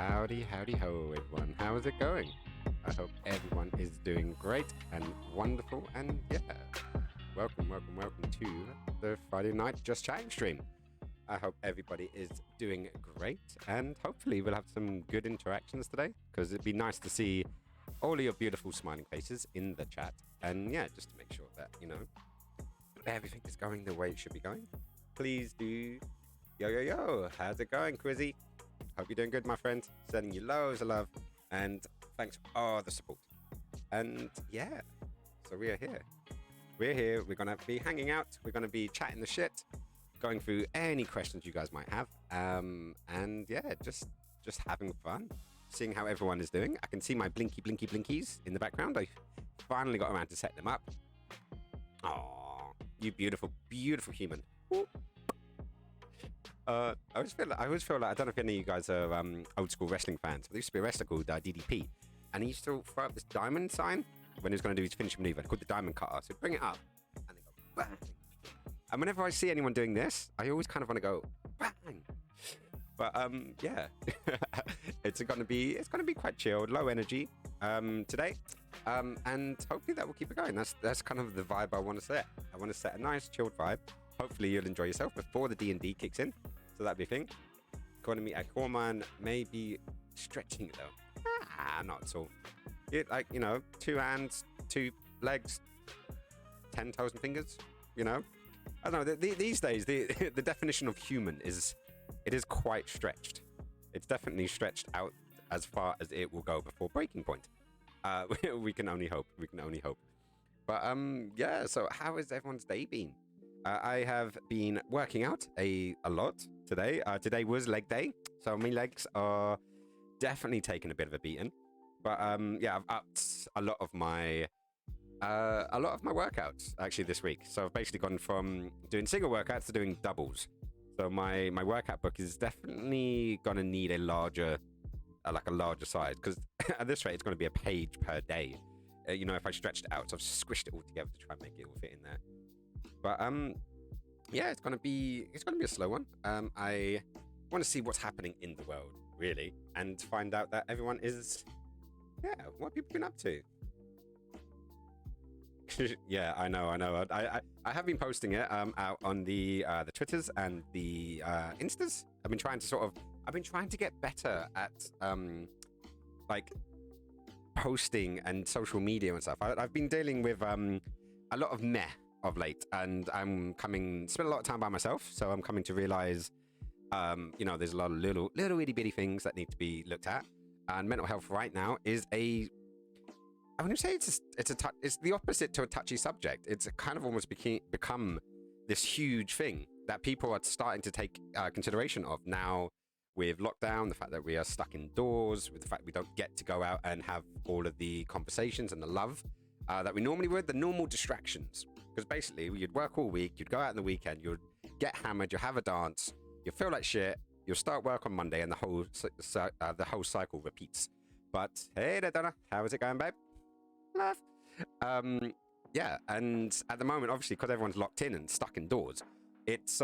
Howdy, howdy ho, everyone. How is it going? I hope everyone is doing great and wonderful. And yeah, welcome to the Friday night Just Chatting stream. I hope everybody is doing great, and hopefully we'll have some good interactions today, because it'd be nice to see all of your beautiful smiling faces in the chat. And yeah, just to make sure that, everything is going the way it should be going. Please do. Yo, how's it going, Quizzy? Hope you're doing good, my friend. Sending you loads of love, and thanks for all the support. And yeah, so we are here. We're going to be hanging out. We're going to be chatting the shit, going through any questions you guys might have. And yeah, just having fun, seeing how everyone is doing. I can see my blinkies in the background. I finally got around to set them up. Oh, you beautiful human. Ooh. I always feel like, I don't know if any of you guys are old school wrestling fans, but there used to be a wrestler called DDP, and he used to throw up this diamond sign when he was going to do his finishing maneuver, called the diamond cutter. So he'd bring it up, and they go bang. And whenever I see anyone doing this, I always kind of want to go bang. But yeah, it's going to be quite chilled, low energy today, and hopefully that will keep it going. That's kind of the vibe I want to set. I want to set a nice chilled vibe. Hopefully you'll enjoy yourself before the D&D kicks in. So that'd be a thing. Going to meet Aquaman, maybe stretching it though. Not at all. Two hands, 2 legs, 10 toes and fingers. I don't know. These days, the definition of human is quite stretched. It's definitely stretched out as far as it will go before breaking point. We can only hope. But yeah. So how has everyone's day been? I have been working out a lot today. Today was leg day, so my legs are definitely taking a bit of a beating. But yeah, I've upped a lot of my workouts actually this week. So I've basically gone from doing single workouts to doing doubles. So my workout book is definitely gonna need a larger size, because at this rate it's gonna be a page per day. If I stretched it out, so I've squished it all together to try and make it all fit in there. But yeah, it's gonna be a slow one. I want to see what's happening in the world, really, and find out that everyone is, what people been up to. Yeah, I know. I have been posting it out on the Twitters and the Instas. I've been trying to get better at posting and social media and stuff. I've been dealing with a lot of meh of late, and I'm spend a lot of time by myself, so I'm coming to realize there's a lot of little itty bitty things that need to be looked at, and mental health right now is I wouldn't say it's the opposite to a touchy subject. It's kind of almost become this huge thing that people are starting to take consideration of now, with lockdown, the fact that we are stuck indoors, with the fact we don't get to go out and have all of the conversations and the love that we normally would, the normal distractions. Because basically, you'd work all week, you'd go out on the weekend, you'd get hammered, you'll have a dance, you'll feel like shit, you'll start work on Monday, and the whole cycle repeats. But hey there, Donna, how is it going, babe? Love. Yeah, and at the moment, obviously, because everyone's locked in and stuck indoors, it's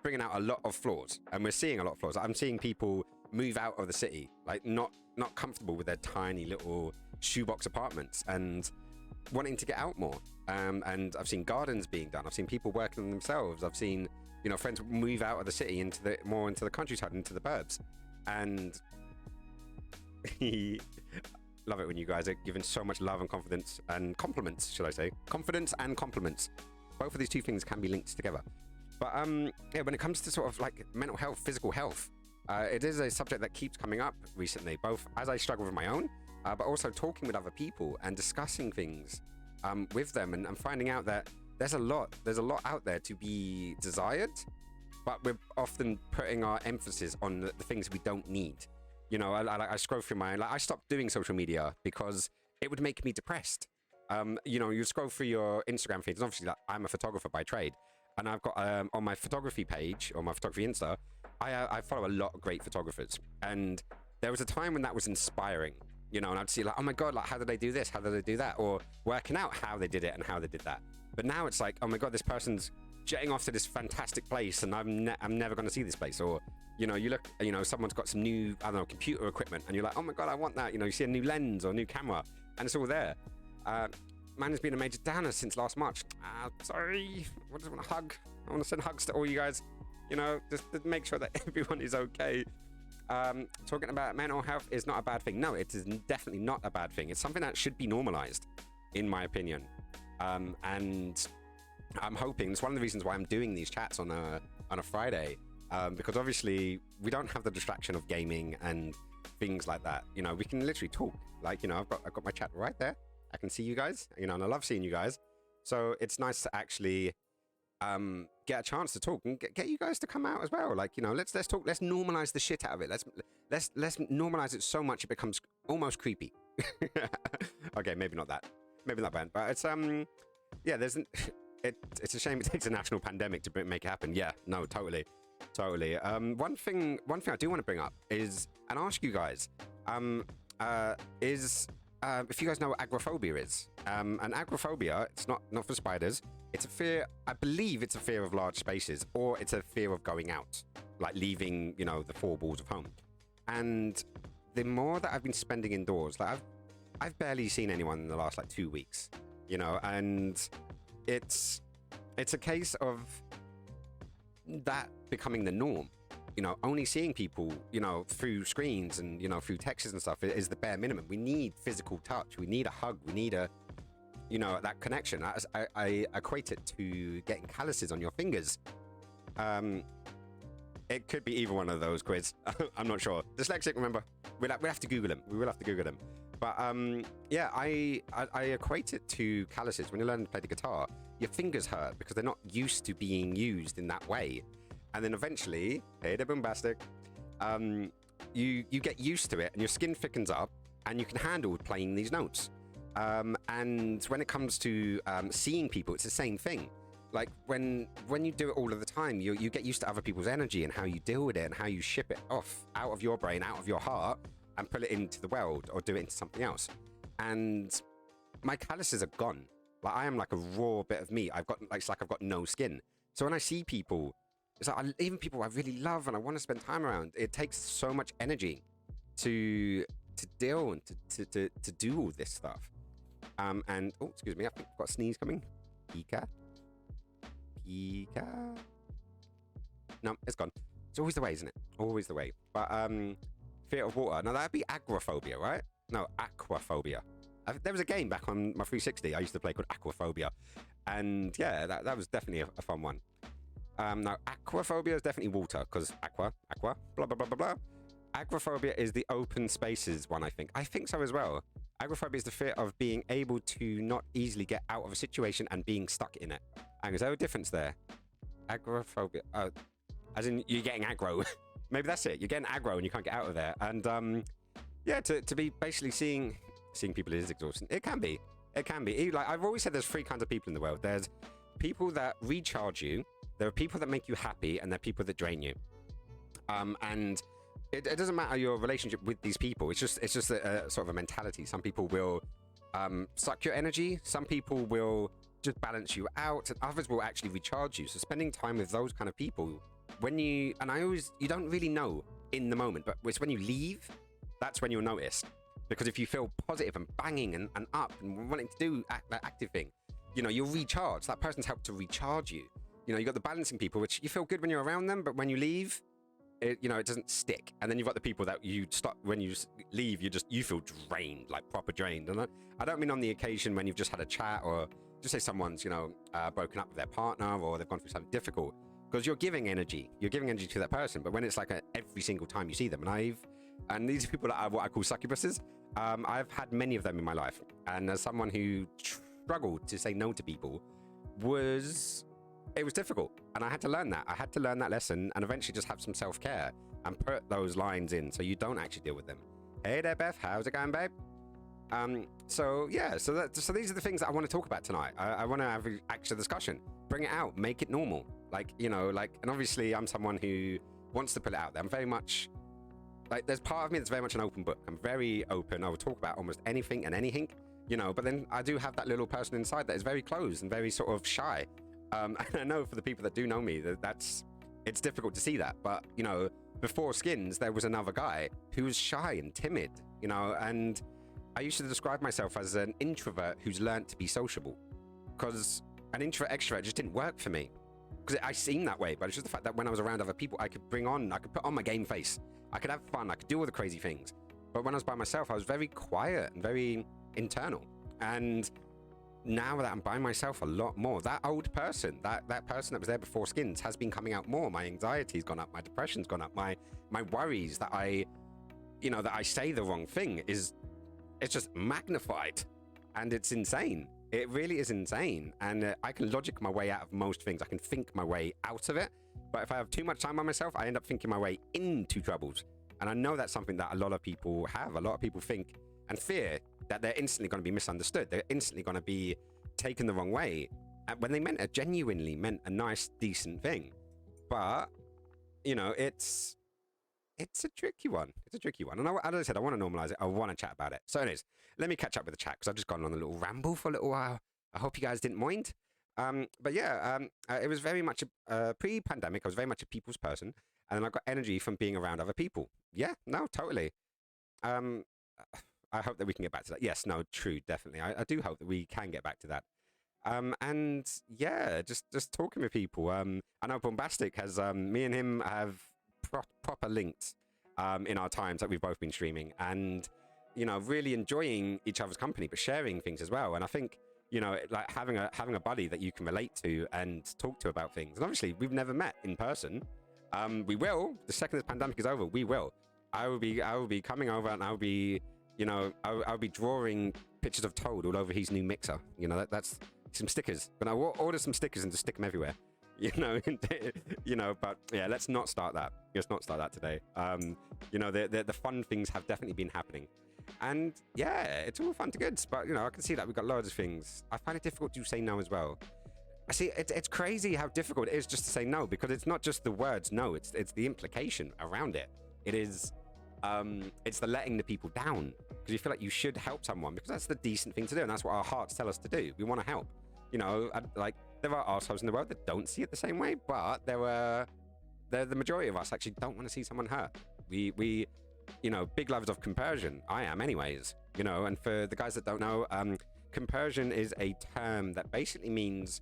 bringing out a lot of flaws, and we're seeing a lot of flaws. I'm seeing people move out of the city, like not comfortable with their tiny little shoebox apartments, and wanting to get out more. And I've seen gardens being done. I've seen people working on themselves. I've seen, friends move out of the city into the countryside, into the burbs. And love it when you guys are giving so much love and confidence and compliments, should I say? Confidence and compliments. Both of these two things can be linked together. But yeah, when it comes to sort of like mental health, physical health, it is a subject that keeps coming up recently, both as I struggle with my own, but also talking with other people and discussing things with them, and finding out that there's a lot out there to be desired, but we're often putting our emphasis on the things we don't need. I scroll through I stopped doing social media because it would make me depressed. You scroll through your Instagram feeds, and obviously I'm a photographer by trade, and I've got on my photography page, or my photography Insta, I follow a lot of great photographers, and there was a time when that was inspiring. And I'd see oh my God, how did they do this? How did they do that? Or working out how they did it and how they did that. But now it's like, oh my God, this person's jetting off to this fantastic place, and I'm never going to see this place. Or, You know, you look, you know, someone's got some new, I don't know, computer equipment, and you're like, oh my God, I want that. You know, you see a new lens or a new camera, and it's all there. Mine has been a major downer since last March. Sorry, I just want a hug. I want to send hugs to all you guys. You know, just to make sure that everyone is okay. Talking about mental health is not a bad thing. No, it is definitely not a bad thing. It's something that should be normalized, in my opinion. And I'm hoping it's one of the reasons why I'm doing these chats on a Friday, because obviously we don't have the distraction of gaming and things like that. You know, we can literally talk. Like, you know, I've got my chat right there. I can see you guys. You know, and I love seeing you guys. So it's nice to actually get a chance to talk and get you guys to come out as well. Like, you know, let's talk. Let's normalize the shit out of it. Let's normalize it so much it becomes almost creepy. Okay, maybe not that. Maybe not bad, but it's yeah. It's a shame it takes a national pandemic to make it happen. Yeah, no, totally. One thing I do want to bring up is and ask you guys if you guys know what agoraphobia is. And agoraphobia, it's not for spiders. It's a fear. I believe it's a fear of large spaces, or it's a fear of going out, like leaving, you know, the four walls of home. And the more that I've been spending indoors, like I've barely seen anyone in the last like 2 weeks, you know, and it's a case of that becoming the norm. You know, only seeing people, you know, through screens and, you know, through texts and stuff is the bare minimum. We need physical touch. We need a hug. We need you know, that connection. I equate it to getting calluses on your fingers. It could be either one of those, Quiz. I'm not sure. Dyslexic, remember? We'll have to Google them. We will have to Google them. But yeah, I equate it to calluses. When you learn to play the guitar, your fingers hurt because they're not used to being used in that way. And then eventually, hey, they're bombastic. You get used to it, and your skin thickens up, and you can handle playing these notes. And when it comes to seeing people, it's the same thing. Like when you do it all of the time, you get used to other people's energy and how you deal with it and how you ship it off out of your brain, out of your heart, and put it into the world or do it into something else. And my calluses are gone. Like I am like a raw bit of meat. It's like I've got no skin. So when I see people, it's like even people I really love and I want to spend time around, it takes so much energy to deal and to do all this stuff. And oh, excuse me, I think I've got a sneeze coming. Pika. No, it's gone. It's always the way, isn't it? Always the way. But fear of water. Now that'd be agoraphobia, right? No, aquaphobia. There was a game back on my 360 I used to play called Aquaphobia, and yeah, that was definitely a fun one. Now aquaphobia is definitely water because aqua, blah blah blah blah blah. Agoraphobia is the open spaces one, I think. I think so as well. Agoraphobia is the fear of being able to not easily get out of a situation and being stuck in it. And is there a difference there? Agoraphobia. Oh, as in you're getting aggro. Maybe that's it. You're getting aggro and you can't get out of there. And yeah, to be basically seeing people is exhausting. It can be. Like I've always said, there's three kinds of people in the world. There's people that recharge you. There are people that make you happy, and there are people that drain you. And it doesn't matter your relationship with these people. It's just a sort of a mentality. Some people will suck your energy. Some people will just balance you out, and others will actually recharge you. So spending time with those kind of people, you don't really know in the moment, but it's when you leave, that's when you'll notice. Because if you feel positive and banging and up and wanting to do that active thing, you know, you'll recharge. That person's helped to recharge you. You know, you got the balancing people, which you feel good when you're around them, but when you leave, it doesn't stick. And then you've got the people that you stop when you leave, you feel drained, like proper drained. And I don't mean on the occasion when you've just had a chat, or just say someone's, broken up with their partner, or they've gone through something difficult, because you're giving energy to that person. But when it's like every single time you see them, and these people that are what I call succubuses, I've had many of them in my life. And as someone who struggled to say no to people, it was difficult, and I had to learn that. I had to learn that lesson and eventually just have some self-care and put those lines in so you don't actually deal with them. Hey there, Beth. How's it going, babe? So these are the things that I want to talk about tonight. I want to have an actual discussion. Bring it out. Make it normal. And obviously I'm someone who wants to put it out there. I'm very much, there's part of me that's very much an open book. I'm very open. I will talk about almost anything and anything, but then I do have that little person inside that is very closed and very sort of shy. And I know for the people that do know me, that's it's difficult to see that. But, you know, before Skins, there was another guy who was shy and timid, you know, and I used to describe myself as an introvert who's learned to be sociable, because an introvert extrovert just didn't work for me. Because I seemed that way, but it's just the fact that when I was around other people, I could put on my game face. I could have fun. I could do all the crazy things. But when I was by myself, I was very quiet and very internal. And now that I'm by myself a lot more, that old person, that person that was there before Skins has been coming out more. My anxiety's gone up. My depression's gone up. My worries that I say the wrong thing it's just magnified. And it's insane. It really is insane. And I can logic my way out of most things. I can think my way out of it. But if I have too much time on myself, I end up thinking my way into troubles. And I know that's something that a lot of people have. A lot of people think and fear that they're instantly going to be misunderstood. They're instantly going to be taken the wrong way. And when they genuinely meant a nice, decent thing. But, you know, it's a tricky one. It's a tricky one. And as I said, I want to normalize it. I want to chat about it. So anyways, let me catch up with the chat because I've just gone on a little ramble for a little while. I hope you guys didn't mind. But yeah, it was very much pre-pandemic. I was very much a people's person. And then I got energy from being around other people. Yeah, no, totally. I hope that we can get back to that. Yes, no, true, definitely. I do hope that we can get back to that. And yeah, just talking with people. I know Bombastic has, me and him have proper linked in our times that we've both been streaming, and you know, really enjoying each other's company, but sharing things as well. And I think, you know, like having a buddy that you can relate to and talk to about things. And obviously, we've never met in person. We will. The second this pandemic is over, we will. I will be coming over, and I'll be, you know, I'll be drawing pictures of Toad all over his new mixer. You know, that's some stickers. But I will order some stickers and just stick them everywhere. You know, but yeah, let's not start that. Let's not start that today. You know, the fun things have definitely been happening. And yeah, it's all fun to good. But, you know, I can see that we've got loads of things. I find it difficult to say no as well. I see, it's crazy how difficult it is just to say no, because it's not just the words no, it's the implication around it. It is, it's the letting the people down, because you feel like you should help someone, because that's the decent thing to do, and that's what our hearts tell us to do. We want to help. You know, like, there are assholes in the world that don't see it the same way, but the majority of us actually don't want to see someone hurt. We you know, big lovers of compersion. I am anyways, you know, and for the guys that don't know, compersion is a term that basically means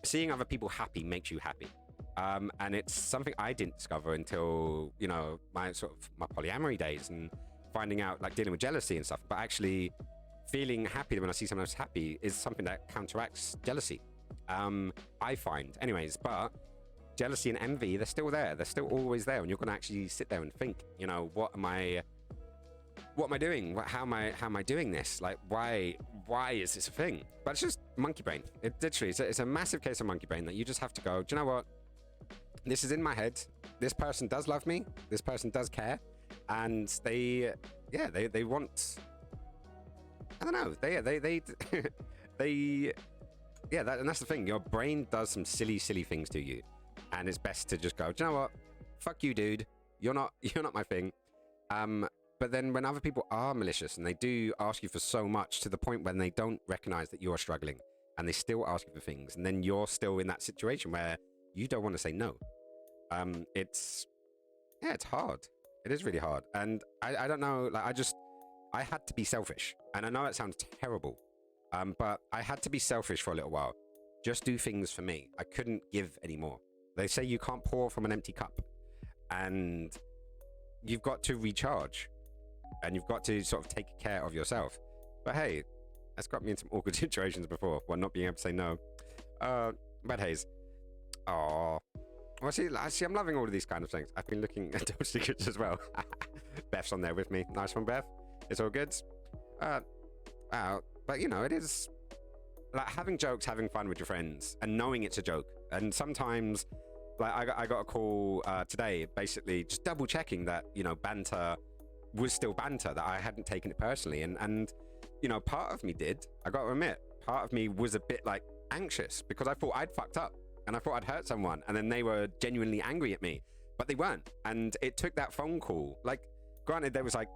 seeing other people happy makes you happy. And it's something I didn't discover until, you know, my polyamory days and finding out, like, dealing with jealousy and stuff. But actually feeling happy when I see someone else happy is something that counteracts jealousy. I find anyways, but jealousy and envy, they're still there. They're still always there. And you're going to actually sit there and think, you know, what am I doing? How am I doing this? Like, why is this a thing? But it's just monkey brain. It literally, it's a massive case of monkey brain that you just have to go, do you know what? This is in my head. This person does love me. This person does care. And they want, I don't know. And that's the thing. Your brain does some silly things to you. And it's best to just go, do you know what? Fuck you, dude. You're not my thing. But then when other people are malicious and they do ask you for so much to the point when they don't recognize that you are struggling and they still ask you for things, and then you're still in that situation where you don't want to say no. It's hard. It is really hard. And I don't know, like, I had to be selfish. And I know it sounds terrible, but I had to be selfish for a little while. Just do things for me. I couldn't give anymore. They say you can't pour from an empty cup, and you've got to recharge, and you've got to sort of take care of yourself. But hey, that's got me in some awkward situations before, while not being able to say no. But Hayes. Oh, well, see, I'm loving all of these kind of things. I've been looking at those secrets as well. Beth's on there with me. Nice one, Beth. It's all good. But you know, it is like having jokes, having fun with your friends, and knowing it's a joke. And sometimes, like, I got a call today, basically just double checking that, you know, banter was still banter, that I hadn't taken it personally. And you know, part of me did. I got to admit, part of me was a bit like anxious because I thought I'd fucked up and I thought I'd hurt someone, and then they were genuinely angry at me, but they weren't. And it took that phone call. Like, granted, there was like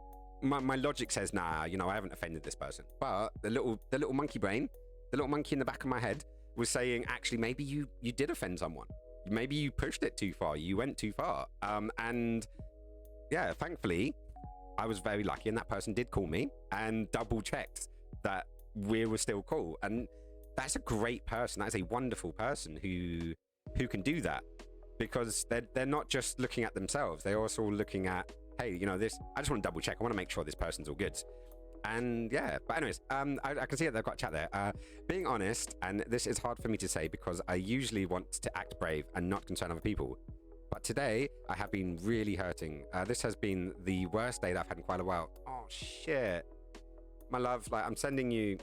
my logic says, nah, you know, I haven't offended this person, but the little monkey brain, the little monkey in the back of my head was saying, actually, maybe you did offend someone. maybe you pushed it too far. You went too far. And yeah, thankfully, I was very lucky, and that person did call me and double checked that we were still cool. And that's a great person. That's a wonderful person who can do that, because they're not just looking at themselves. They're also looking at, hey, this. I just want to double check. I want to make sure this person's all good. And yeah, but anyways, I can see that they've got a chat there. Being honest, and this is hard for me to say because I usually want to act brave and not concern other people. But today, I have been really hurting. This has been the worst day that I've had in quite a while. Oh, shit. My love, like, I'm sending you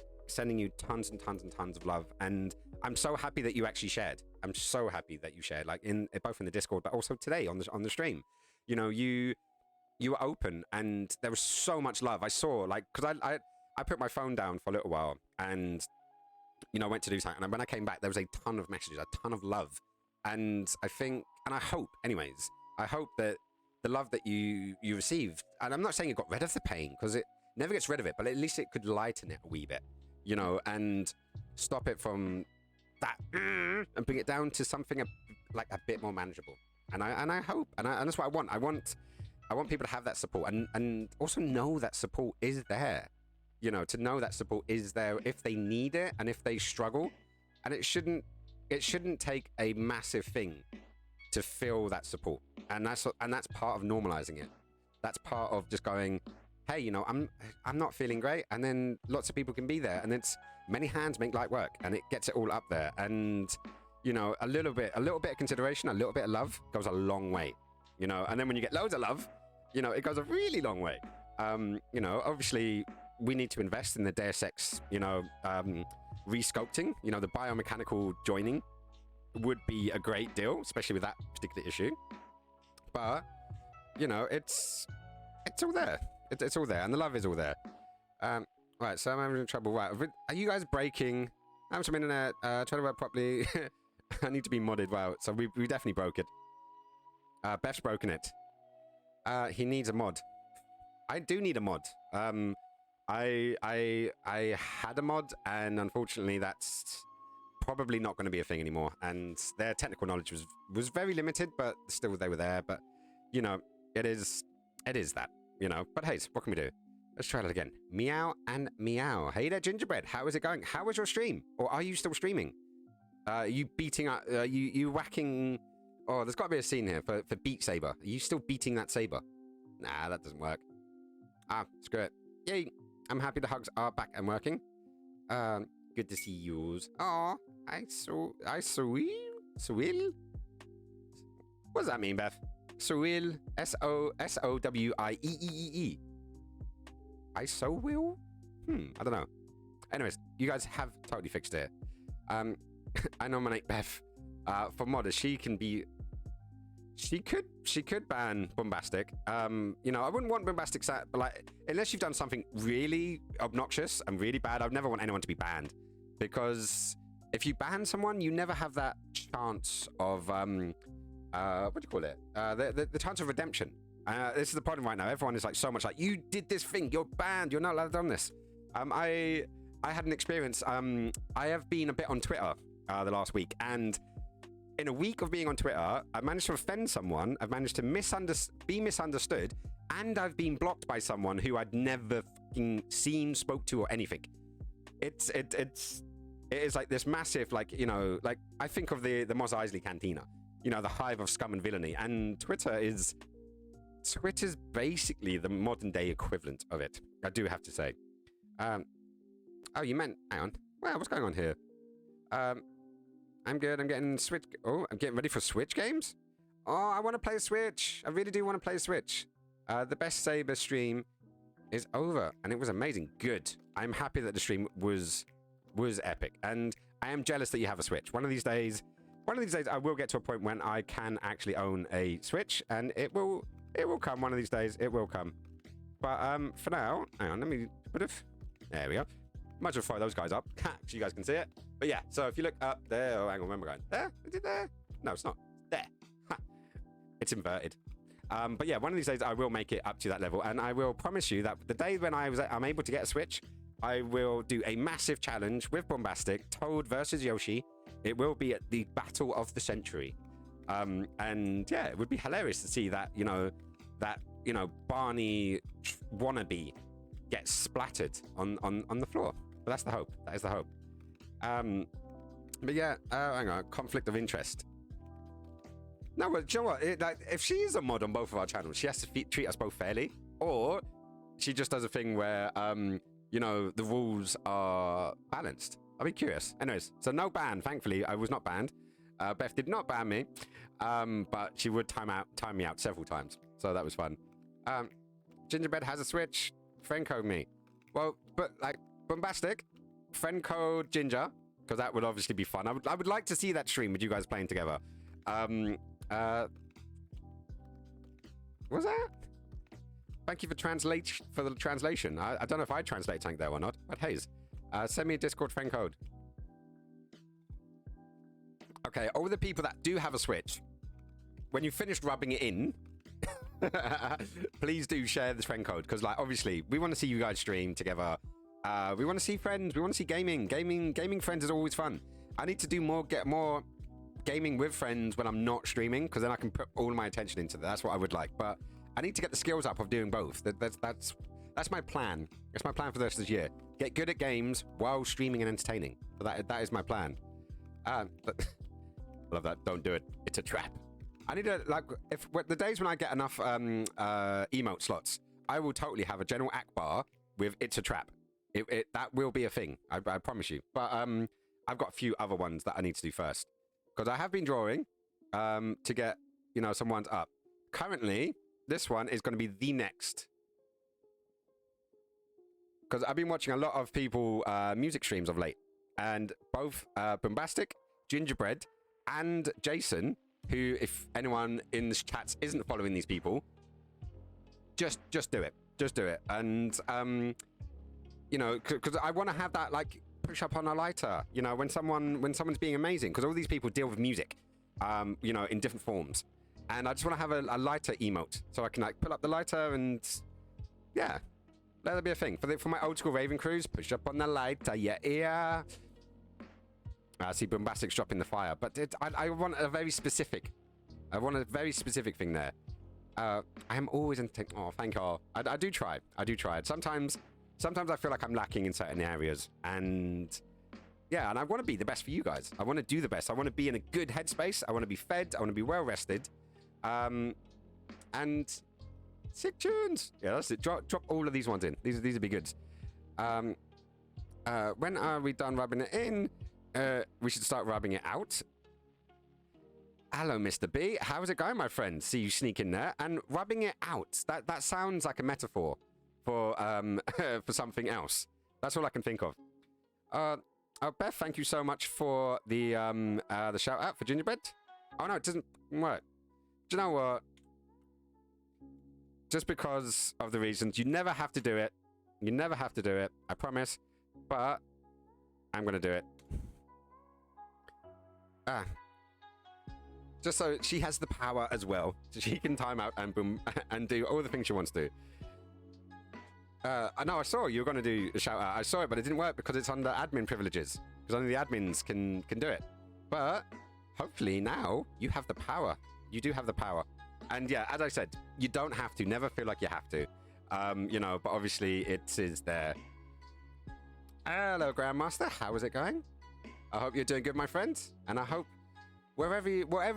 tons and tons and tons of love. And I'm so happy that you actually shared. I'm so happy that you shared, like, both in the Discord, but also today on the stream. You were open, and there was so much love. I saw, like, because I put my phone down for a little while, and, went to do something. And when I came back, there was a ton of messages, a ton of love. And I think, and I hope, anyways, I hope that the love that you received, and I'm not saying it got rid of the pain, because it never gets rid of it, but at least it could lighten it a wee bit, and stop it from that, and bring it down to something like a bit more manageable. And I hope, and that's what I want. I want people to have that support, and also know that support is there. To know that support is there if they need it and if they struggle. And it shouldn't take a massive thing to feel that support. And that's part of normalizing it. That's part of just going, hey, I'm not feeling great, and then lots of people can be there, and it's many hands make light work, and it gets it all up there. And a little bit of consideration, a little bit of love goes a long way. And then when you get loads of love, it goes a really long way. Obviously, we need to invest in the Deus Ex, resculpting. The biomechanical joining would be a great deal, especially with that particular issue. But, it's all there. It's all there, and the love is all there. Right, so I'm having trouble. Right, are you guys breaking? I have some internet. Trying to work properly. I need to be modded. Wow, so we definitely broke it. Beth's broken it. He needs a mod. I do need a mod. I had a mod, and unfortunately, that's probably not going to be a thing anymore. And their technical knowledge was very limited, but still they were there. But it is that. But hey, what can we do? Let's try that again. Meow and meow. Hey there, Gingerbread. How is it going? How was your stream? Or are you still streaming? You beating up? You whacking? Oh, there's got to be a scene here for Beat Saber. Are you still beating that saber? Nah, that doesn't work. Screw it. Yay! I'm happy the hugs are back and working. Good to see yours. Aw, I saw you. What does that mean, Beth? Sowiel. Sowiee. I so will? I don't know. Anyways, you guys have totally fixed it. I nominate Beth for modders. She could ban Bombastic. I wouldn't want Bombastic sat, but like, unless you've done something really obnoxious and really bad, I'd never want anyone to be banned. Because if you ban someone, you never have that chance of what do you call it? The chance of redemption. This is the problem right now. Everyone is like so much like, you did this thing, you're banned, you're not allowed to do this. I had an experience. I have been a bit on Twitter the last week, and in a week of being on Twitter, I managed to offend someone, I've managed to be misunderstood, and I've been blocked by someone who I'd never fucking seen, spoke to, or anything. It is like this massive, like, like I think of the Mos Eisley Cantina, the hive of scum and villainy, and Twitter's basically the modern day equivalent of it, I do have to say. Oh, you meant, hang on. Wow, what's going on here? I'm good. I'm getting Switch. Oh, I'm getting ready for Switch games? Oh, I want to play Switch. I really do want to play Switch. The Best Saber stream is over, and it was amazing. Good. I'm happy that the stream was epic, and I am jealous that you have a Switch. One of these days, I will get to a point when I can actually own a Switch, and it will come one of these days. It will come. But for now, hang on. Let me put it. There we go. Might as well throw those guys up so you guys can see it. But yeah, so if you look up there, oh, hang on, where am I going? There? Is it there? No, it's not. There. It's inverted. But yeah, one of these days I will make it up to that level, and I will promise you that the day when I'm able to get a Switch, I will do a massive challenge with Bombastic, Toad versus Yoshi. It will be at the battle of the century. And yeah, it would be hilarious to see that, Barney wannabe gets splattered on the floor. But that's the hope. That is the hope. But yeah, hang on, conflict of interest. No, but do you know what? If she's a mod on both of our channels, she has to treat us both fairly, or she just does a thing where, the rules are balanced. I'll be curious. Anyways, so no ban. Thankfully, I was not banned. Beth did not ban me, but she would time me out several times. So that was fun. Gingerbread has a Switch. Friend code me. Well, but like bombastic. Friend code Ginger, because that would obviously be fun. I would like to see that stream with you guys playing together. What's that? Thank you for the translation. I don't know if I translate something there or not, but hey, send me a Discord friend code. Okay, all the people that do have a Switch, when you finished rubbing it in, please do share this friend code, because like obviously we want to see you guys stream together. We want to see friends. We want to see gaming. Gaming friends is always fun. I need to get more gaming with friends when I'm not streaming, because then I can put all my attention into that. That's what I would like. But I need to get the skills up of doing both. That's my plan. That's my plan for the rest of this year. Get good at games while streaming and entertaining. So that is my plan. I love that. Don't do it. It's a trap. I need to, like, if the days when I get enough emote slots, I will totally have a General Akbar with "It's a Trap." That will be a thing. I promise you. But I've got a few other ones that I need to do first, because I have been drawing to get some ones up. Currently, this one is going to be the next, because I've been watching a lot of people music streams of late, and both Bombastic, Gingerbread, and Jason, who, if anyone in the chats isn't following these people, just do it. Just do it. And because I want to have that, like, push up on a lighter, when someone's being amazing, because all these people deal with music, in different forms, and I just want to have a lighter emote, so I can like pull up the lighter and yeah, let that be a thing for my old school Raven crews. Push up on the lighter, yeah. I see Bombastic's dropping the fire, but I want a very specific. I want a very specific thing there. I am always entertained. Oh, thank you. I do try. I do try it. Sometimes I feel like I'm lacking in certain areas, and yeah, and I want to be the best for you guys. I want to do the best. I want to be in a good headspace. I want to be fed. I want to be well rested. And sick tunes. Yeah, that's it. Drop all of these ones in. These would be good. When are we done rubbing it in? We should start rubbing it out. Hello, Mr. B. How's it going, my friend? See you sneak in there. And rubbing it out. That sounds like a metaphor for for something else. That's all I can think of. Beth, thank you so much for the shout out for Gingerbread. Oh no, it doesn't work. Do you know what? Just because of the reasons, you never have to do it. You never have to do it. I promise. But I'm gonna do it. Just so she has the power as well, so she can time out and boom and do all the things she wants to. I know I saw you were going to do a shout out. I saw it, but it didn't work because it's under admin privileges. Because only the admins can do it. But hopefully now you have the power. You do have the power. And yeah, as I said, you don't have to. Never feel like you have to. But obviously it is there. Hello, Grandmaster. How is it going? I hope you're doing good, my friends. And I hope wherever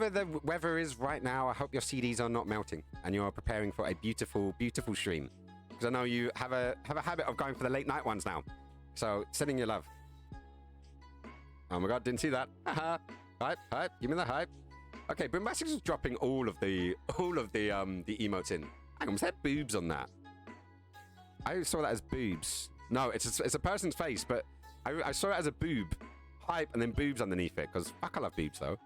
the weather is right now, I hope your CDs are not melting and you're preparing for a beautiful, beautiful stream. Because I know you have a habit of going for the late night ones now. So sending your love. Oh my god, didn't see that. Haha. Hype, give me the hype. Okay, Bombastic is dropping all of the emotes in. Hang on, was there boobs on that? I saw that as boobs. No, it's a person's face, but I saw it as a boob. Hype and then boobs underneath it, because fuck, I love boobs though.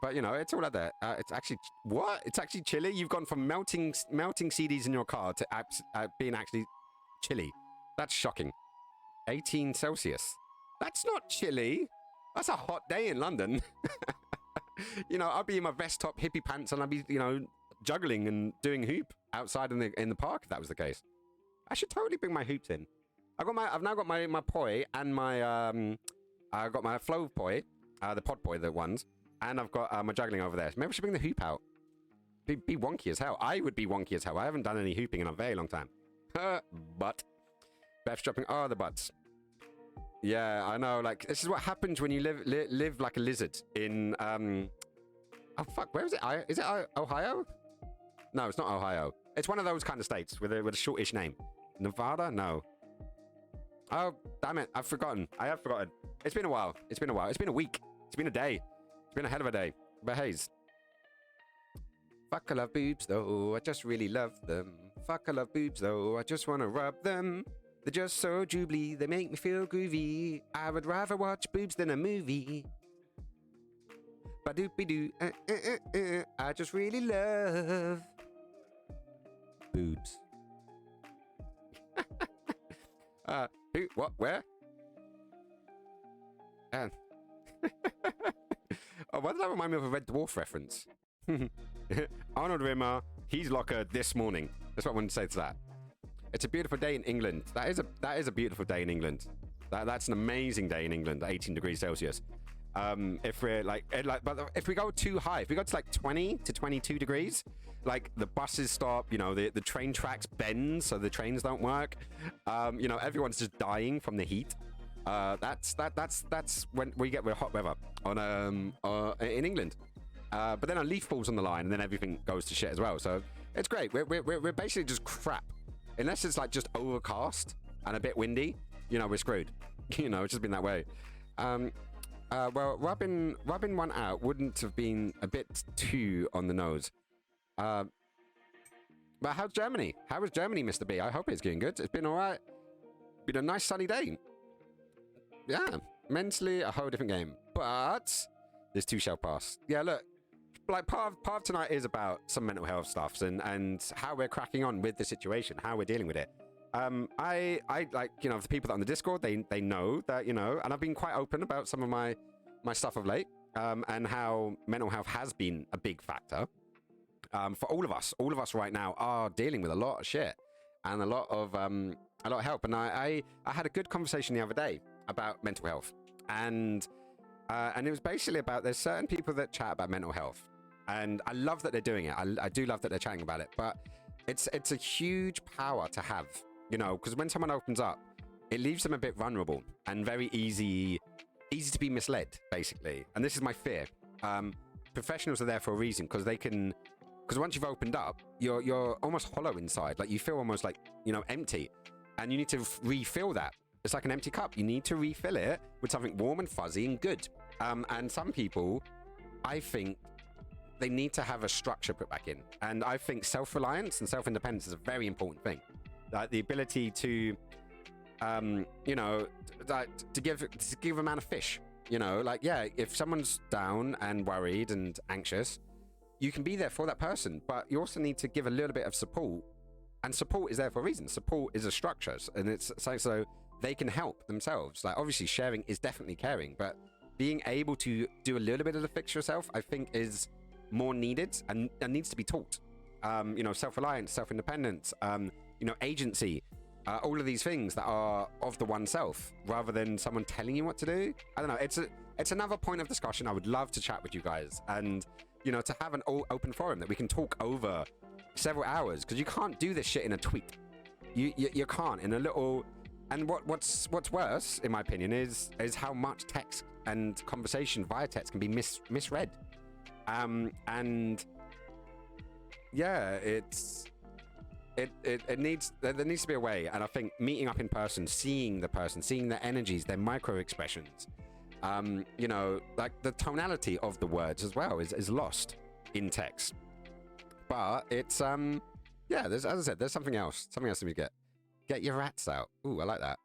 But it's all out there. It's actually what? It's actually chilly. You've gone from melting CDs in your car to being actually chilly. That's shocking. 18 Celsius. That's not chilly. That's a hot day in London. I'll be in my vest top hippie pants and I'll be juggling and doing hoop outside in the park if that was the case. I should totally bring my hoops in. I've now got my poi and my I got my flow poi, the pod poi, the ones, And I've got my juggling over there. Maybe I should bring the hoop out. Be wonky as hell. I would be wonky as hell. I haven't done any hooping in a very long time. But Beth's dropping. Oh, the butts. Yeah, I know. Like, this is what happens when you live like a lizard in oh fuck, where is it? Is it Ohio? No, it's not Ohio. It's one of those kind of states with a shortish name. Nevada? No. Oh, damn it. I've forgotten. I have forgotten. It's been a while. It's been a while. It's been a week. It's been a day. It's been a hell of a day. But Hayes. Fuck, I love boobs, though. I just really love them. Fuck, I love boobs, though. I just want to rub them. They're just so jubbly. They make me feel groovy. I would rather watch boobs than a movie. Ba-doop-be-doo. I just really love boobs. Who? What? Where? Oh, why did that remind me of a Red Dwarf reference? Arnold Rimmer, he's locker this morning. That's what I wanted to say to that. It's a beautiful day in England. That is a beautiful day in England. That's an amazing day in England. 18 degrees Celsius. If we're but if we go too high, if we go to like 20 to 22 degrees, like the buses stop, you know, the train tracks bend so the trains don't work. You know, everyone's just dying from the heat. That's when we get hot weather on in England. But then a leaf falls on the line and then everything goes to shit as well. So it's great. We're basically just crap. Unless it's like just overcast and a bit windy, you know, we're screwed. You know, it's just been that way. Well, rubbing one out wouldn't have been a bit too on the nose. But how's Germany? How is Germany, Mr. B? I hope it's going good. It's been all right. Been a nice sunny day. Yeah, mentally a whole different game. But this too shall pass. Yeah, look, like part of tonight is about some mental health stuffs and how we're cracking on with the situation, how we're dealing with it. I like, you know, the people that are on the Discord, they know that, you know, and I've been quite open about some of my stuff of late, and how mental health has been a big factor. For all of us right now are dealing with a lot of shit and a lot of help. And I had a good conversation the other day about mental health, and it was basically about, there's certain people that chat about mental health, and I love that they're doing it. I do love that they're chatting about it, but it's a huge power to have, you know, because when someone opens up, it leaves them a bit vulnerable and very easy to be misled, basically. And this is my fear. Professionals are there for a reason, because once you've opened up, you're almost hollow inside. Like, you feel almost like, you know, empty, and you need to refill that. It's like an empty cup. You need to refill it with something warm and fuzzy and good. And some people, I think, they need to have a structure put back in. And I think self-reliance and self-independence is a very important thing. Like the ability to, you know, to give a man a fish. You know, like, yeah, if someone's down and worried and anxious, you can be there for that person, but you also need to give a little bit of support. And support is there for a reason. Support is a structure, and it's so they can help themselves. Like, obviously, sharing is definitely caring, but being able to do a little bit of the fix yourself, I think, is more needed and needs to be taught. You know, self-reliance, self-independence, you know, agency, all of these things that are of the oneself, rather than someone telling you what to do. I don't know. It's another point of discussion. I would love to chat with you guys, and, you know, to have an open forum that we can talk over several hours, because you can't do this shit in a tweet. You can't in a little. And what's worse, in my opinion, is how much text and conversation via text can be misread. And yeah, there needs to be a way. And I think meeting up in person, seeing the person, seeing their energies, their micro expressions, you know, like the tonality of the words as well is lost in text. But it's yeah, as I said, there's something else that we get your rats out. Ooh, I like that.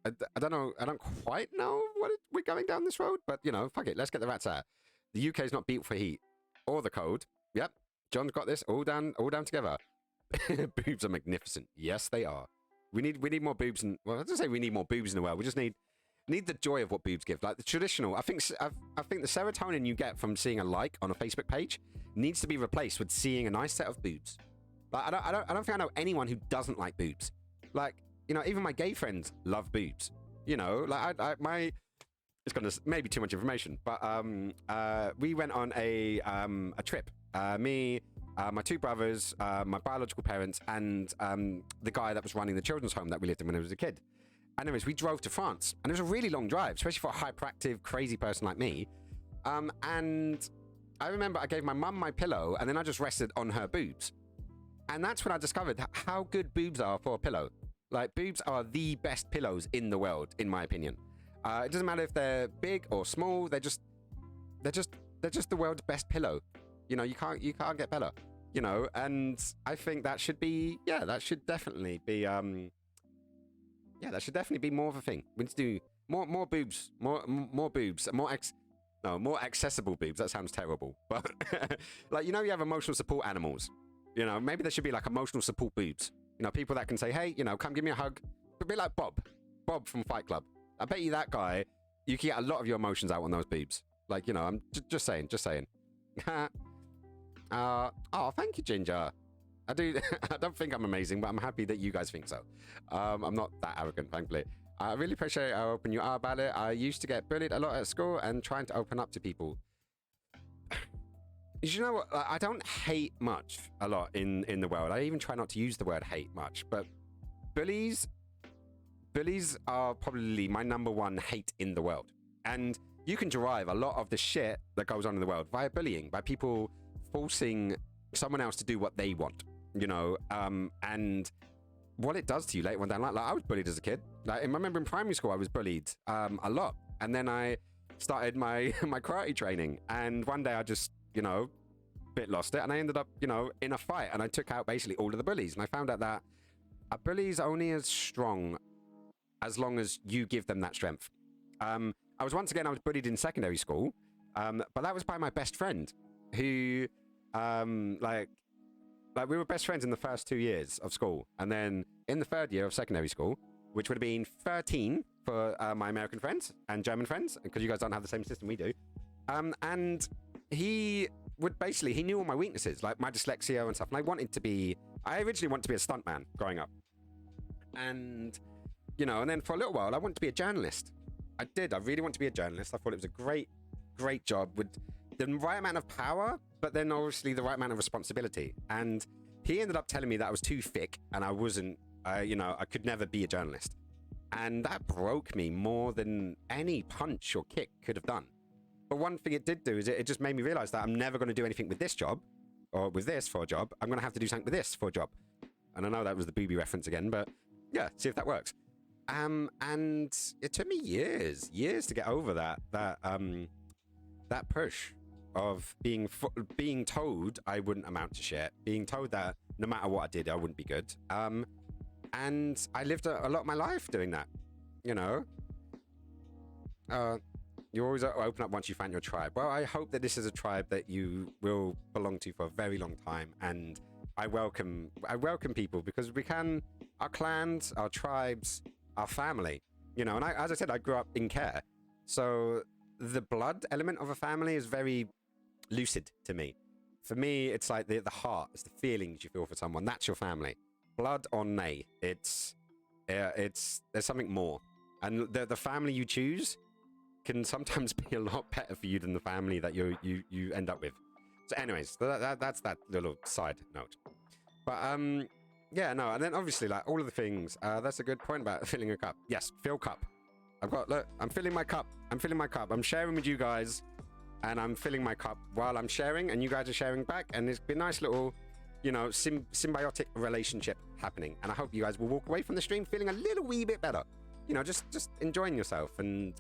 I don't know. I don't quite know what we're going down this road, but, you know, fuck it. Let's get the rats out. The UK's not built for heat or the cold. Yep, John's got this all down together. Boobs are magnificent. Yes, they are. We need more boobs, and, well, I don't say we need more boobs in the world. We just need the joy of what boobs give. Like the traditional. I think the serotonin you get from seeing a like on a Facebook page needs to be replaced with seeing a nice set of boobs. Like, I don't think I know anyone who doesn't like boobs. Like, you know, even my gay friends love boobs. You know, like it's gonna maybe too much information, but we went on a trip. Me, my two brothers, my biological parents, and the guy that was running the children's home that we lived in when I was a kid. And anyways, we drove to France, and it was a really long drive, especially for a hyperactive, crazy person like me. And I remember I gave my mum my pillow, and then I just rested on her boobs. And that's when I discovered how good boobs are for a pillow. Like, boobs are the best pillows in the world, in my opinion. It doesn't matter if they're big or small. They're just the world's best pillow. You know, you can't get better. You know, and I think that should be, that should definitely be, that should definitely be more of a thing. We need to do more boobs, more boobs, more accessible boobs. That sounds terrible, but like, you know, you have emotional support animals. You know, maybe there should be like emotional support boobs. You know, people that can say, hey, you know, come give me a hug. A bit like Bob from Fight Club. I bet you that guy, you can get a lot of your emotions out on those boobs. Like, you know, I'm just saying. Oh, thank you, Ginger. I don't think I'm amazing, but I'm happy that you guys think so. I'm not that arrogant, thankfully. I really appreciate how open you are about it. I used to get bullied a lot at school and trying to open up to people. You know what? I don't hate much a lot in the world. I even try not to use the word hate much, but bullies are probably my number one hate in the world. And you can derive a lot of the shit that goes on in the world via bullying, by people forcing someone else to do what they want, you know, and what it does to you later on down the line. Like, I was bullied as a kid. Like, I remember in primary school, I was bullied a lot. And then I started my karate training. And one day I just, you know, bit lost it, and I ended up, you know, in a fight, and I took out basically all of the bullies. And I found out that a bully's only as strong as long as you give them that strength. I was bullied in secondary school, but that was by my best friend, who like we were best friends in the first 2 years of school, and then in the third year of secondary school, which would have been 13 for my American friends and German friends, because you guys don't have the same system we do, and he knew all my weaknesses, like my dyslexia and stuff. And I originally wanted to be a stuntman growing up. And, you know, and then for a little while, I wanted to be a journalist. I really wanted to be a journalist. I thought it was a great, great job with the right amount of power, but then obviously the right amount of responsibility. And he ended up telling me that I was too thick and I wasn't, you know, I could never be a journalist. And that broke me more than any punch or kick could have done. But one thing it did do is it just made me realize that I'm never going to do anything with this job or with this for a job. I'm going to have to do something with this for a job. And I know that was the booby reference again, but yeah, see if that works. And it took me years to get over that push of being told I wouldn't amount to shit, being told that no matter what I did, I wouldn't be good. And I lived a lot of my life doing that, you know. You always open up once you find your tribe. Well, I hope that this is a tribe that you will belong to for a very long time, and I welcome people, because our clans, our tribes, our family, you know. And as I said, I grew up in care, so the blood element of a family is very lucid to me. For me, it's like the heart, it's the feelings you feel for someone. That's your family. Blood or nay, it's there's something more, and the family you choose can sometimes be a lot better for you than the family that you end up with. So anyways, that's that little side note. But yeah, no, and then obviously, like, all of the things, that's a good point about filling a cup. Yes, fill cup. I'm filling my cup. I'm sharing with you guys, and I'm filling my cup while I'm sharing, and you guys are sharing back, and it's been a nice little, you know, symbiotic relationship happening. And I hope you guys will walk away from the stream feeling a little wee bit better. You know, just enjoying yourself, and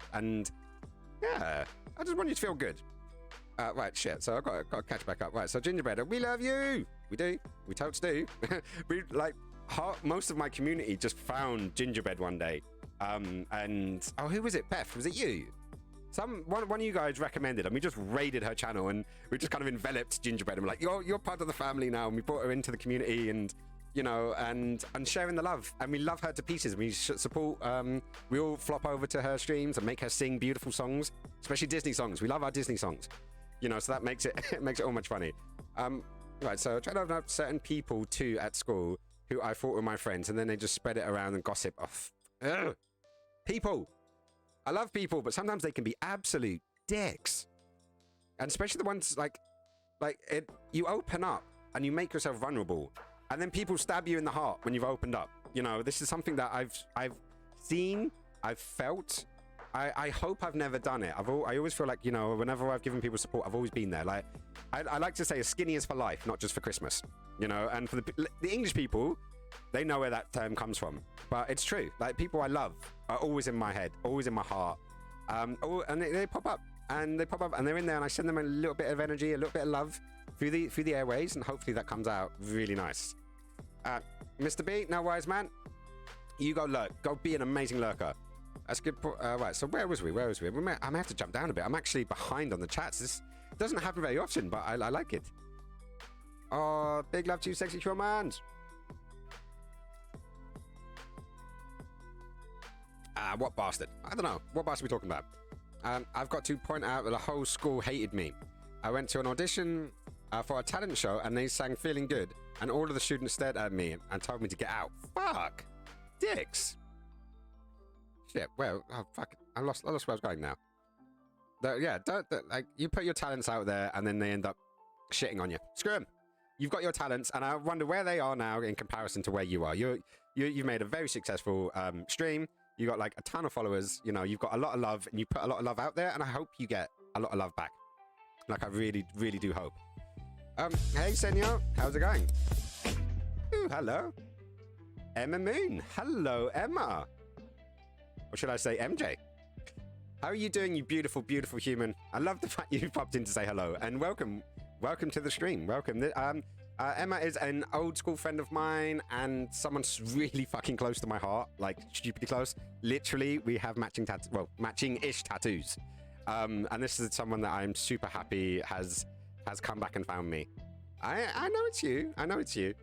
yeah, I just want you to feel good. Right, shit. So I've got to catch back up. Right, so Gingerbread, we love you. We do. We totes do. Most of my community just found Gingerbread one day. And who was it? Beth, was it you? One of you guys recommended, and we just raided her channel, and we just kind of enveloped Gingerbread, and we're like, you're part of the family now, and we brought her into the community, and you know, and sharing the love, and we love her to pieces. We support. We all flop over to her streams and make her sing beautiful songs, especially Disney songs. We love our Disney songs, you know. So that makes it all much funny. Right. So I tried to open up certain people too at school who I thought were my friends, and then they just spread it around and gossip off. People, I love people, but sometimes they can be absolute dicks. And especially the ones like it, you open up and you make yourself vulnerable, and then people stab you in the heart when you've opened up. You know, this is something that I've seen, I've felt. I hope I've never done it. I always feel like, you know, whenever I've given people support, I've always been there. Like, I like to say, as skinny is for life, not just for Christmas. You know, and for the English people, they know where that term comes from. But it's true. Like, people I love are always in my head, always in my heart. And they pop up, and they're in there, and I send them a little bit of energy, a little bit of love through the airways, and hopefully that comes out really nice. Mr. B, no worries, man. You go lurk. Go be an amazing lurker. That's good. Right, so where was we? I may have to jump down a bit. I'm actually behind on the chats. This doesn't happen very often, but I like it. Oh, big love to you, sexy humans. What bastard? I don't know. What bastard are we talking about? I've got to point out that the whole school hated me. I went to an audition for a talent show, and they sang Feeling Good, and all of the students stared at me and told me to get out. Fuck. Dicks. Shit, well, oh, fuck. I lost where I was going now. Don't like, you put your talents out there and then they end up shitting on you. Screw them. You've got your talents, and I wonder where they are now in comparison to where you are. You've made a very successful stream. You got like a ton of followers. You know, you've got a lot of love, and you put a lot of love out there, and I hope you get a lot of love back. Like, I really, really do hope. Hey, Senor, how's it going? Ooh, hello. Emma Moon. Hello, Emma. Or should I say MJ? How are you doing, you beautiful, beautiful human? I love the fact you popped in to say hello, and welcome to the stream. Welcome. Emma is an old school friend of mine, and someone's really fucking close to my heart, like stupidly close. Literally, we have matching-ish tattoos. And this is someone that I'm super happy has come back and found me. I know it's you. I know it's you.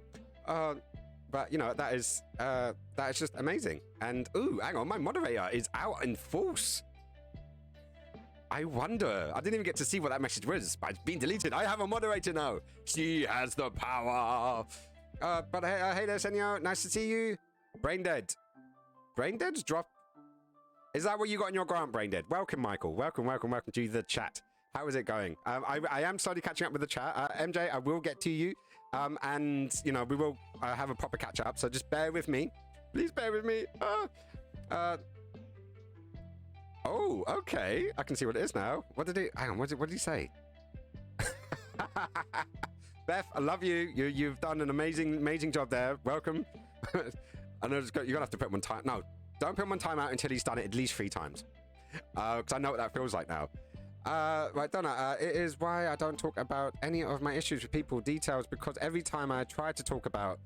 But you know, that is just amazing. And ooh, hang on, my moderator is out in force. I wonder. I didn't even get to see what that message was, but it's been deleted. I have a moderator now. She has the power. But hey there, Senor. Nice to see you. Braindead. Braindead's drop. Is that what you got in your grant, Braindead? Welcome, Michael. Welcome to the chat. How is it going? I am slowly catching up with the chat. MJ, I will get to you. And, you know, we will have a proper catch up. So just bear with me. Please bear with me. Oh, okay. I can see what it is now. What did he say? Beth, I love you. You've done an amazing job there. Welcome. I know you're going to have to put him on time. No, don't put him on timeout until he's done it at least 3 times. Because I know what that feels like now. Right, Donna, it is why I don't talk about any of my issues with people details, because every time I try to talk about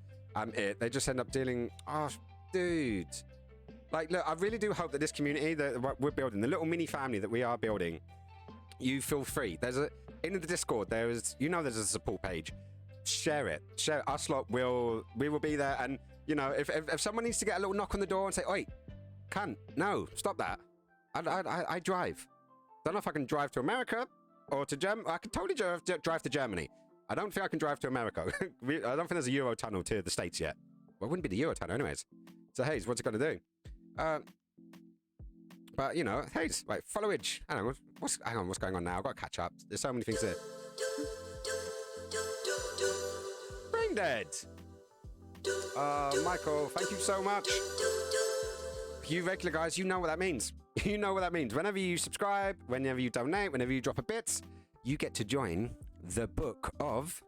it, they just end up dealing. Oh, dude. Like, look, I really do hope that this community that we're building, the little mini family that we are building, you feel free. In the Discord, there's a support page. Share it. Us lot we will be there. And, you know, if someone needs to get a little knock on the door and say, oi, no, stop that. I drive. Don't know if I can drive to America or to Germany. I can totally drive to Germany. I don't think I can drive to America. I don't think there's a Eurotunnel to the States yet. Well, it wouldn't be the Eurotunnel anyways. So, Hayes, what's it going to do? But, you know, Hayes, right, followage. Hang on, what's going on now? I've got to catch up. There's so many things here. Brain dead. Michael, thank you so much. You regular guys, you know what that means. You know what that means. Whenever you subscribe, whenever you donate, whenever you drop a bit, you get to join the Book of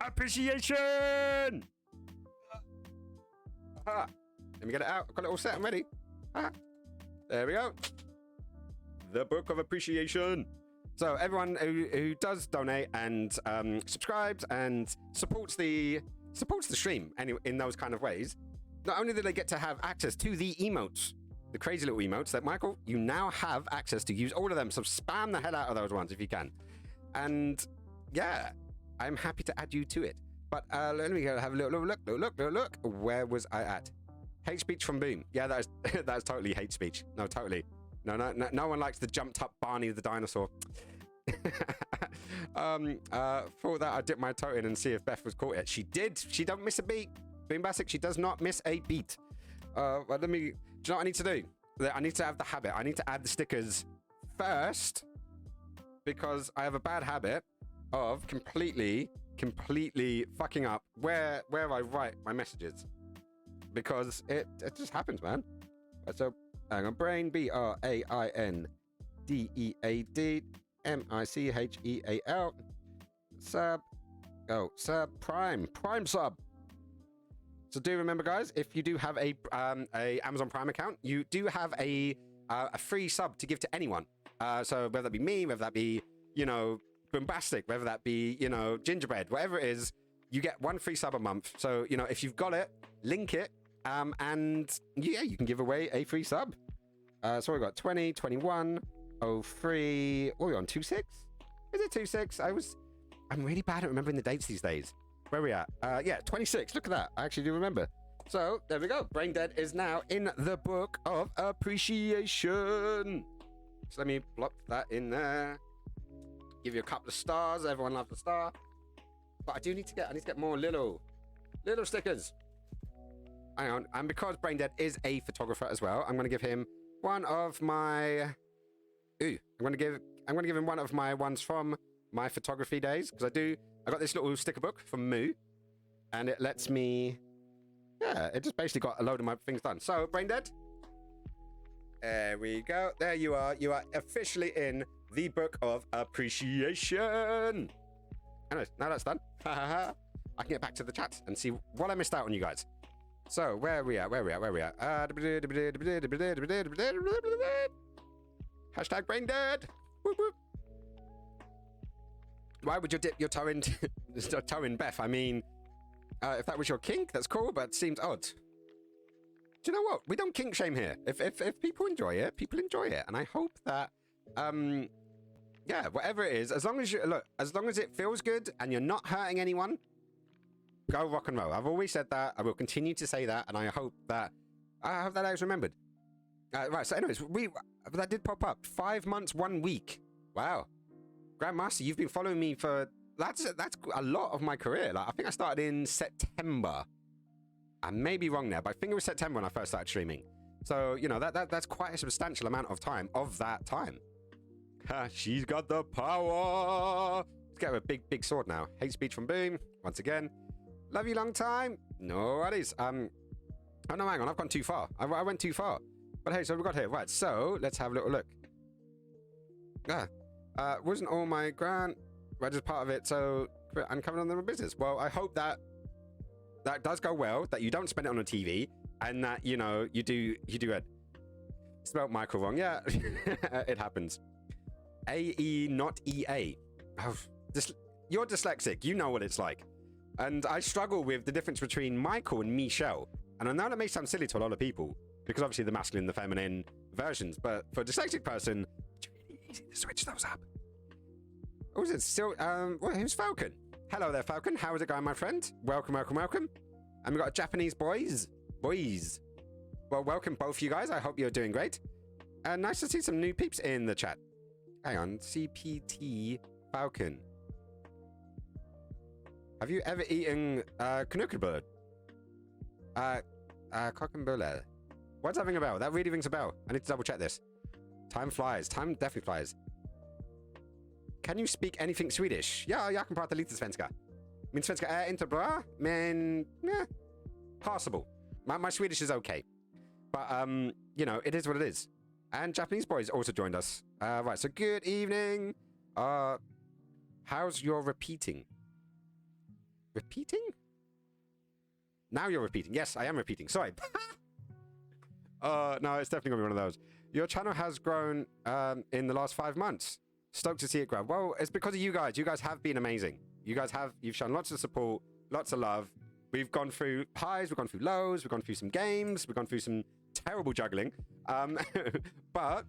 Appreciation. Let me get it out. I've got it all set. I'm ready. There we go. The Book of Appreciation. So everyone who does donate and subscribes and supports the stream in those kind of ways, not only do they get to have access to the emotes, the crazy little emotes that, Michael, you now have access to use all of them. So spam the hell out of those ones if you can. And yeah, I'm happy to add you to it. But let me go have a little look. Where was I at? Hate speech from Boom. Yeah, that is totally hate speech. No, totally. No one likes the jumped up Barney the dinosaur. For that, I dipped my toe in and see if Beth was caught yet. She did. She don't miss a beat. Boombastic, she does not miss a beat. But let me you know what I need to do? I need to have the habit. I need to add the stickers first because I have a bad habit of completely fucking up where I write my messages because it just happens, man. So hang on, brain BRAINDEADMICHEAL sub prime sub. So do remember, guys, if you do have a Amazon Prime account, you do have a free sub to give to anyone. So whether that be me, whether that be, you know, Bombastic, whether that be, you know, Gingerbread, whatever it is, you get one free sub a month. So, you know, if you've got it, link it, and yeah, you can give away a free sub. So we've got 20, 21, 03, what are we on, 26? Is it 26? I'm really bad at remembering the dates these days. Where are we at? Yeah, 26. Look at that. I actually do remember. So there we go. Brain Dead is now in the book of appreciation. So let me block that in there. Give you a couple of stars. Everyone loves the star. But I need to get more little stickers. Hang on. And because Brain Dead is a photographer as well, I'm going to give him one of my... I'm going to give him one of my ones from my photography days. Because I got this little sticker book from Moo. And it lets me... Yeah, it just basically got a load of my things done. So, Brain Dead. There we go. There you are. You are officially in the book of appreciation. Anyways, now that's done. I can get back to the chat and see what I missed out on, you guys. So, where are we at? Hashtag Brain Dead. Whoop, whoop. Why would you dip your toe in Beth? I mean, if that was your kink, that's cool, but it seems odd. Do you know what? We don't kink shame here. If people enjoy it, people enjoy it. And I hope that, yeah, whatever it is, as long as it feels good and you're not hurting anyone, go rock and roll. I've always said that. I will continue to say that. And I hope that I was remembered. Right. So anyways, that did pop up. 5 months, 1 week. Wow. Grandmaster, you've been following me for, that's a lot of my career. Like, I think I started in September. I may be wrong there, but I think it was September when I first started streaming. So, you know, that's quite a substantial amount of time of that time. She's got the power. Let's get her a big sword now. Hate speech from Boom. Once again. Love you long time. No worries. Oh no, hang on. I've gone too far. I went too far. But hey, so we've got here. Right, so let's have a little look. Wasn't all my grant, right, just part of it, so I'm coming on the business. Well, I hope that does go well, that you don't spend it on a TV, and that, you know, you do it. Spelled Michael wrong. Yeah, it happens. A-E, not E-A. Oh, you're dyslexic. You know what it's like. And I struggle with the difference between Michael and Michelle. And I know that may sound silly to a lot of people, because obviously the masculine and the feminine versions, but for a dyslexic person, it's really easy to switch those up. Oh, is it still, who's Falcon? Hello there, Falcon. How is it going, my friend? Welcome. And we've got Japanese boys. Well, welcome both you guys. I hope you're doing great. And nice to see some new peeps in the chat. Hang on, CPT Falcon. Have you ever eaten Knökelbröd? Kokkenbulle. What's that ring a bell? That really rings a bell. I need to double check this. Time flies. Time definitely flies. Can you speak anything Swedish? Ja, jag kan prata lite svenska. Min svenska är inte bra, men passable. My Swedish is okay. But, you know, it is what it is. And Japanese boys also joined us. Right, so good evening. How's your repeating? Repeating? Now you're repeating. Yes, I am repeating. Sorry. No, it's definitely going to be one of those. Your channel has grown in the last 5 months. Stoked to see it grow. Well, it's because of you guys. You guys have been amazing. You've shown lots of support, lots of love. We've gone through highs, we've gone through lows, we've gone through some games, we've gone through some terrible juggling. But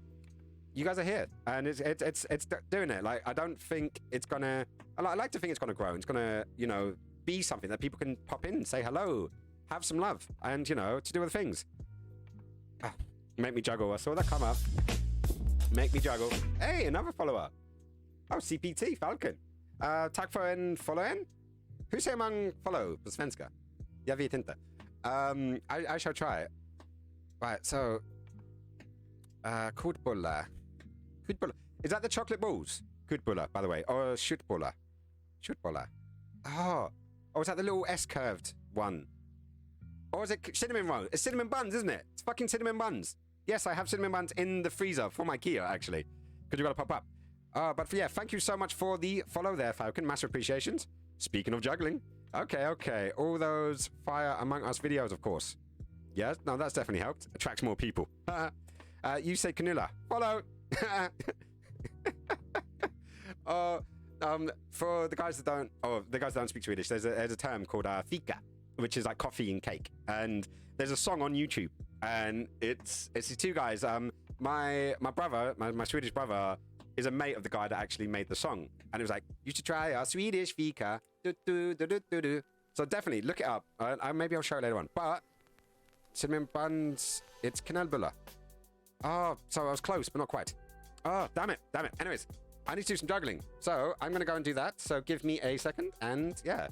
you guys are here, and it's doing it. Like, I don't think it's gonna. I like to think it's gonna grow. It's gonna, you know, be something that people can pop in and say hello, have some love, and, you know, to do other things. Make me juggle. I saw that come up. Make me juggle. Hey, another follower. Oh, CPT Falcon. Tack för en follow-in. Hur säger man follow på svenska? Jag vet inte. I shall try. Right, so Kutbulla. Kutbulla. Is that the chocolate balls? Kutbulla, by the way. Or Shutbulla. Shutbulla. Oh. Oh, is that the little S-curved one? Or is it cinnamon roll? It's cinnamon buns, isn't it? It's fucking cinnamon buns. Yes, I have cinnamon buns in the freezer from IKEA, actually. Because you gotta pop up. But yeah, thank you so much for the follow there, Falcon. Massive appreciations. Speaking of juggling. Okay. All those Fire Among Us videos, of course. Yeah, no, that's definitely helped. Attracts more people. You say Canula. Follow. For the guys that don't speak Swedish, there's a term called fika, which is like coffee and cake. And there's a song on YouTube, and it's these two guys. My brother, my Swedish brother, is a mate of the guy that actually made the song, and it was like, you should try a Swedish fika. So definitely look it up. Maybe I'll show it later on. But cinnamon buns, it's kanelbulle. Oh, so I was close, but not quite. Oh, damn it. Anyways, I need to do some juggling. So I'm going to go and do that. So give me a second, and yeah,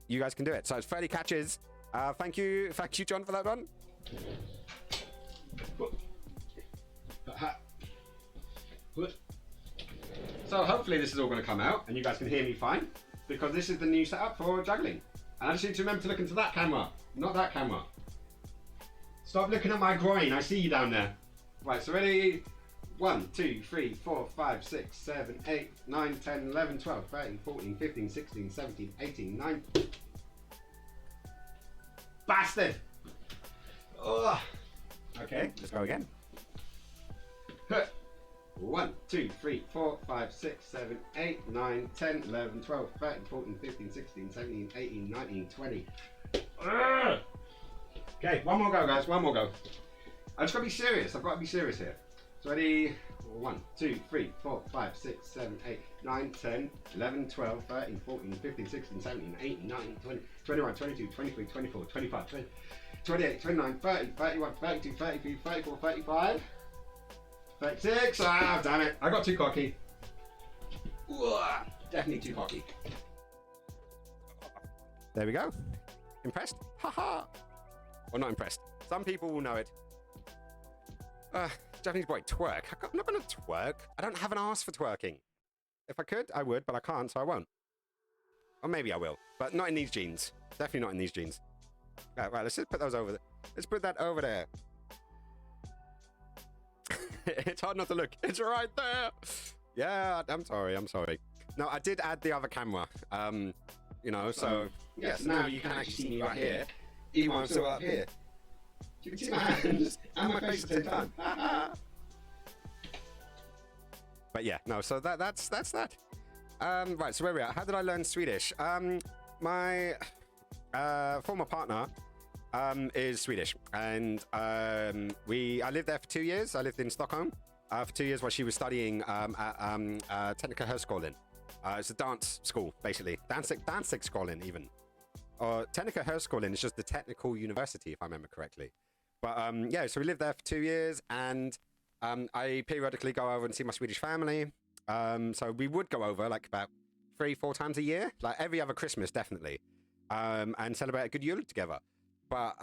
you guys can do it. So it's 30 catches. Thank you, John, for that one. So hopefully this is all going to come out, and you guys can hear me fine, because this is the new setup for juggling. And I just need to remember to look into that camera, not that camera. Stop looking at my groin, I see you down there. Right, so ready? 1, 2, 3, 4, 5, 6, 7, 8, 9, 10, 11, 12, 13, 14, 15, 16, 17, 18, 9. Bastard! Oh. Okay, let's go again. 1, 2, 3, 4, 5, 6, 7, 8, 9, 10, 11, 12, 13, 14, 15, 16, 17, 18, 19, 20. Okay, one more go, guys, one more go. I just gotta be serious, I've gotta be serious here. So ready? 1, 2, 3, 4, 5, 6, 7, 8, 9, 10, 11, 12, 13, 14, 15, 16, 17, 18, 19, 20, 21, 22, 23, 24, 25, 20, 28, 29, 30, 31, 32, 33, 34, 35, 36. Ah, damn it. I got too cocky. Ooh, definitely too cocky. There we go. Impressed? Haha. Or not impressed. Some people will know it. Japanese boy, twerk. I'm not going to twerk. I don't have an ass for twerking. If I could, I would, but I can't, so I won't. Or maybe I will, but not in these jeans. Definitely not in these jeans. Right, let's just put those over there. Let's put that over there. It's hard not to look. It's right there. Yeah, I'm sorry. No, I did add the other camera. You know, so yes, now you can actually see me right here. Even when I'm still up here. You can see my hands and my face at the same time. But yeah, no, so that's that. Right, so where are we at? How did I learn Swedish? My former partner is Swedish, and I lived there for 2 years. I lived in Stockholm for 2 years while she was studying at Tekniska Högskolan. It's a dance school, basically. Dansigskolan, even. Tekniska Högskolan is just the technical university, if I remember correctly. But yeah, so we lived there for 2 years, and I periodically go over and see my Swedish family. So we would go over like about 3-4 times a year, like every other Christmas, definitely, and celebrate a good Yule together. But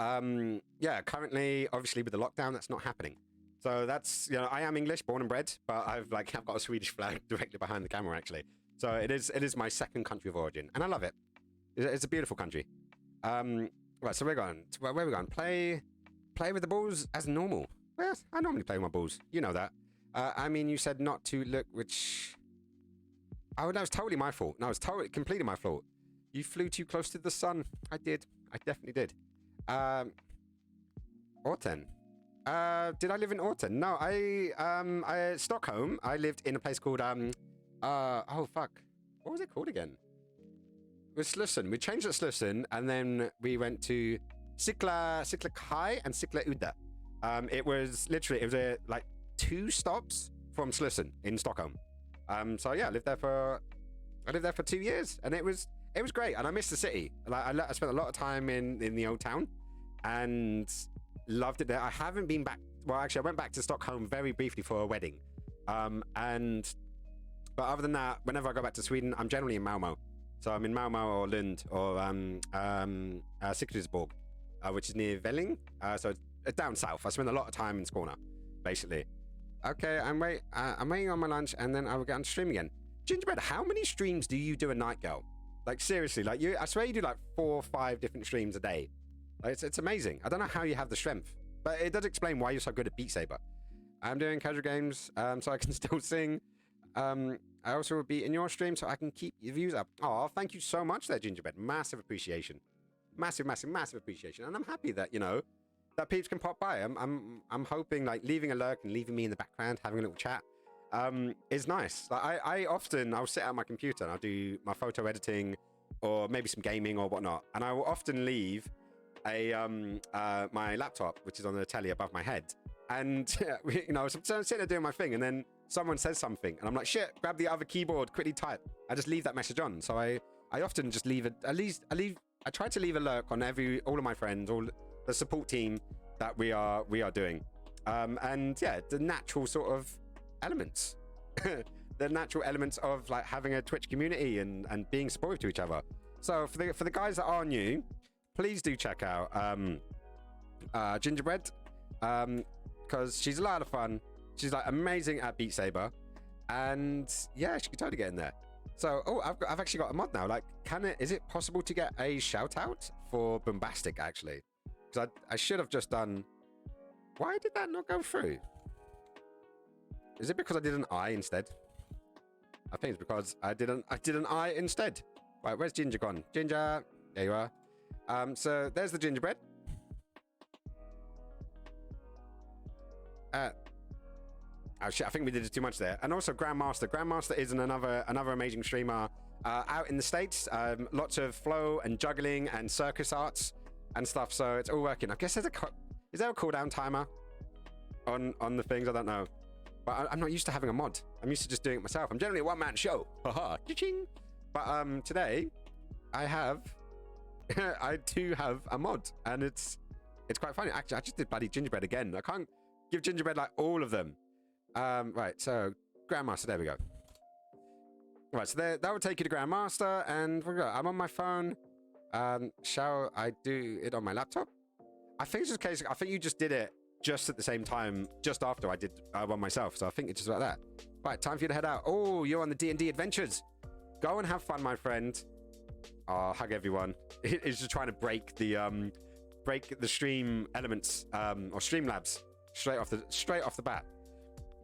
yeah, currently, obviously, with the lockdown, that's not happening. So that's, you know, I am English, born and bred, but I've got a Swedish flag directly behind the camera, actually. So it is my second country of origin, and I love it. It's a beautiful country. Right, so we're going. Where are we going? Play with the balls as normal. Well, I normally play with my balls. You know that. I mean, you said not to look, which... Oh, that was totally my fault. No, it was completely my fault. You flew too close to the sun. I did. I definitely did. Orten. Did I live in Orten? No, Stockholm. I lived in a place called, oh, fuck. What was it called again? It was Slussen. We changed it to Slussen, and then we went to Sickla Kai and Sickla Udde. It was like 2 stops from Slussen in Stockholm. So yeah, I lived there for 2 years, and it was great, and I missed the city. Like I spent a lot of time in the old town, and loved it there. I haven't been back. Well, actually, I went back to Stockholm very briefly for a wedding, but other than that, whenever I go back to Sweden, I'm generally in Malmo. So I'm in Malmo or Lund or Sigtuna, which is near Velling. So down south. I spend a lot of time in Scorner, basically. Okay, I'm waiting on my lunch, and then I will get on stream again. Gingerbread, how many streams do you do a night, girl? Like seriously, like I swear you do like 4 or 5 different streams a day. Like, it's amazing. I don't know how you have the strength, but it does explain why you're so good at Beat Saber. I'm doing casual games, so I can still sing. I also will be in your stream, so I can keep your views up. Oh, thank you so much there, Gingerbread. Massive appreciation. Massive, massive, massive appreciation. And I'm happy that, you know, that peeps can pop by. I'm hoping, like, leaving a lurk and leaving me in the background, having a little chat, is nice. Like, I'll sit at my computer and I'll do my photo editing or maybe some gaming or whatnot. And I will often leave my laptop, which is on the telly above my head. And, you know, so I'm sitting there doing my thing, and then someone says something, and I'm like, shit, grab the other keyboard, quickly type. I just leave that message on. So I often just leave it, I try to leave a lurk on all of my friends, all the support team that we are doing. And yeah, the natural sort of elements, the natural elements of like having a Twitch community and being supportive to each other. So for the guys that are new, please do check out Gingerbread, because she's a lot of fun. She's like amazing at Beat Saber, and yeah, she can totally get in there. So, I've actually got a mod now. Like, is it possible to get a shout out for Bombastic actually? Because I should have just done. Why did that not go through? Is it because I did an I instead? I think it's because I did an I instead. Right, where's Ginger gone? Ginger, there you are. So there's the gingerbread. Oh shit, I think we did too much there. And also Grandmaster. Grandmaster is another amazing streamer out in the States. Lots of flow and juggling and circus arts and stuff. So it's all working. I guess is there a cooldown timer on the things? I don't know. But I'm not used to having a mod. I'm used to just doing it myself. I'm generally a one-man show. Haha. Cha-ching. But today I do have a mod, and it's quite funny. Actually, I just did bloody Gingerbread again. I can't give Gingerbread like all of them. Right, so Grandmaster, there we go. Right, so that will take you to Grandmaster, and I'm on my phone. Shall I do it on my laptop? I think it's just a case. I think you just did it just at the same time, just after I did one myself. So I think it's just about that. Right, time for you to head out. Oh, you're on the D&D adventures. Go and have fun, my friend. Oh, hug everyone. It's just trying to break the stream elements or Streamlabs straight off the bat.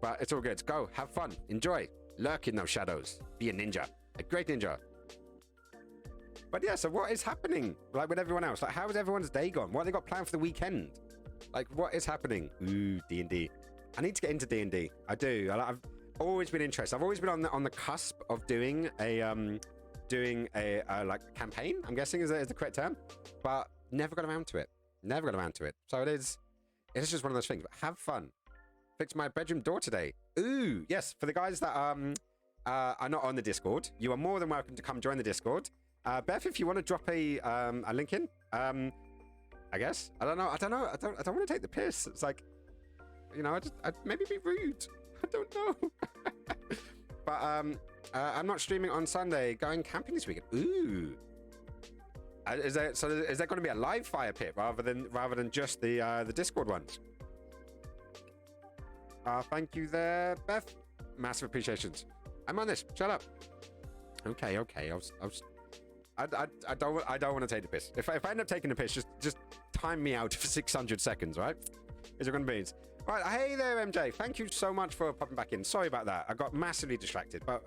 But it's all good. Go, have fun, enjoy, lurk in those shadows, be a ninja, a great ninja. But yeah, so what is happening like with everyone else? Like, how is everyone's day gone? What have they got planned for the weekend? Like, what is happening? Ooh, D&D. I need to get into D&D. I do. I've always been interested. I've always been on the cusp of doing a like campaign. I'm guessing is the correct term, but never got around to it. So it's just one of those things. But have fun. Fixed my bedroom door today. Ooh, yes. For the guys that are not on the Discord, you are more than welcome to come join the Discord. Beth, if you want to drop a link in, I guess. I don't know. I don't want to take the piss. It's like, you know, I'd maybe be rude. I don't know. But I'm not streaming on Sunday. Going camping this weekend. Ooh. Is there going to be a live fire pit rather than just the Discord ones? Thank you there, Beth. Massive appreciations. I'm on this. Shut up. Okay. I don't want to take the piss. If I end up taking the piss, just time me out for 600 seconds, right? Is it going to be? Right. Hey there, MJ. Thank you so much for popping back in. Sorry about that. I got massively distracted. But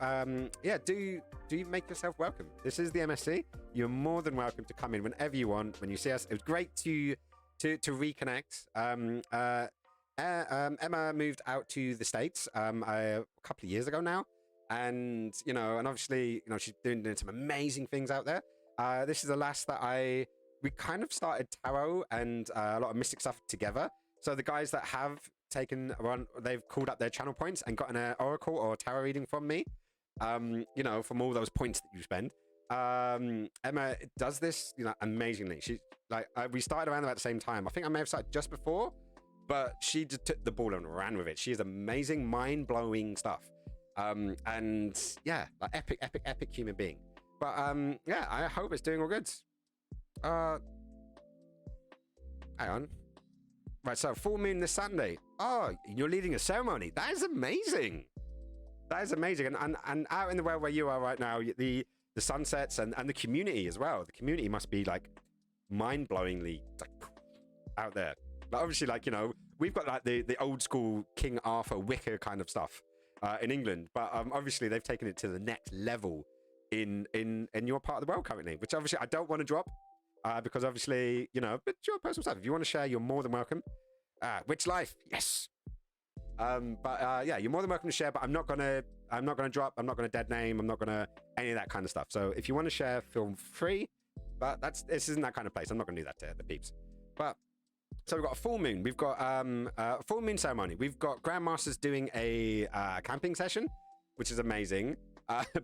yeah, do you make yourself welcome? This is the MSC. You're more than welcome to come in whenever you want. When you see us, it was great to reconnect. Emma moved out to the States a couple of years ago now, and obviously she's doing some amazing things out there. This is the last that we kind of started tarot and a lot of mystic stuff together. So the guys that have taken one, they've called up their channel points and gotten an oracle or a tarot reading from me. From all those points that you spend. Emma does this, amazingly. She we started around about the same time. I think I may have started just before. But she just took the ball and ran with it. She is amazing, mind-blowing stuff. And yeah, like epic human being. But yeah, I hope it's doing all good. Hang on. Right, so full moon this Sunday. Oh, you're leading a ceremony. That is amazing. That is amazing. And out in the world where you are right now, the sunsets and the community as well. The community must be like mind-blowingly like, out there. Like, obviously, like, you know, we've got like the old school King Arthur Wicker kind of stuff in England, but obviously they've taken it to the next level in your part of the world currently, which obviously I don't want to drop because obviously, you know, but your personal stuff. If you want to share, you're more than welcome. Witch Life, yes. Yeah, you're more than welcome to share, but I'm not gonna drop. I'm not gonna dead name. I'm not gonna any of that kind of stuff. So if you want to share, feel free. But this isn't that kind of place. I'm not gonna do that to the peeps. But so we've got a full moon. We've got a full moon ceremony. We've got Grandmasters doing a camping session, which is amazing.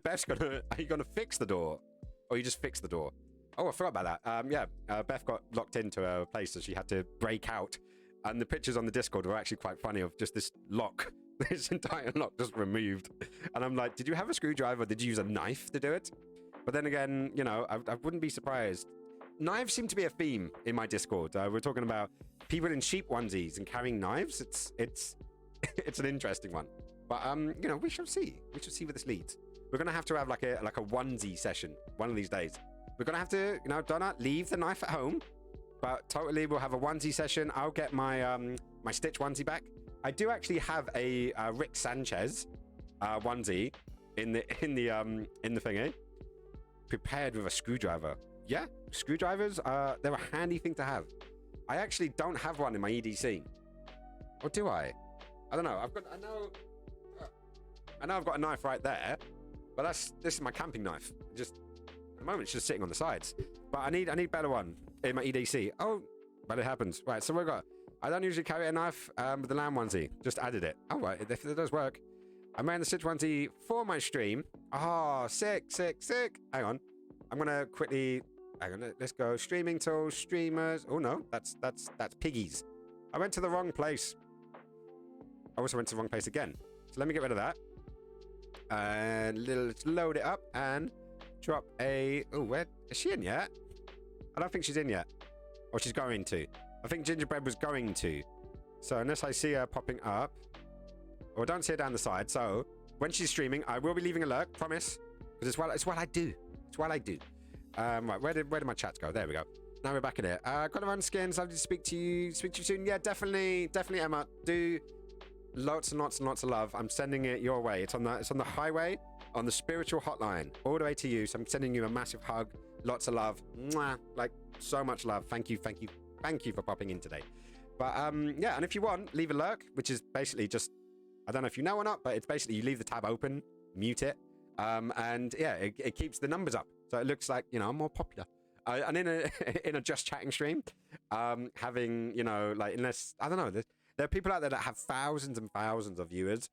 Beth's are you gonna fix the door, or you just fix the door? Oh, I forgot about that. Beth got locked into a place, so she had to break out. And the pictures on the Discord were actually quite funny of just this lock, this entire lock just removed. And I'm like, did you have a screwdriver? Did you use a knife to do it? But then again, you know, I wouldn't be surprised. Knives seem to be a theme in my Discord. We're talking about people in sheep onesies and carrying knives. It's an interesting one. But you know, we shall see. We shall see where this leads. We're gonna have to have like a onesie session one of these days. We're gonna have to, you know, Donna, leave the knife at home. But totally, we'll have a onesie session. I'll get my my Stitch onesie back. I do actually have a Rick Sanchez onesie in the thingy, prepared with a screwdriver. Yeah, screwdrivers they're a handy thing to have. I actually don't have one in my EDC, or do I? I don't know. I know I've got a knife right there, but this is my camping knife. Just at the moment, it's just sitting on the sides. But I need better one in my EDC. Oh, but it happens. Right, so we've got, I don't usually carry a knife with the lamb onesie. Just added it. Oh, right, if it does work. I'm wearing the Stitch onesie for my stream. Oh, sick. Hang on. I'm gonna quickly, hang on, let's go. Streaming tools, streamers. Oh no, that's piggies. I went to the wrong place. I also went to the wrong place again. So let me get rid of that. And let's load it up and drop a, oh, where, is she in yet? I don't think she's in yet. Or she's going to. I think Gingerbread was going to. So unless I see her popping up, or don't see her down the side. So when she's streaming, I will be leaving a lurk, promise. Because it's what I do. It's what I do. Right, where did my chats go? There we go. Now we're back in it. Got around skins. Lovely to speak to you soon. Yeah, definitely, Emma. Do lots and lots and lots of love. I'm sending it your way. It's on the highway, on the spiritual hotline, all the way to you. So I'm sending you a massive hug. Lots of love. Mwah. Like, so much love. Thank you for popping in today. But yeah, and if you want, leave a lurk, which is basically just, I don't know if you know or not, but it's basically you leave the tab open, mute it, and yeah, it keeps the numbers up. So it looks like, you know, I'm more popular. And in a just chatting stream, having, you know, like, unless, I don't know, there are people out there that have thousands and thousands of viewers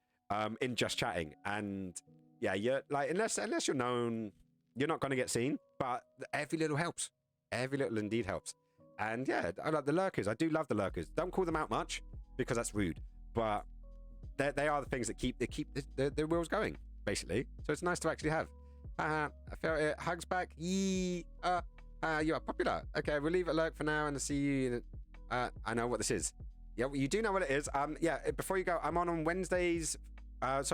in just chatting. And yeah, you're like, unless you're known, you're not going to get seen, but every little helps. Every little indeed helps. And yeah, I like the lurkers. I do love the lurkers. Don't call them out much because that's rude, but they are the things that keep the wheels going, basically. So it's nice to actually have. I felt it. Hugs back. Yee. You are popular. Okay, we'll leave it lurk for now and I'll see you. I know what this is. Yeah, you do know what it is. Yeah, before you go, I'm on Wednesdays.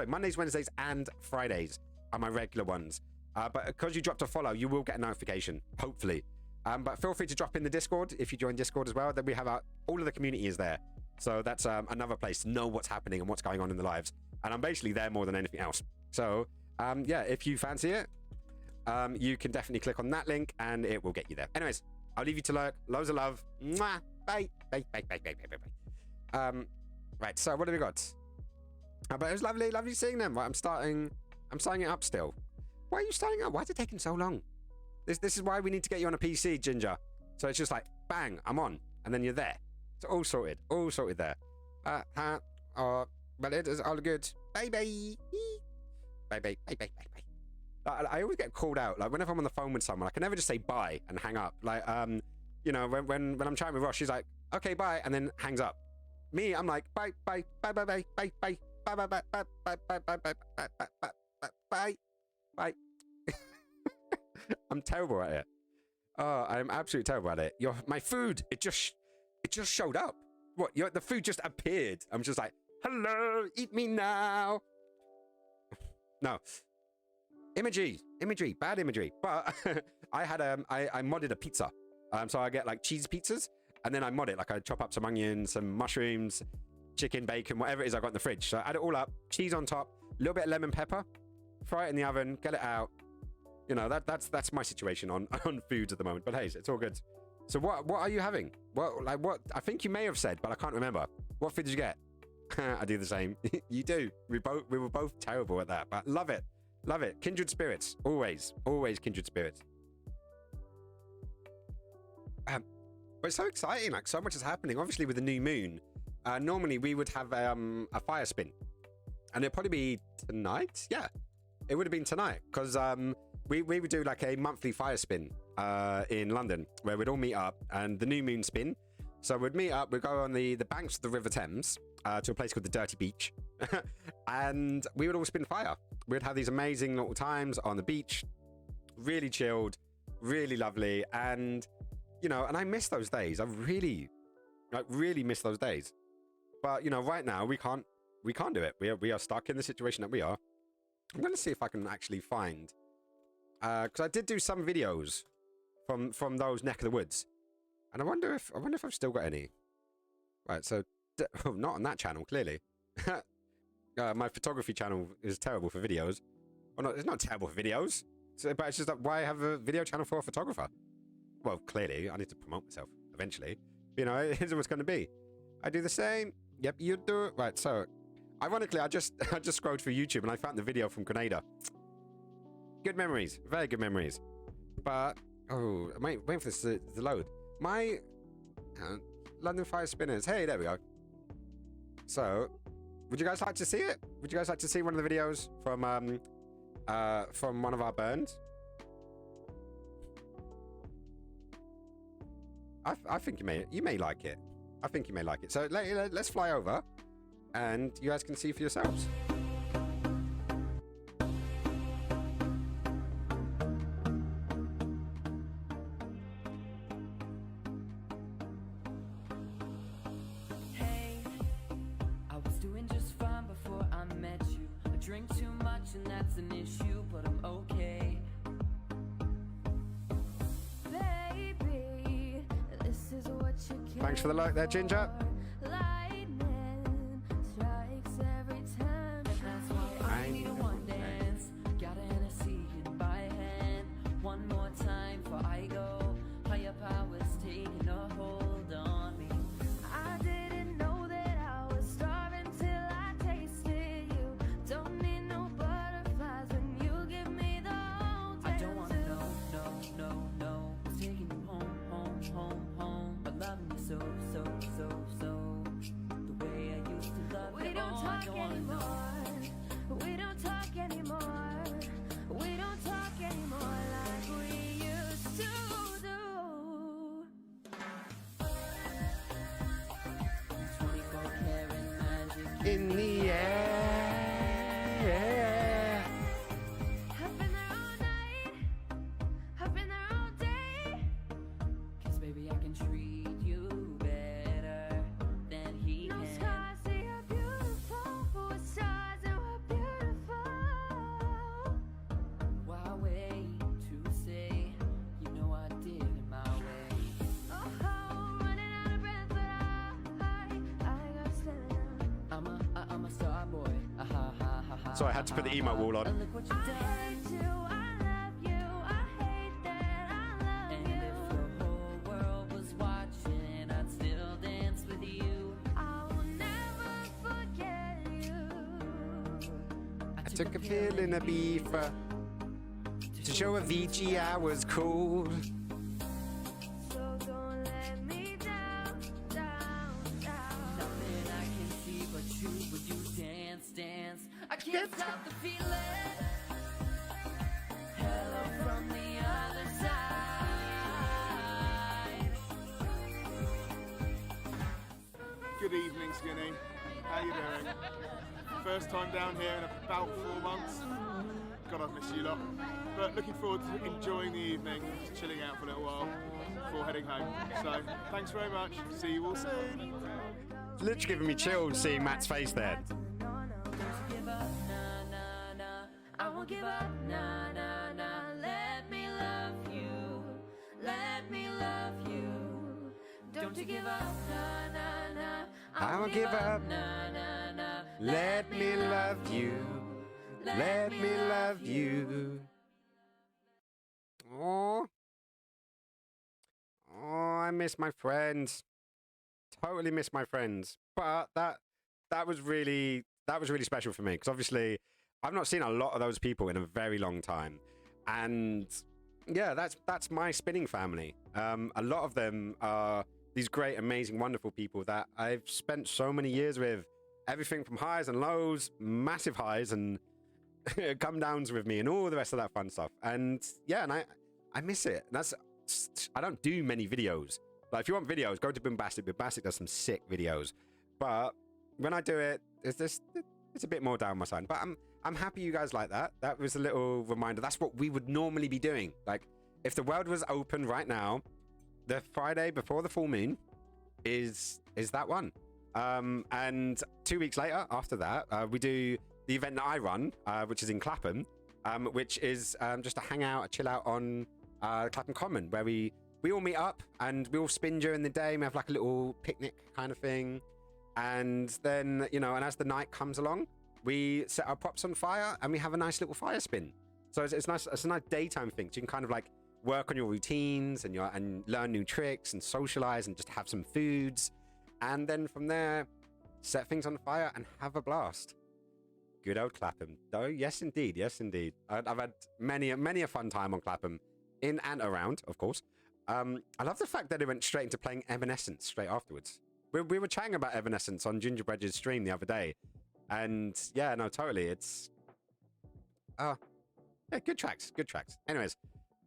Mondays, Wednesdays, and Fridays are my regular ones. But because you dropped a follow, you will get a notification, hopefully. But feel free to drop in the Discord if you join Discord as well. Then we have all of the community is there. So that's another place to know what's happening and what's going on in the lives. And I'm basically there more than anything else. So yeah, if you fancy it, you can definitely click on that link and it will get you there. Anyways, I'll leave you to lurk. Loads of love. Mwah. Bye. Bye. Right, so what have we got? But it was lovely seeing them. Right, I'm starting it up still. Why are you starting up? Why is it taking so long? This is why we need to get you on a PC, Ginger. So it's just like, bang, I'm on. And then you're there. It's all sorted there. But it is all good. Bye. Bye. I always get called out. Like, whenever I'm on the phone with someone, I can never just say bye and hang up. Like, you know, when I'm chatting with Ross, she's like, okay, bye, and then hangs up. Me, I'm like, bye. I'm terrible at it. Oh, I'm absolutely terrible at it. My food, it just showed up. What? The food just appeared. I'm just like, hello, eat me now. No. Imagery, bad imagery. But I had I modded a pizza. So I get like cheese pizzas, and then I mod it. Like I chop up some onions, some mushrooms, chicken, bacon, whatever it is I got in the fridge. So I add it all up, cheese on top, a little bit of lemon pepper, fry it in the oven, get it out. You know, that's my situation on foods at the moment. But hey, it's all good. So what are you having? What? I think you may have said, but I can't remember. What food did you get? I do the same. You do. We were both terrible at that, but love it. Love it. Kindred spirits. Always kindred spirits. But it's so exciting. Like, so much is happening. Obviously, with the new moon, normally we would have a fire spin. And it'd probably be tonight. Yeah, it would have been tonight. Because we would do like a monthly fire spin in London, where we'd all meet up and the new moon spin. So we'd meet up, we'd go on the banks of the River Thames to a place called the Dirty Beach. And we would all spin fire. We'd have these amazing little times on the beach. Really chilled, really lovely. And, you know, and I miss those days. I really miss those days. But, you know, right now we can't do it. We are stuck in the situation that we are. I'm going to see if I can actually find, because I did do some videos from those neck of the woods. And I wonder if I've still got any. Right, so not on that channel, clearly. My photography channel is terrible for videos. Well, no, it's not terrible for videos. But it's just that why have a video channel for a photographer? Well, clearly, I need to promote myself eventually. You know, it is what's going to be. I do the same. Yep, you do it. Right, so ironically, I just scrolled through YouTube and I found the video from Grenada. Good memories, very good memories. But oh, waiting for this to load. My London Fire Spinners. Hey, there we go. So, would you guys like to see it? Would you guys like to see one of the videos from one of our burns? I think you may like it. I think you may like it. So let's fly over, and you guys can see for yourselves. Thanks for the like there, Ginger. In the air. I've been there all night. I've been there all day. 'Cause baby, I can treat you better than he can. No skies, they are beautiful. With stars, they were beautiful. Why wait to say, you know I did it my way. Oh, running out of breath, but I got standing up. I'm a star boy. So I had to put the emo wall on. And look what you done. I hate you, I love you, I hate that I love you. And if the whole world was watching, I'd still dance with you. I will never forget you. I took a pill in a beaver to show Avicii I was cool. So don't let me down, down, down. Nothing I can see but you dance. I can't stop the feeling. Hello from the other side. Good evening, Skinny. How you doing? First time down here in about 4 months. God, I've missed you lot. But looking forward to enjoying the evening, just chilling out for a little while before heading home. So, thanks very much. See you all soon. literally giving me chills seeing Matt's face there. I won't give up, nah, nah, nah. Let me love you. Let me love you. Don't you give up, nah, nah, nah. I won't give up. Nah, nah, nah. Let me love you. Let me love you. Oh. Oh, I miss my friends. Totally miss my friends. But that was really special for me because obviously I've not seen a lot of those people in a very long time. And yeah, that's my spinning family. A lot of them are these great, amazing, wonderful people that I've spent so many years with. Everything from highs and lows, massive highs and come downs with me and all the rest of that fun stuff. And yeah, and I miss it. I don't do many videos. Like if you want videos, go to Boombastic. Boombastic does some sick videos. But when I do it, it's a bit more down my side. But I'm happy you guys like that. That was a little reminder. That's what we would normally be doing. Like if the world was open right now, the Friday before the full moon is that one. And 2 weeks later, after that, we do the event that I run, which is in Clapham, which is just a hangout, a chill out on Clapham Common, where we all meet up and we all spin during the day. We have like a little picnic kind of thing. And then, you know, and as the night comes along, we set our props on fire and we have a nice little fire spin. So it's nice. It's a nice daytime thing. So you can kind of like work on your routines and learn new tricks and socialize and just have some foods. And then from there, set things on fire and have a blast. Good old Clapham. Oh, yes, indeed. Yes, indeed. I've had many a fun time on Clapham, in and around, of course. I love the fact that it went straight into playing Evanescence straight afterwards. We were chatting about Evanescence on Gingerbread's stream the other day. And yeah, no, totally. It's... yeah, good tracks. Good tracks. Anyways,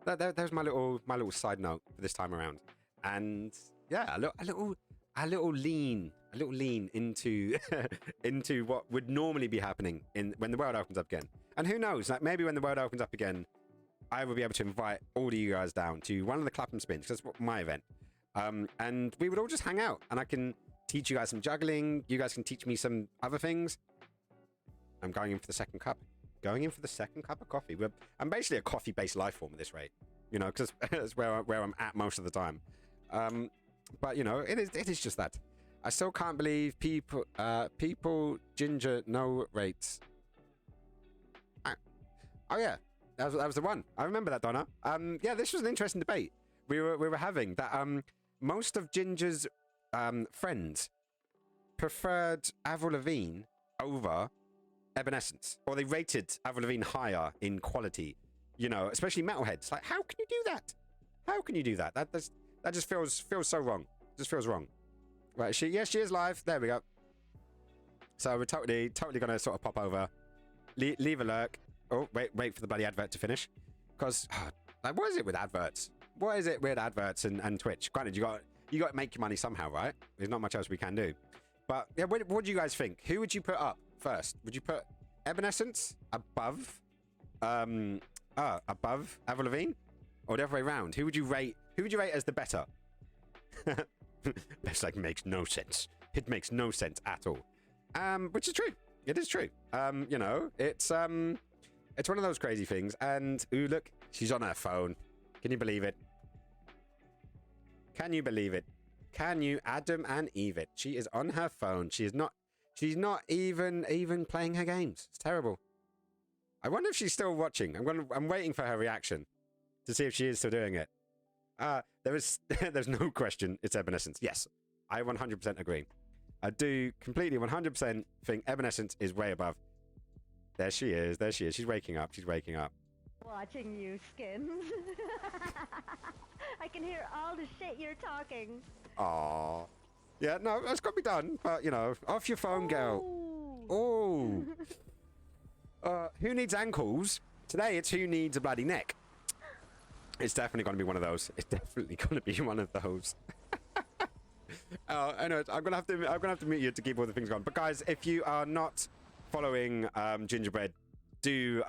there's my little side note for this time around. And yeah, a little lean into into what would normally be happening when the world opens up again. And who knows, like maybe when the world opens up again, I will be able to invite all of you guys down to one of the Clapham spins, because that's my event. And we would all just hang out and I can teach you guys some juggling. You guys can teach me some other things. I'm going in for the second cup. Going in for the second cup of coffee. I'm basically a coffee-based life form at this rate, you know, because that's where I'm at most of the time. But you know, it is just that. I still can't believe people ginger no rates. Oh yeah, that was the one. I remember that, Donna. Yeah, this was an interesting debate we were having. That most of Ginger's friends preferred Avril Lavigne over Evanescence, or they rated Avril Lavigne higher in quality. You know, especially metalheads. Like, how can you do that? How can you do that? That just feels so wrong. Just feels wrong. Right, she is live. There we go. So we're totally gonna sort of pop over, leave a lurk. Oh, wait for the bloody advert to finish. Because like, what is it with adverts? What is it with adverts and Twitch? Granted, you got to make your money somehow, right? There's not much else we can do. But yeah, what do you guys think? Who would you put up first? Would you put Evanescence above above Avril Lavigne, or the other way around? Who would you rate as the better? That's like makes no sense. It makes no sense at all. Which is true. It is true. You know, it's one of those crazy things. And ooh, look, she's on her phone. Can you believe it? Can you believe it? Can you, Adam and Eve it? She is on her phone. She's not even playing her games. It's terrible. I wonder if she's still watching. I'm waiting for her reaction to see if she is still doing it. There's no question it's Evanescence. Yes, I 100% agree. I do completely 100% think Evanescence is way above. There she is. She's waking up. Watching you, Skins. I can hear all the shit you're talking. Aww. Yeah, no, that's got to be done. But, you know, off your phone, girl. Oh. Who needs ankles? Today it's who needs a bloody neck. It's definitely going to be one of those. Anyway, I'm gonna have to mute you to keep all the things going. But guys, if you are not following Gingerbread, do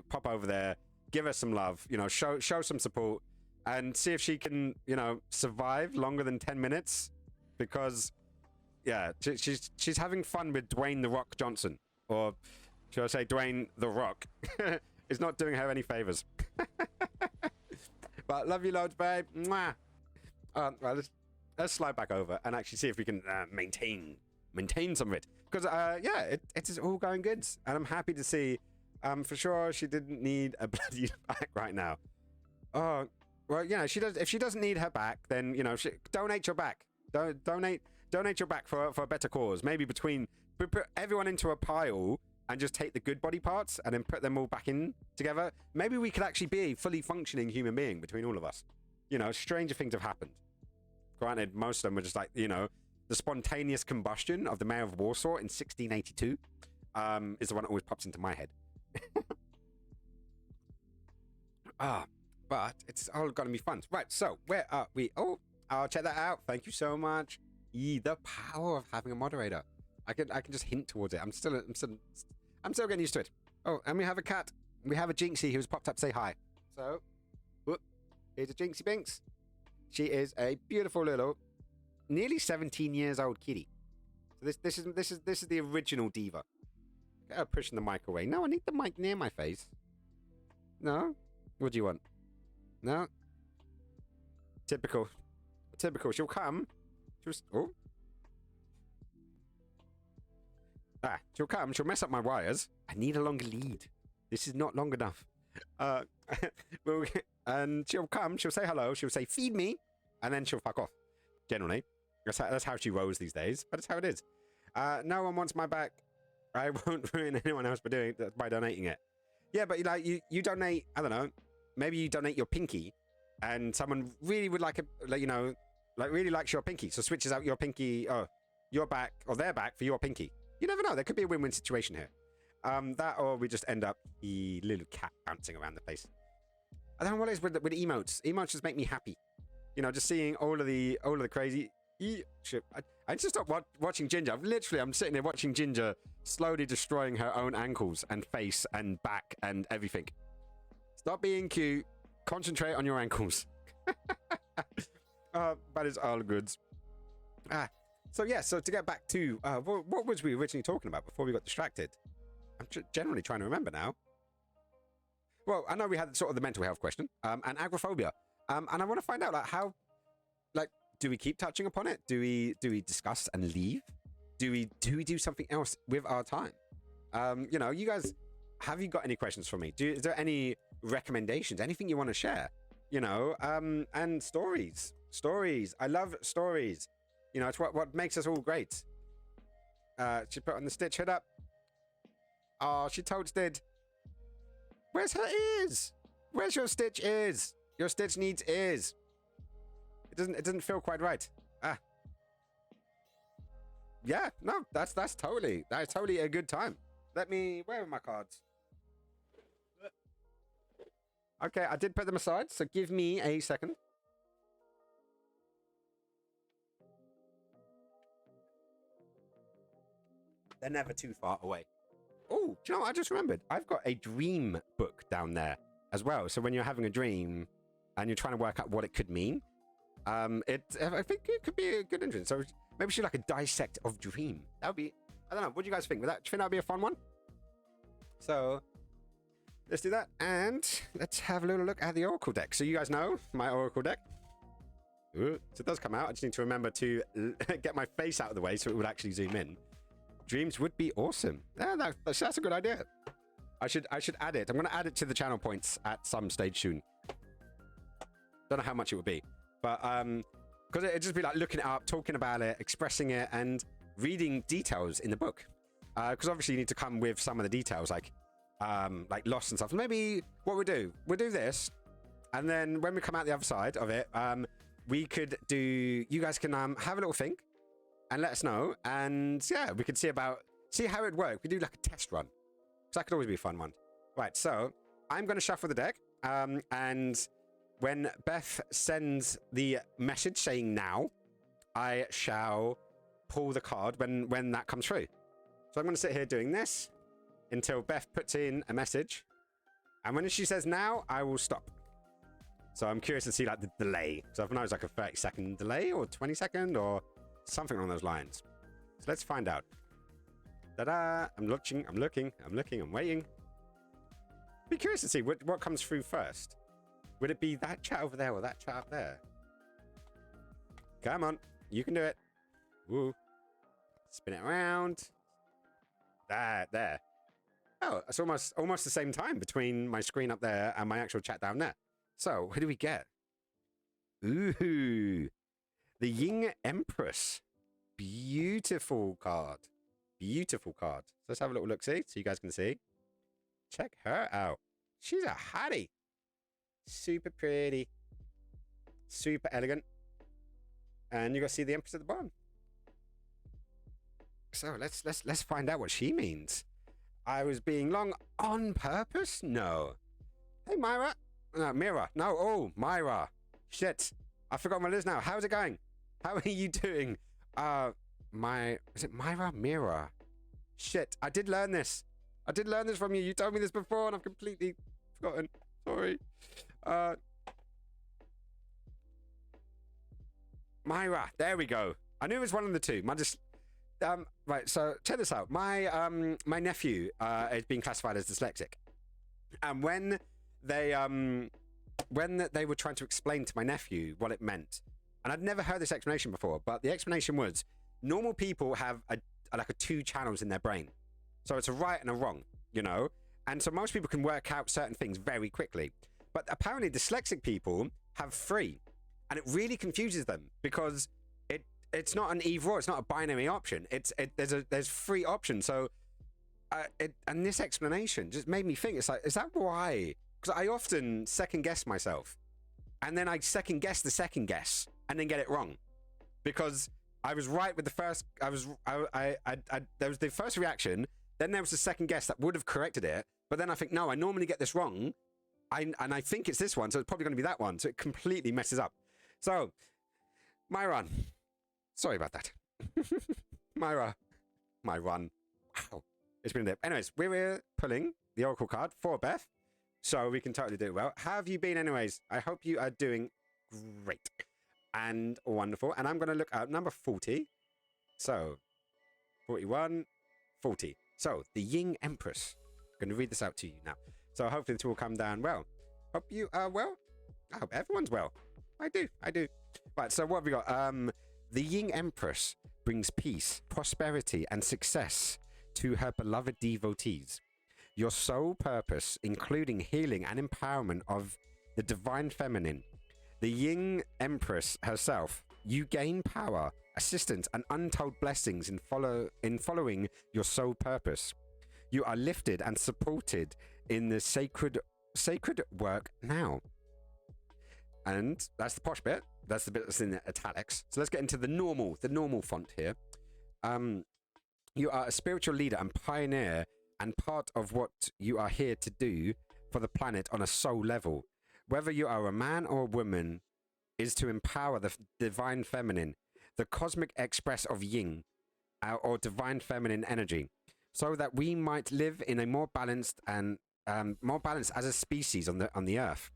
pop over there, give us some love. You know, show some support, and see if she can, you know, survive longer than 10 minutes. Because Yeah, she's having fun with Dwayne the Rock Johnson, or should I say Dwayne the Rock? It's not doing her any favors. But love you loads, babe. Mwah. Well, let's slide back over and actually see if we can maintain some of it, because yeah, it is all going good, and I'm happy to see. For sure, she didn't need a bloody back right now. Oh, well, you know, she does. If she doesn't need her back, then you know, donate your back. Donate your back for a better cause. Maybe put everyone into a pile and just take the good body parts and then put them all back in together. Maybe we could actually be a fully functioning human being between all of us. You know, stranger things have happened. Granted, most of them were just like, you know, the spontaneous combustion of the mayor of Warsaw in 1682 is the one that always pops into my head. But it's all gonna be fun. Right, so where are we? Oh, I'll check that out. Thank you so much. The power of having a moderator. I can just hint towards it. I'm still getting used to it. Oh, and we have a cat. We have a Jinxie who's popped up to say hi. So, whoop, here's a Jinxie Binks. She is a beautiful little, nearly 17 years old kitty. So this is the original diva. Get her pushing the mic away. No, I need the mic near my face. No? What do you want? No? Typical. She'll come. Oh. She'll come. She'll mess up my wires. I need a longer lead. This is not long enough. And she'll come. She'll say hello. She'll say, feed me. And then she'll fuck off. Generally. That's how she rolls these days. But it's how it is. No one wants my back. I won't ruin anyone else by donating it. Yeah, but like you donate, I don't know, maybe you donate your pinky, and someone really would really likes your pinky, so switches out your pinky, your back or their back for your pinky. You never know. There could be a win-win situation here. That, or we just end up the little cat bouncing around the place. I don't know what it is with emotes. Emotes just make me happy. You know, just seeing all of the crazy. I just stopped watching Ginger. I'm sitting there watching Ginger slowly destroying her own ankles and face and back and everything. Stop being cute. Concentrate on your ankles. But it's all good. So to get back to what was we originally talking about before we got distracted? I'm generally trying to remember now. Well, I know we had sort of the mental health question and agoraphobia, and I want to find out how, do we keep touching upon it? Do we discuss and leave? Do we do something else with our time? You know, you guys, have you got any questions for me? Is there any recommendations? Anything you want to share? You know, and stories. I love stories. You know, it's what makes us all great. She put on the Stitch hood up. Oh, she totes did. Where's her ears? Where's your Stitch ears? Your Stitch needs ears. It doesn't feel quite right. Yeah, no, that's totally a good time. Where are my cards? Okay, I did put them aside, so give me a second. They're never too far away. Oh, do you know what I just remembered? I've got a dream book down there as well. So when you're having a dream and you're trying to work out what it could mean, I think it could be a good entrance. So maybe we should a dissect of dream. That would be, I don't know, what do you guys think? Do you think that would be a fun one? So let's do that. And let's have a little look at the Oracle deck. So you guys know my Oracle deck. Ooh, so it does come out. I just need to remember to get my face out of the way so it would actually zoom in. Dreams would be awesome. Yeah, that's a good idea. I should add it. I'm going to add it to the channel points at some stage soon. Don't know how much it would be, but because it'd just be looking it up, talking about it, expressing it, and reading details in the book. Because obviously you need to come with some of the details, like loss and stuff. Maybe what we'll do this, and then when we come out the other side of it, we could do. You guys can have a little think. And let us know, and yeah, we could see how it worked. We do a test run, because that could always be a fun one. Right, so I'm going to shuffle the deck, and when Beth sends the message saying now, I shall pull the card when that comes through. So I'm going to sit here doing this until Beth puts in a message, and when she says now, I will stop. So I'm curious to see the delay. So if I know it's a 30-second delay or 20-second or something along those lines. So let's find out. Ta-da! I'm looking, I'm waiting. Be curious to see what comes through first. Would it be that chat over there or that chat up there? Come on, you can do it. Woo. Spin it around. There. Oh, it's almost the same time between my screen up there and my actual chat down there. So, who do we get? Ooh, the Ying Empress. Beautiful card. Beautiful card. So let's have a little look-see so you guys can see. Check her out. She's a hottie. Super pretty. Super elegant. And you got to see the Empress at the bottom. So let's find out what she means. I was being long on purpose? No. Hey, Myra. No, Mira. No, oh, Myra. Shit. I forgot what it is now. How's it going? How are you doing? Is it Myra? Mira. Shit. I did learn this. I did learn this from you. You told me this before and I've completely forgotten. Sorry. Myra. There we go. I knew it was one of the two. Right, so check this out. My nephew is being classified as dyslexic. And when they were trying to explain to my nephew what it meant, and I'd never heard this explanation before, but the explanation was normal people have a two channels in their brain. So it's a right and a wrong, you know? And so most people can work out certain things very quickly. But apparently dyslexic people have three. And it really confuses them because it's not an either or, it's not a binary option. There's three options. So and this explanation just made me think, it's like, is that why? Because I often second guess myself. And then I second guess the second guess and then get it wrong. Because I was right with the first, there was the first reaction, then there was the second guess that would have corrected it. But then I think, no, I normally get this wrong. And I think it's this one, so it's probably going to be that one. So it completely messes up. So, Myron. Sorry about that. Myron. Wow. It's been a dip. Anyways, we're pulling the Oracle card for Beth. So we can totally do it well. How have you been anyways? I hope you are doing great. And wonderful. And I'm going to look at number 40. So, 41, 40. So, the Ying Empress. I'm going to read this out to you now. So hopefully this will come down well. Hope you are well. I hope everyone's well. I do. Right, so what have we got? The Ying Empress brings peace, prosperity, and success to her beloved devotees. Your sole purpose, including healing and empowerment of the divine feminine, the Ying Empress herself, you gain power, assistance, and untold blessings in following your sole purpose. You are lifted and supported in the sacred work now. And that's the posh bit. That's the bit that's in the italics. So let's get into the normal font here. You are a spiritual leader and pioneer, and part of what you are here to do for the planet on a soul level. Whether you are a man or a woman, is to empower the divine feminine, the cosmic express of yin, or divine feminine energy, so that we might live in a more balanced as a species on the earth.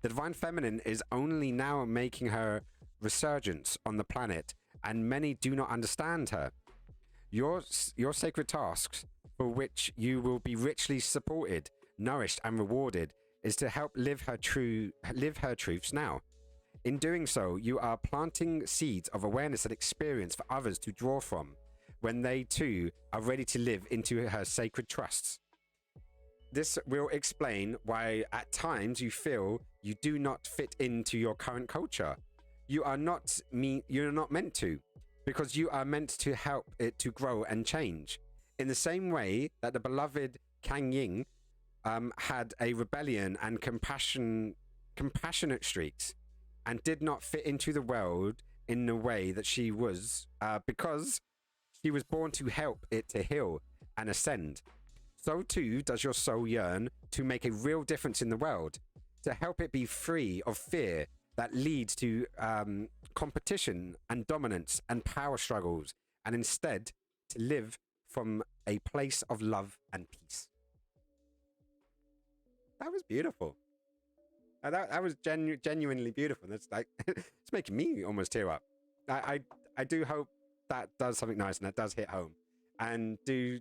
The divine feminine is only now making her resurgence on the planet, and many do not understand her. Your sacred tasks, for which you will be richly supported, nourished, and rewarded, is to help live her truths now. In doing so, you are planting seeds of awareness and experience for others to draw from when they too are ready to live into her sacred trusts. This will explain why at times you feel you do not fit into your current culture. You're not meant to, because you are meant to help it to grow and change. In the same way that the beloved Kang Ying had a rebellion and compassionate streaks, and did not fit into the world in the way that she was, because she was born to help it to heal and ascend. So too does your soul yearn to make a real difference in the world, to help it be free of fear that leads to competition and dominance and power struggles, and instead to live from a place of love and peace. That was beautiful. That was genuinely beautiful. That's like, it's making me almost tear up. I do hope that does something nice and that does hit home. And do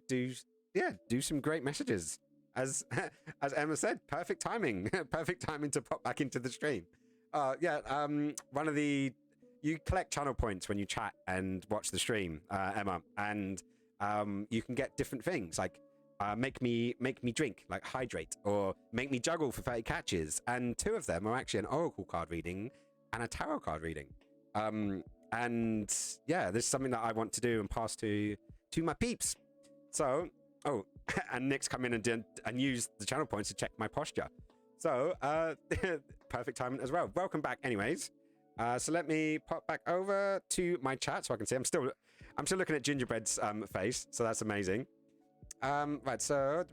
some great messages. As as Emma said, perfect timing. Perfect timing to pop back into the stream. One of the you collect channel points when you chat and watch the stream, Emma, and you can get different things like make me drink, like hydrate, or make me juggle for 30 catches. And 2 of them are actually an oracle card reading and a tarot card reading. And yeah, this is something that I want to do and pass to my peeps. So, and Nick's come in and used the channel points to check my posture. So, perfect timing as well. Welcome back, anyways. So let me pop back over to my chat so I can see. I'm still looking at Gingerbread's face, so that's amazing. Right, so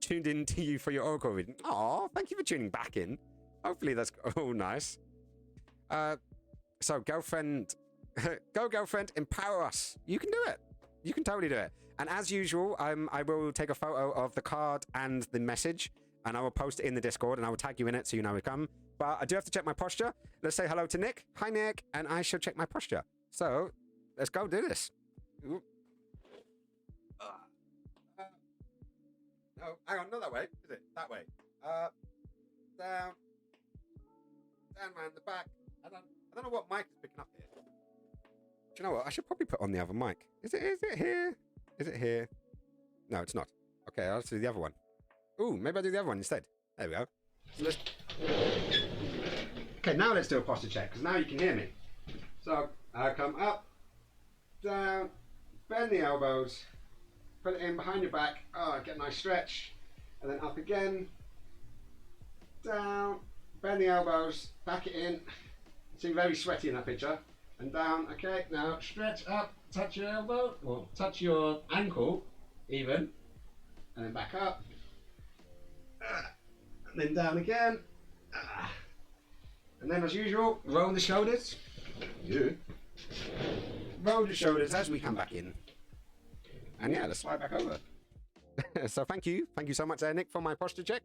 tuned in to you for your oracle reading. Aw, thank you for tuning back in. Hopefully that's nice. So girlfriend, go girlfriend, empower us. You can do it. You can totally do it. And as usual, I will take a photo of the card and the message, and I will post it in the Discord, and I will tag you in it so you know we come. But I do have to check my posture. Let's say hello to Nick. Hi, Nick. And I shall check my posture. So let's go do this. No, hang on, not that way, is it? That way. Down around the back. I don't know what mic is picking up here. Do you know what? I should probably put on the other mic. Is it here? Is it here? No, it's not. Okay, I'll do the other one. Ooh, maybe I'll do the other one instead. There we go. So okay, now let's do a posture check, because now you can hear me. So, I come up, down, bend the elbows, put it in behind your back. Oh, get a nice stretch. And then up again, down, bend the elbows, back it in. Seem very sweaty in that picture. And down, okay, now stretch up, touch your elbow, or touch your ankle, even. And then back up. And then down again. And then as usual, roll the shoulders. Good. Roll the shoulders as we come back in. And yeah, let's slide back over. So thank you so much there, Nick, for my posture check.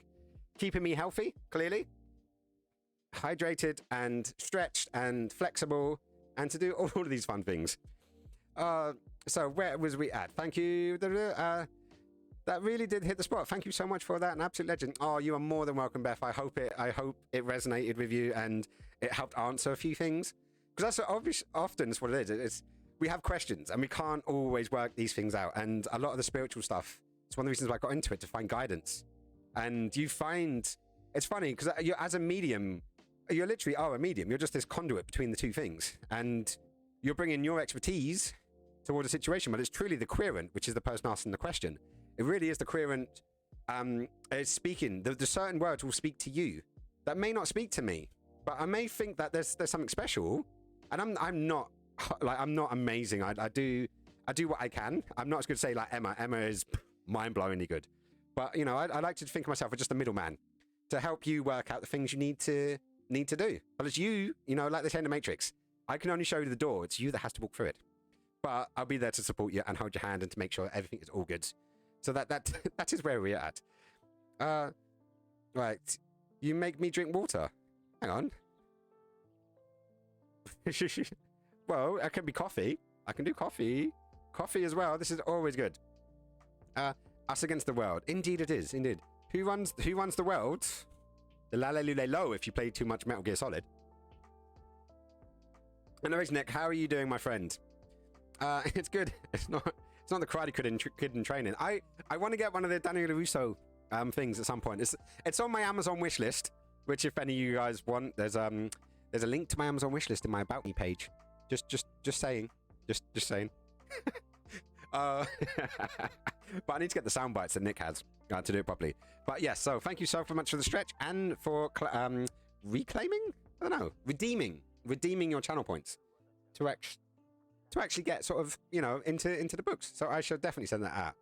Keeping me healthy, clearly. Hydrated and stretched and flexible, and to do all of these fun things. So where was we at? Thank you. That really did hit the spot. Thank you so much for that. An absolute legend. Oh, you are more than welcome, Beth. I hope it resonated with you and it helped answer a few things. Because that's often what it is. We have questions and we can't always work these things out. And a lot of the spiritual stuff, it's one of the reasons why I got into it, to find guidance. And you find, it's funny because you're, as a medium, you're literally a medium. You're just this conduit between the two things. And you're bringing your expertise towards a situation, but it's truly the querent, which is the person asking the question. It really is the querent speaking. The certain words will speak to you that may not speak to me, but I may think that there's something special, and I'm not amazing. I do what I can. I'm not as good to say like Emma. Emma is mind-blowingly good, but you know, I like to think of myself as just a middleman to help you work out the things you need to do. But it's you know, like they say in the Matrix, I can only show you the door. It's you that has to walk through it. But I'll be there to support you and hold your hand and to make sure everything is all good. So that is where we're at. Right. You make me drink water. Hang on. Well, it can be coffee. I can do coffee. Coffee as well. This is always good. Us against the world. Indeed it is. Indeed. Who runs the world? The la-la-lu-la-lo if you play too much Metal Gear Solid. Anyways, Nick, how are you doing, my friend? It's good. It's not the Karate Kid in training. I want to get one of the Daniel LaRusso things at some point. It's on my Amazon wish list, which if any of you guys want, there's a link to my Amazon wish list in my About Me page. Just saying. Just saying. But I need to get the sound bites that Nick has to do it properly. But yes, so thank you so much for the stretch and for reclaiming? I don't know. Redeeming your channel points to actually get sort of, you know, into the books. So I should definitely send that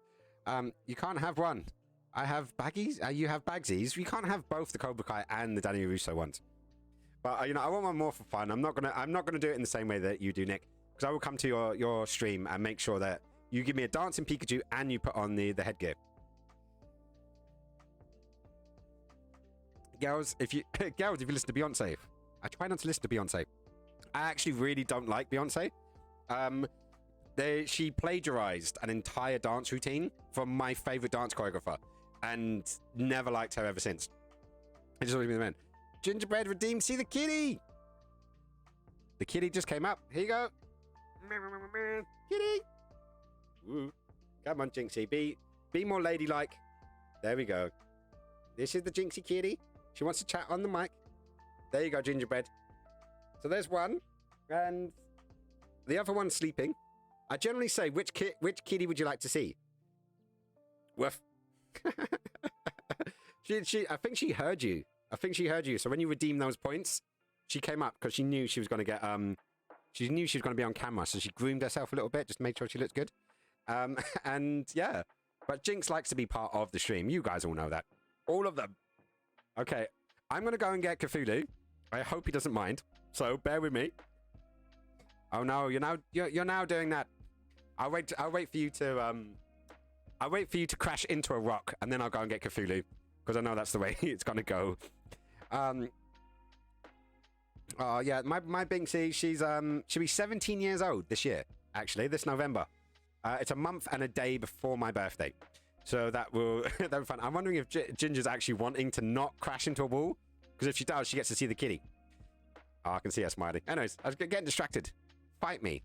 out. You can't have one. I have baggies. You have bagsies. You can't have both the Cobra Kai and the Danny Russo ones. But you know, I want one more for fun. I'm not gonna do it in the same way that you do, Nick, because I will come to your stream and make sure that you give me a dancing Pikachu and you put on the headgear. Girls, if you listen to Beyonce, I try not to listen to Beyonce. I actually really don't like Beyonce. She plagiarized an entire dance routine from my favorite dance choreographer, and never liked her ever since. I just always been the man. Gingerbread redeemed. See the kitty. The kitty just came up. Here you go. Kitty. Woo. Come on, Jinxie. Be more ladylike. There we go. This is the Jinxie kitty. She wants to chat on the mic. There you go, Gingerbread. So there's one, and the other one's sleeping. I generally say, which kitty would you like to see? Woof. I think she heard you. So when you redeem those points, she came up because she knew she was going to get she knew she was going to be on camera, so she groomed herself a little bit, just made sure she looked good. And yeah, but Jinx likes to be part of the stream. You guys all know that. All of them. Okay, I'm going to go and get Cthulhu. I hope he doesn't mind. So bear with me. Oh no, you're now doing that. I'll wait for you to crash into a rock, and then I'll go and get Cthulhu, because I know that's the way it's gonna go. Oh yeah, my Binksy, she'll be 17 years old this year. Actually, this November. It's a month and a day before my birthday, so that'll be fun. I'm wondering if Ginger's actually wanting to not crash into a wall, because if she does, she gets to see the kitty. Oh, I can see her smiling. Anyways, I was getting distracted. Fight me.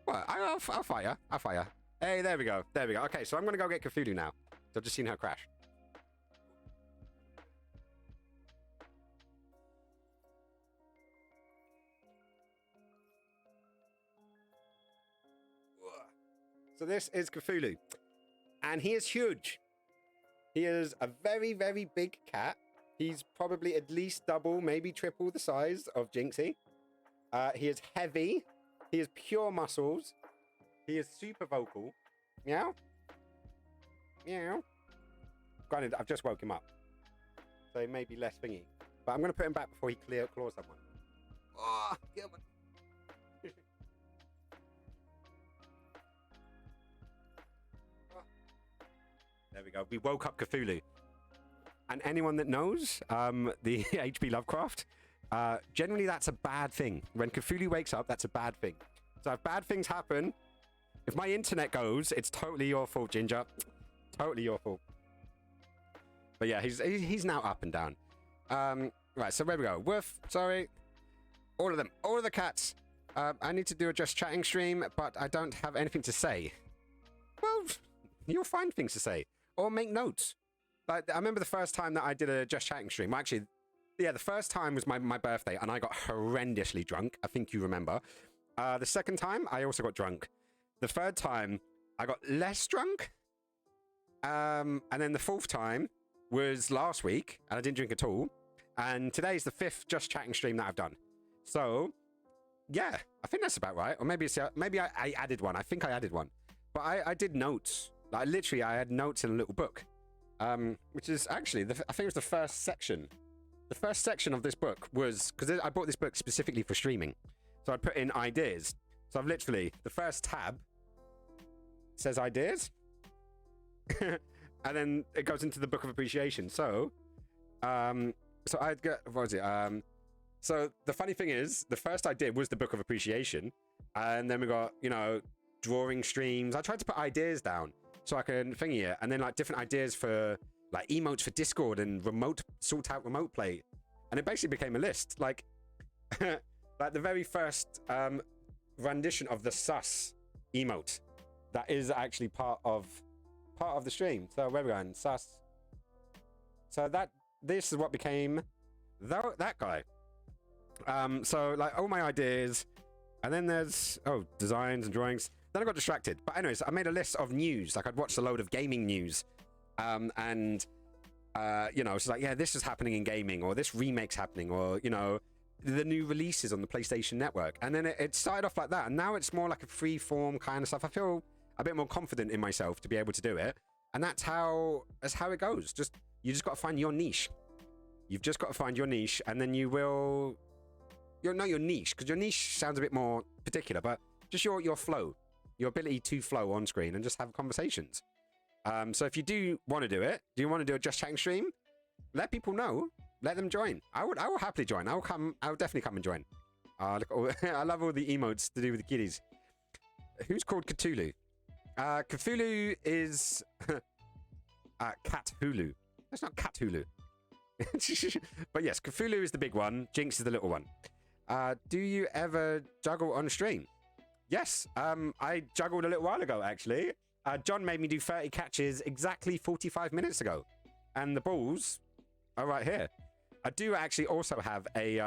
What? I'll fight her. I'll fight her. Hey, there we go. There we go. Okay, so I'm going to go get Cthulhu now. So I've just seen her crash. So this is Cthulhu. And he is huge. He is a very, very big cat. He's probably at least double, maybe triple the size of Jinxie. He is heavy. He is pure muscles. He is super vocal. Meow. Meow. Granted, I've just woke him up, so he may be less thingy. But I'm going to put him back before he claws someone. Oh, kill me. There we go. We woke up Cthulhu. And anyone that knows the H.P. Lovecraft, generally that's a bad thing. When Cthulhu wakes up, that's a bad thing. So if bad things happen, if my internet goes, it's totally your fault, Ginger. Totally your fault. But yeah, he's now up and down. Right, so where we go? Woof, sorry. All of them. All of the cats. I need to do a Just Chatting stream, but I don't have anything to say. Well, you'll find things to say. Or make notes. Like, I remember the first time that I did a Just Chatting stream. Actually, yeah, the first time was my birthday, and I got horrendously drunk. I think you remember. The second time, I also got drunk. The third time, I got less drunk. And then the fourth time was last week, and I didn't drink at all. And today's the fifth Just Chatting stream that I've done. So, yeah, I think that's about right. Or maybe I added one. I think I added one. But I did notes. Like, literally, I had notes in a little book. Which is actually, I think it was the first section. The first section of this book was, because I bought this book specifically for streaming. So I put in ideas. So I've literally, the first tab says ideas. And then it goes into the book of appreciation. So I'd get, what was it? So the funny thing is, the first idea was the book of appreciation. And then we got, drawing streams. I tried to put ideas down so I can thingy it. And then like different ideas for like emotes for Discord and sort out remote play. And it basically became a list. Like, like the very first rendition of the sus emote that is actually part of the stream. So where are we going? Sus. So this is what became that guy. So like all my ideas, and then there's designs and drawings. Then I got distracted. But anyways, I made a list of news. Like I'd watched a load of gaming news, and it's like, yeah, this is happening in gaming, or this remake's happening, or the new releases on the PlayStation Network. And then it started off like that, and now it's more like a free form kind of stuff. I feel a bit more confident in myself to be able to do it, and that's how it goes. You just got to find your niche. You've just got to find your niche, and then you'll know your niche, because your niche sounds a bit more particular, but just your flow, your ability to flow on screen and just have conversations. So if you do want to do it, do you want to do a Just Chatting stream? Let people know. Let them join. I will happily join. I'll definitely come and join. Look, I love all the emotes to do with the kitties. Who's called Cthulhu? Cthulhu is Cat Hulu. That's not Cat Hulu. But yes, Cthulhu is the big one. Jinx is the little one. Do you ever juggle on stream? Yes, I juggled a little while ago, actually. John made me do 30 catches exactly 45 minutes ago. And the balls are right here. I do actually also have a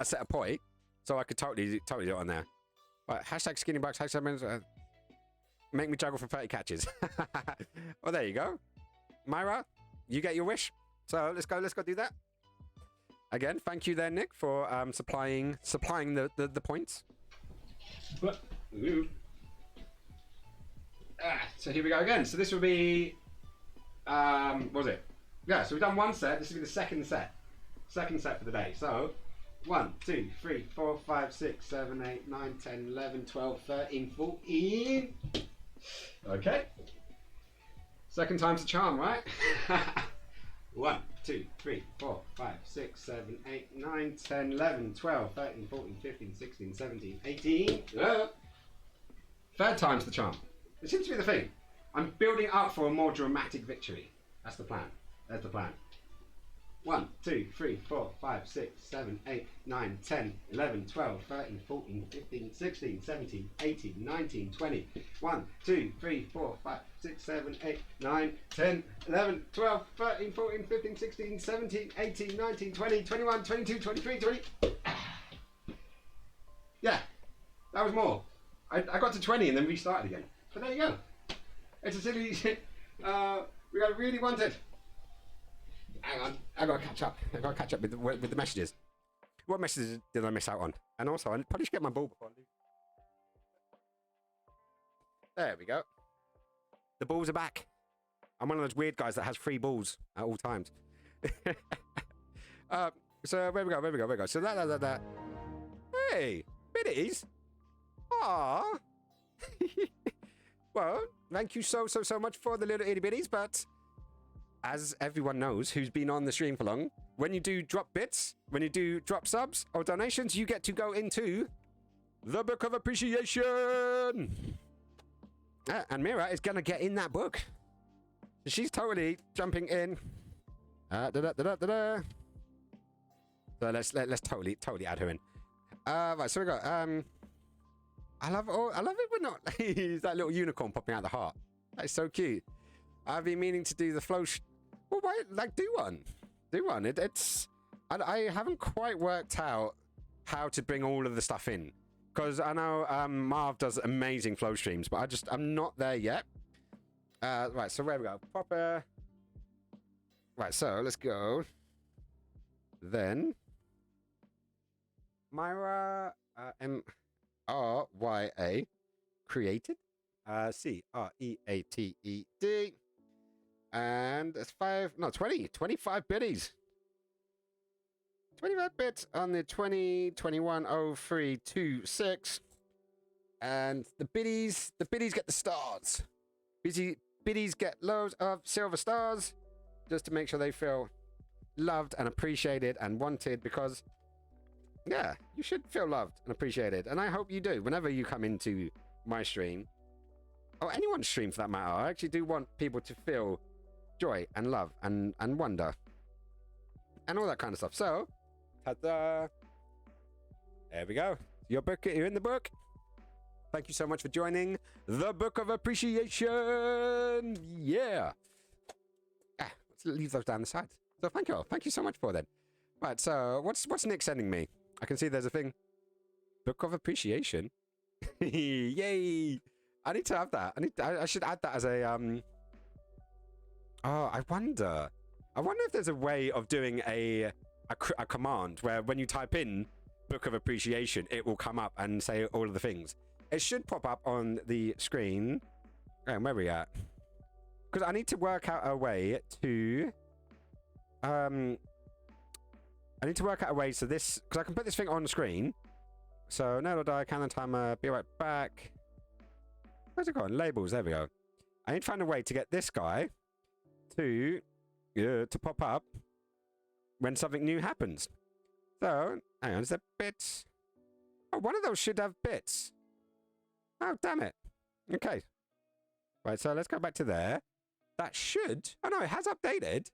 set of poi, so I could totally do it on there. But hashtag skinny bucks, hashtag make me juggle for 30 catches. Well, there you go. Myra, you get your wish. So let's go do that. Again, thank you there, Nick, for supplying the points. But, so here we go again. So this will be, what was it? Yeah, so we've done one set. This will be the second set. Second set for the day. So, 1, 2, 3, 4, 5, 6, 7, 8, 9, 10, 11, 12, 13, 14. Okay. Second time's the charm, right? 1, 2, 3, 4, 5, 6, 7, 8, 9, 10, 11, 12, 13, 14, 15, 16, 17, 18. Third time's the charm. It seems to be the thing. I'm building up for a more dramatic victory. That's the plan. There's the plan. 1, 2, 3, 4, 5, 6, 7, 8, 9, 10, 11, 12, 13, 14, 15, 16, 17, 18, 19, 20. 1, 2, 3, 4, 5, 6, 7, 8, 9, 10, 11, 12, 13, 14, 15, 16, 17, 18, 19, 20, 21, 22, 23, 20. Yeah, that was more. I got to 20 and then restarted again. But there you go. It's a silly... we got really wanted. Hang on, I gotta catch up. I gotta catch up with the messages. What messages did I miss out on? And also, I probably should get my ball before I leave. There we go. The balls are back. I'm one of those weird guys that has 3 balls at all times. So where we go. So that. Hey, biddies. Aww. Well, thank you so much for the little itty bitties, but as everyone knows who's been on the stream for long, when you do drop bits, when you do drop subs or donations, you get to go into the Book of Appreciation. And Mira is going to get in that book. She's totally jumping in. So let's totally add her in. Right, so we got I love it when not that little unicorn popping out the heart. That is so cute. I've been meaning to do the flow. Well, why, like, do one. I haven't quite worked out how to bring all of the stuff in, because I know Marv does amazing flow streams, but I'm not there yet. Right, so where we go? Proper. Right, so let's go. Then Myra MRYA created. CREATED. And it's 25 biddies. 25 bits on the 2021-0326. And the biddies get the stars. Biddies get loads of silver stars just to make sure they feel loved and appreciated and wanted, because yeah, you should feel loved and appreciated. And I hope you do whenever you come into my stream, or anyone's stream for that matter. I actually do want people to feel joy and love and wonder and all that kind of stuff. So, ta-da! There we go. Your book, you're in the book. Thank you so much for joining the Book of Appreciation. Yeah. Let's leave those down the side. So thank you all. Thank you so much for that. Right, so what's Nick sending me? I can see there's a thing. Book of Appreciation. Yay! I need to have that. I should add that as a Oh, I wonder if there's a way of doing a command where when you type in Book of Appreciation, it will come up and say all of the things. It should pop up on the screen. And where are we at? Because I need to work out a way to I need to work out a way so this, because I can put this thing on the screen. So no die, countdown timer, be right back. Where's it gone? Labels, there we go. I need to find a way to get this guy to pop up when something new happens. So, hang on, is there bits? Oh, one of those should have bits. Oh, damn it. Okay. Right, so let's go back to there. That should... Oh, no, it has updated.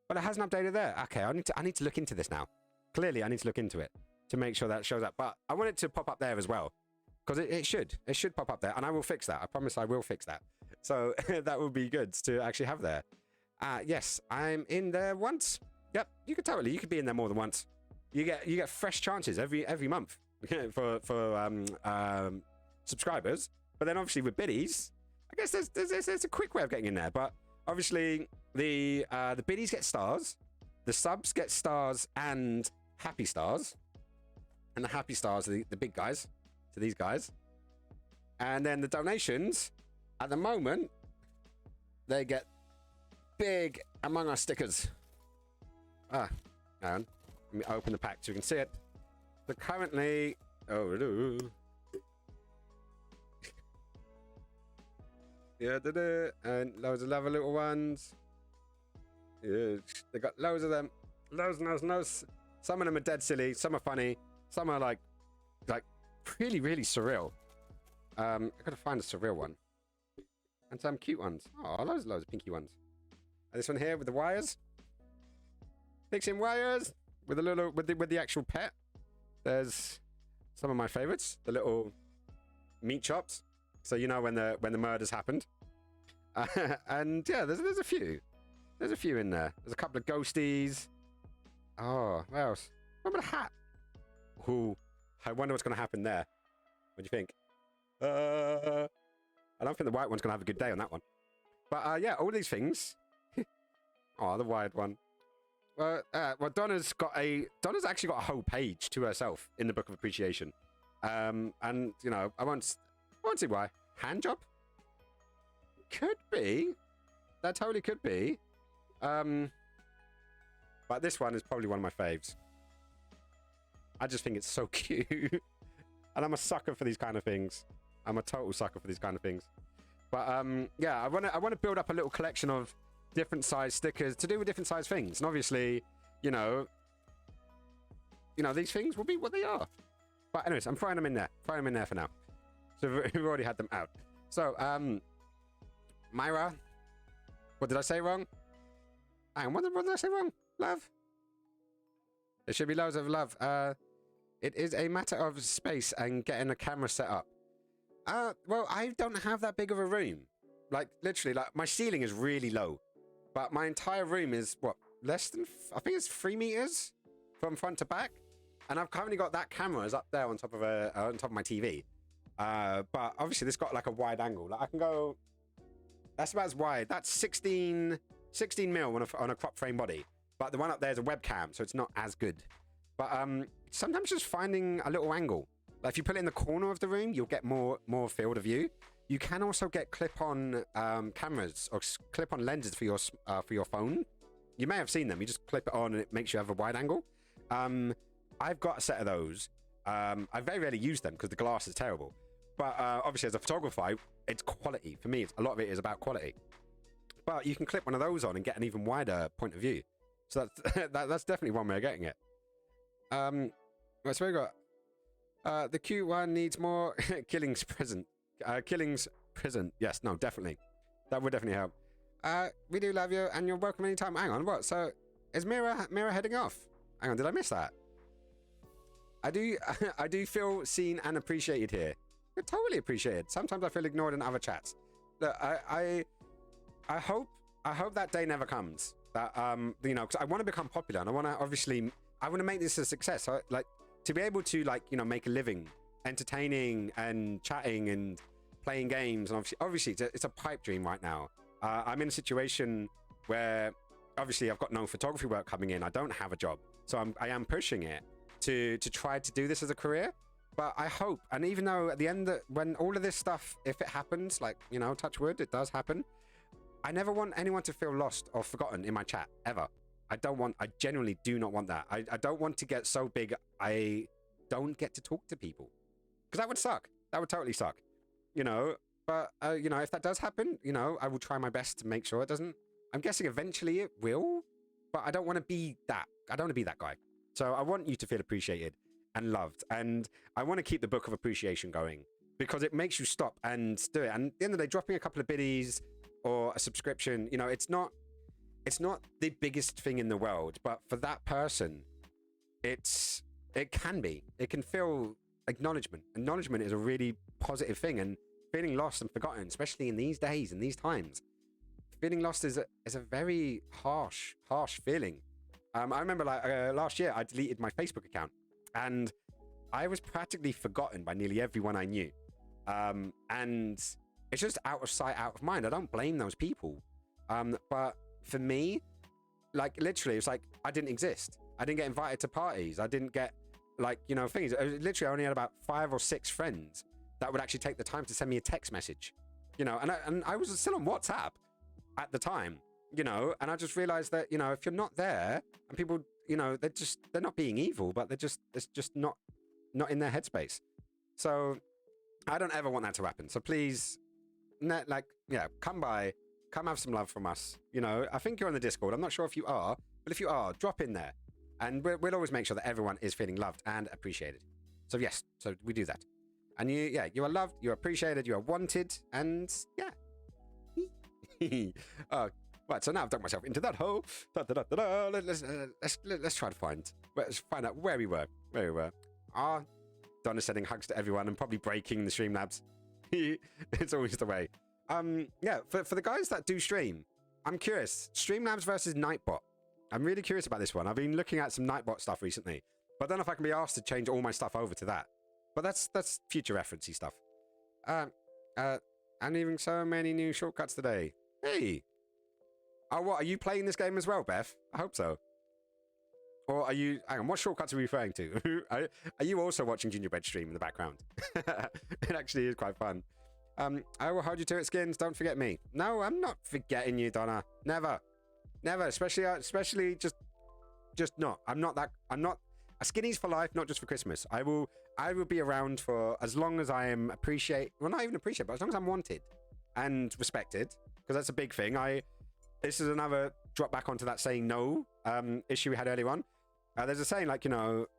But it hasn't updated there. Okay, I need to look into this now. Clearly, I need to look into it to make sure that shows up. But I want it to pop up there as well. Because it should. It should pop up there. And I will fix that. I promise I will fix that. So that would be good to actually have there. Yes, I'm in there once. Yep, you could be in there more than once. You get fresh chances every month for subscribers. But then obviously with biddies, I guess there's a quick way of getting in there. But obviously the biddies get stars, the subs get stars and happy stars, and the happy stars are the big guys to these guys, and then the donations at the moment they get big Among Us stickers. Hang on. Let me open the pack so you can see it. So currently, yeah, and loads of lava little ones. Yeah, they got loads of them. Loads. Some of them are dead silly. Some are funny. Some are like really, really surreal. I gotta find a surreal one. And some cute ones. Oh, loads of pinky ones. And this one here with the wires. Fixing wires with a little with the actual pet. There's some of my favorites, the little meat chops. So you know when the murders happened. And yeah, there's a few. There's a few in there. There's a couple of ghosties. Oh, what else? What about a hat? Ooh, I wonder what's going to happen there. What do you think? I don't think the white one's going to have a good day on that one. But yeah, all these things. Oh, the wired one. Well, Donna's actually got a whole page to herself in the Book of Appreciation. And you know, I won't see why. Hand job? Could be. That totally could be. But this one is probably one of my faves. I just think it's so cute. And I'm a sucker for these kind of things. I'm a total sucker for these kind of things. But yeah, I want to build up a little collection of different size stickers to do with different size things. And obviously, you know, these things will be what they are. But anyways, I'm throwing them in there. Throwing them in there for now. So we've already had them out. So, Myra, what did I say wrong? Hang on, what did I say wrong? Love? There should be loads of love. It is a matter of space and getting a camera set up. Well, I don't have that big of a room. Like, literally, like, my ceiling is really low. But my entire room is, what, less than, I think it's 3 meters from front to back. And I've currently got that camera is up there on top of my TV. But obviously this got like a wide angle. Like I can go, that's about as wide. That's 16 mil on a crop frame body. But the one up there is a webcam, so it's not as good. But sometimes just finding a little angle. Like if you put it in the corner of the room, you'll get more field of view. You can also get clip-on cameras or clip-on lenses for your phone. You may have seen them. You just clip it on and it makes you have a wide angle. I've got a set of those. I very rarely use them because the glass is terrible. But obviously, as a photographer, it's quality. For me, a lot of it is about quality. But you can clip one of those on and get an even wider point of view. So that's definitely one way of getting it. Right, so we got the cute one needs more killings present. Killings present. Yes, no, definitely. That would definitely help. We do love you, and you're welcome anytime. Hang on, what? So is Mira heading off? Hang on, did I miss that? I do feel seen and appreciated here. You're totally appreciated. Sometimes I feel ignored in other chats. Look, I hope that day never comes. That you know, because I want to become popular and I want to make this a success. Like to be able to make a living, entertaining and chatting and playing games, and obviously it's a pipe dream right now. I'm in a situation where obviously I've got no photography work coming in. I don't have a job, so I am pushing it to try to do this as a career. But I hope, and even though at the end, when all of this stuff, if it happens, like, you know, touch wood, it does happen, I never want anyone to feel lost or forgotten in my chat, ever. I genuinely do not want that. I don't want to get so big I don't get to talk to people. Because that would suck. That would totally suck. You know, but, you know, if that does happen, you know, I will try my best to make sure it doesn't. I'm guessing eventually it will, but I don't want to be that. I don't want to be that guy. So I want you to feel appreciated and loved. And I want to keep the book of appreciation going because it makes you stop and do it. And at the end of the day, dropping a couple of biddies or a subscription, you know, it's not the biggest thing in the world, but for that person, it can feel acknowledgement. Acknowledgement is a really positive thing, and feeling lost and forgotten, especially in these days, in these times, feeling lost is a very harsh feeling. I remember last year I deleted my Facebook account and I was practically forgotten by nearly everyone I knew. And it's just out of sight, out of mind. I don't blame those people. But for me, like literally, it's like I didn't exist. I didn't get invited to parties. I didn't get things. Literally, I only had about 5 or 6 friends that would actually take the time to send me a text message, and I was still on WhatsApp at the time, and I just realized that, if you're not there and people, they're not being evil, but it's just not in their headspace. So I don't ever want that to happen. So please, come by, come have some love from us. I think you're on the Discord. I'm not sure if you are, but if you are, drop in there. And we'll always make sure that everyone is feeling loved and appreciated. So yes, so we do that. And you are loved, you are appreciated, you are wanted, and right, so now I've dug myself into that hole. Let's try to find out where we were. Donna sending hugs to everyone and probably breaking the Streamlabs. It's always the way. For the guys that do stream, I'm curious. Streamlabs versus Nightbot. I'm really curious about this one. I've been looking at some Nightbot stuff recently, but I don't know if I can be asked to change all my stuff over to that. But that's future referencey stuff. I'm leaving so many new shortcuts today. Hey. Oh, what? Are you playing this game as well, Beth? I hope so. Or are you... Hang on, what shortcuts are we referring to? Are you also watching Gingerbread stream in the background? It actually is quite fun. I will hold you to it, Skins. Don't forget me. No, I'm not forgetting you, Donna. Never. Never. Especially just not. I'm not a Skinnies for life, not just for Christmas. I will be around for as long as I am not even appreciated, but as long as I'm wanted and respected, because that's a big thing. This is another drop back onto that saying no issue we had earlier on. There's a saying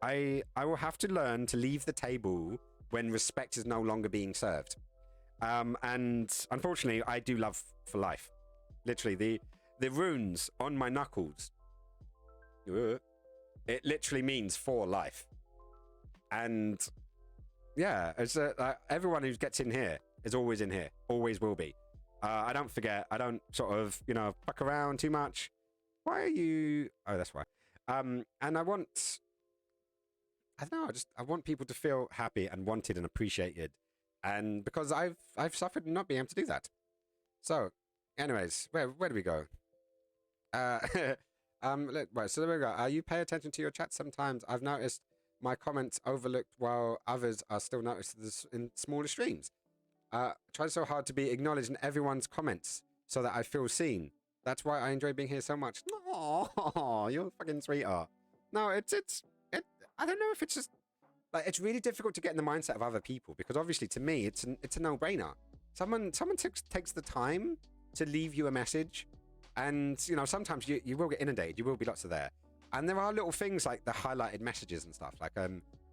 I will have to learn to leave the table when respect is no longer being served. And unfortunately, I do love for life. Literally, the runes on my knuckles, it literally means for life. And yeah, it's everyone who gets in here is always in here, always will be. I don't forget. I don't sort of, fuck around too much. Why are you... Oh, that's why. And I don't know, I want people to feel happy and wanted and appreciated. And because I've suffered not being able to do that. So, anyways, where do we go? Right, so there we go. You pay attention to your chat sometimes. I've noticed my comments overlooked while others are still noticed in smaller streams. Try so hard to be acknowledged in everyone's comments so that I feel seen. That's why I enjoy being here so much. Oh, you're a fucking sweetheart. No, I don't know if it's just it's really difficult to get in the mindset of other people, because obviously to me it's a no-brainer. Someone takes the time to leave you a message, and sometimes you will get inundated. You will be lots of there, and there are little things like the highlighted messages and stuff.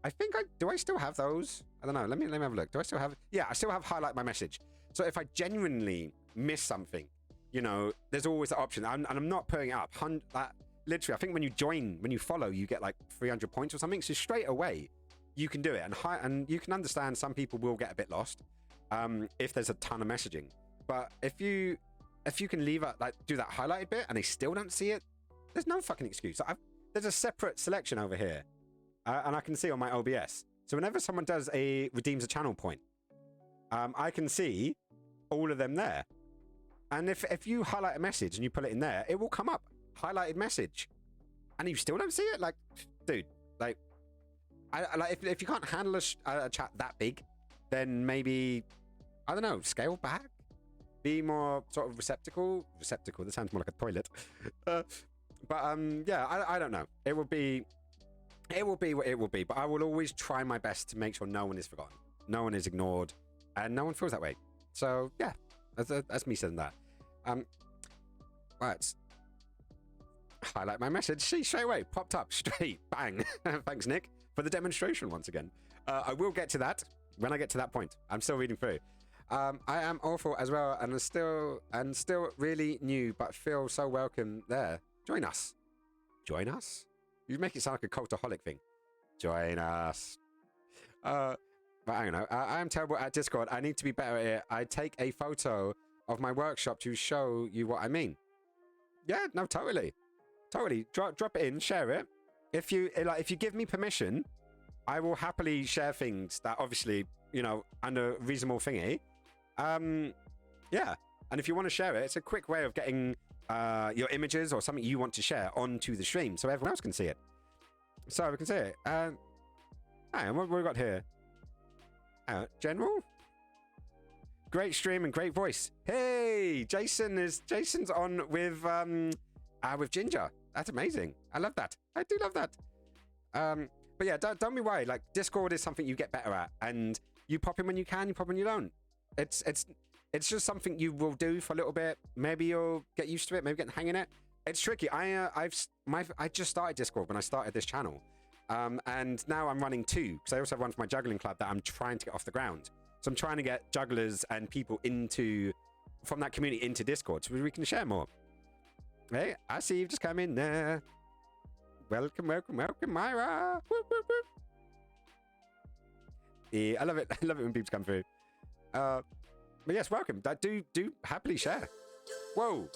I think do I still have those? I don't know. Let me have a look. Do I still have? Yeah, I still have highlight my message. So if I genuinely miss something, there's always the option. And I'm not putting it up. Literally, I think when you follow, you get 300 points or something. So straight away, you can do it. And you can understand some people will get a bit lost if there's a ton of messaging. But if you can leave do that highlighted bit and they still don't see it, there's no fucking excuse. There's a separate selection over here. And I can see on my OBS. So whenever someone redeems a channel point, I can see all of them there. And if you highlight a message and you put it in there, it will come up, highlighted message. And you still don't see it? Dude, if you can't handle a chat that big, then maybe, I don't know, scale back? Be more sort of receptacle. Receptacle, that sounds more like a toilet. I don't know. It will be what it will be, but I will always try my best to make sure no one is forgotten, no one is ignored, and no one feels that way. So yeah, that's me saying that. Right. Highlight my message. See, straight away, popped up, straight, bang. Thanks, Nick, for the demonstration once again. I will get to that when I get to that point. I'm still reading through. I am awful as well, and still really new, but feel so welcome there. Join us. Join us? You make it sound like a cultaholic thing. Join us. But I don't know. I am terrible at Discord. I need to be better at it. I take a photo of my workshop to show you what I mean. Yeah, no, totally. Totally. Drop it in, share it. If you give me permission, I will happily share things that obviously, you know, under reasonable thingy. Yeah. And if you want to share it, it's a quick way of getting your images or something you want to share onto the stream so everyone else can see it. So we can see it. Hang on, what have we got here? General? Great stream and great voice. Hey, Jason's on with Ginger. That's amazing. I love that. I do love that. But yeah, don't be worried. Like, Discord is something you get better at, and you pop in when you can, you pop in when you don't. It's just something you will do for a little bit. Maybe you'll get used to it. Maybe get the hang in it. It's tricky. I just started Discord when I started this channel, and now I'm running 2 because I also have one for my juggling club that I'm trying to get off the ground. So I'm trying to get jugglers and people from that community into Discord so we can share more. Hey, I see you've just come in there. Welcome, Myra. Whoop, whoop, whoop. Yeah, I love it. I love it when people come through. But yes, welcome. Do happily share. Whoa.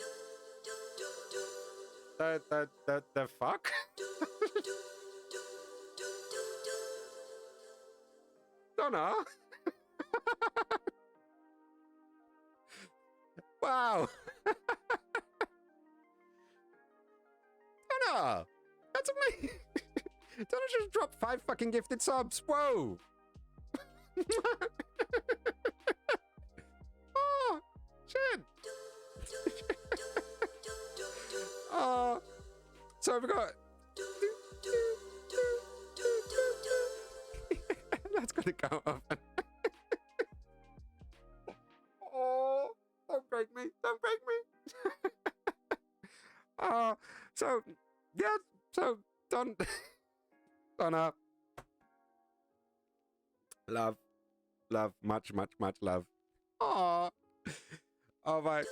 The fuck? Donna. Wow. Donna. That's amazing. Donna just dropped 5 fucking gifted subs. Whoa. Oh, shit. Oh, so we've got. That's gonna go off. Oh, don't break me. Don't break me. Oh, so, yeah, so, Donna. Love, much love. Oh, oh my.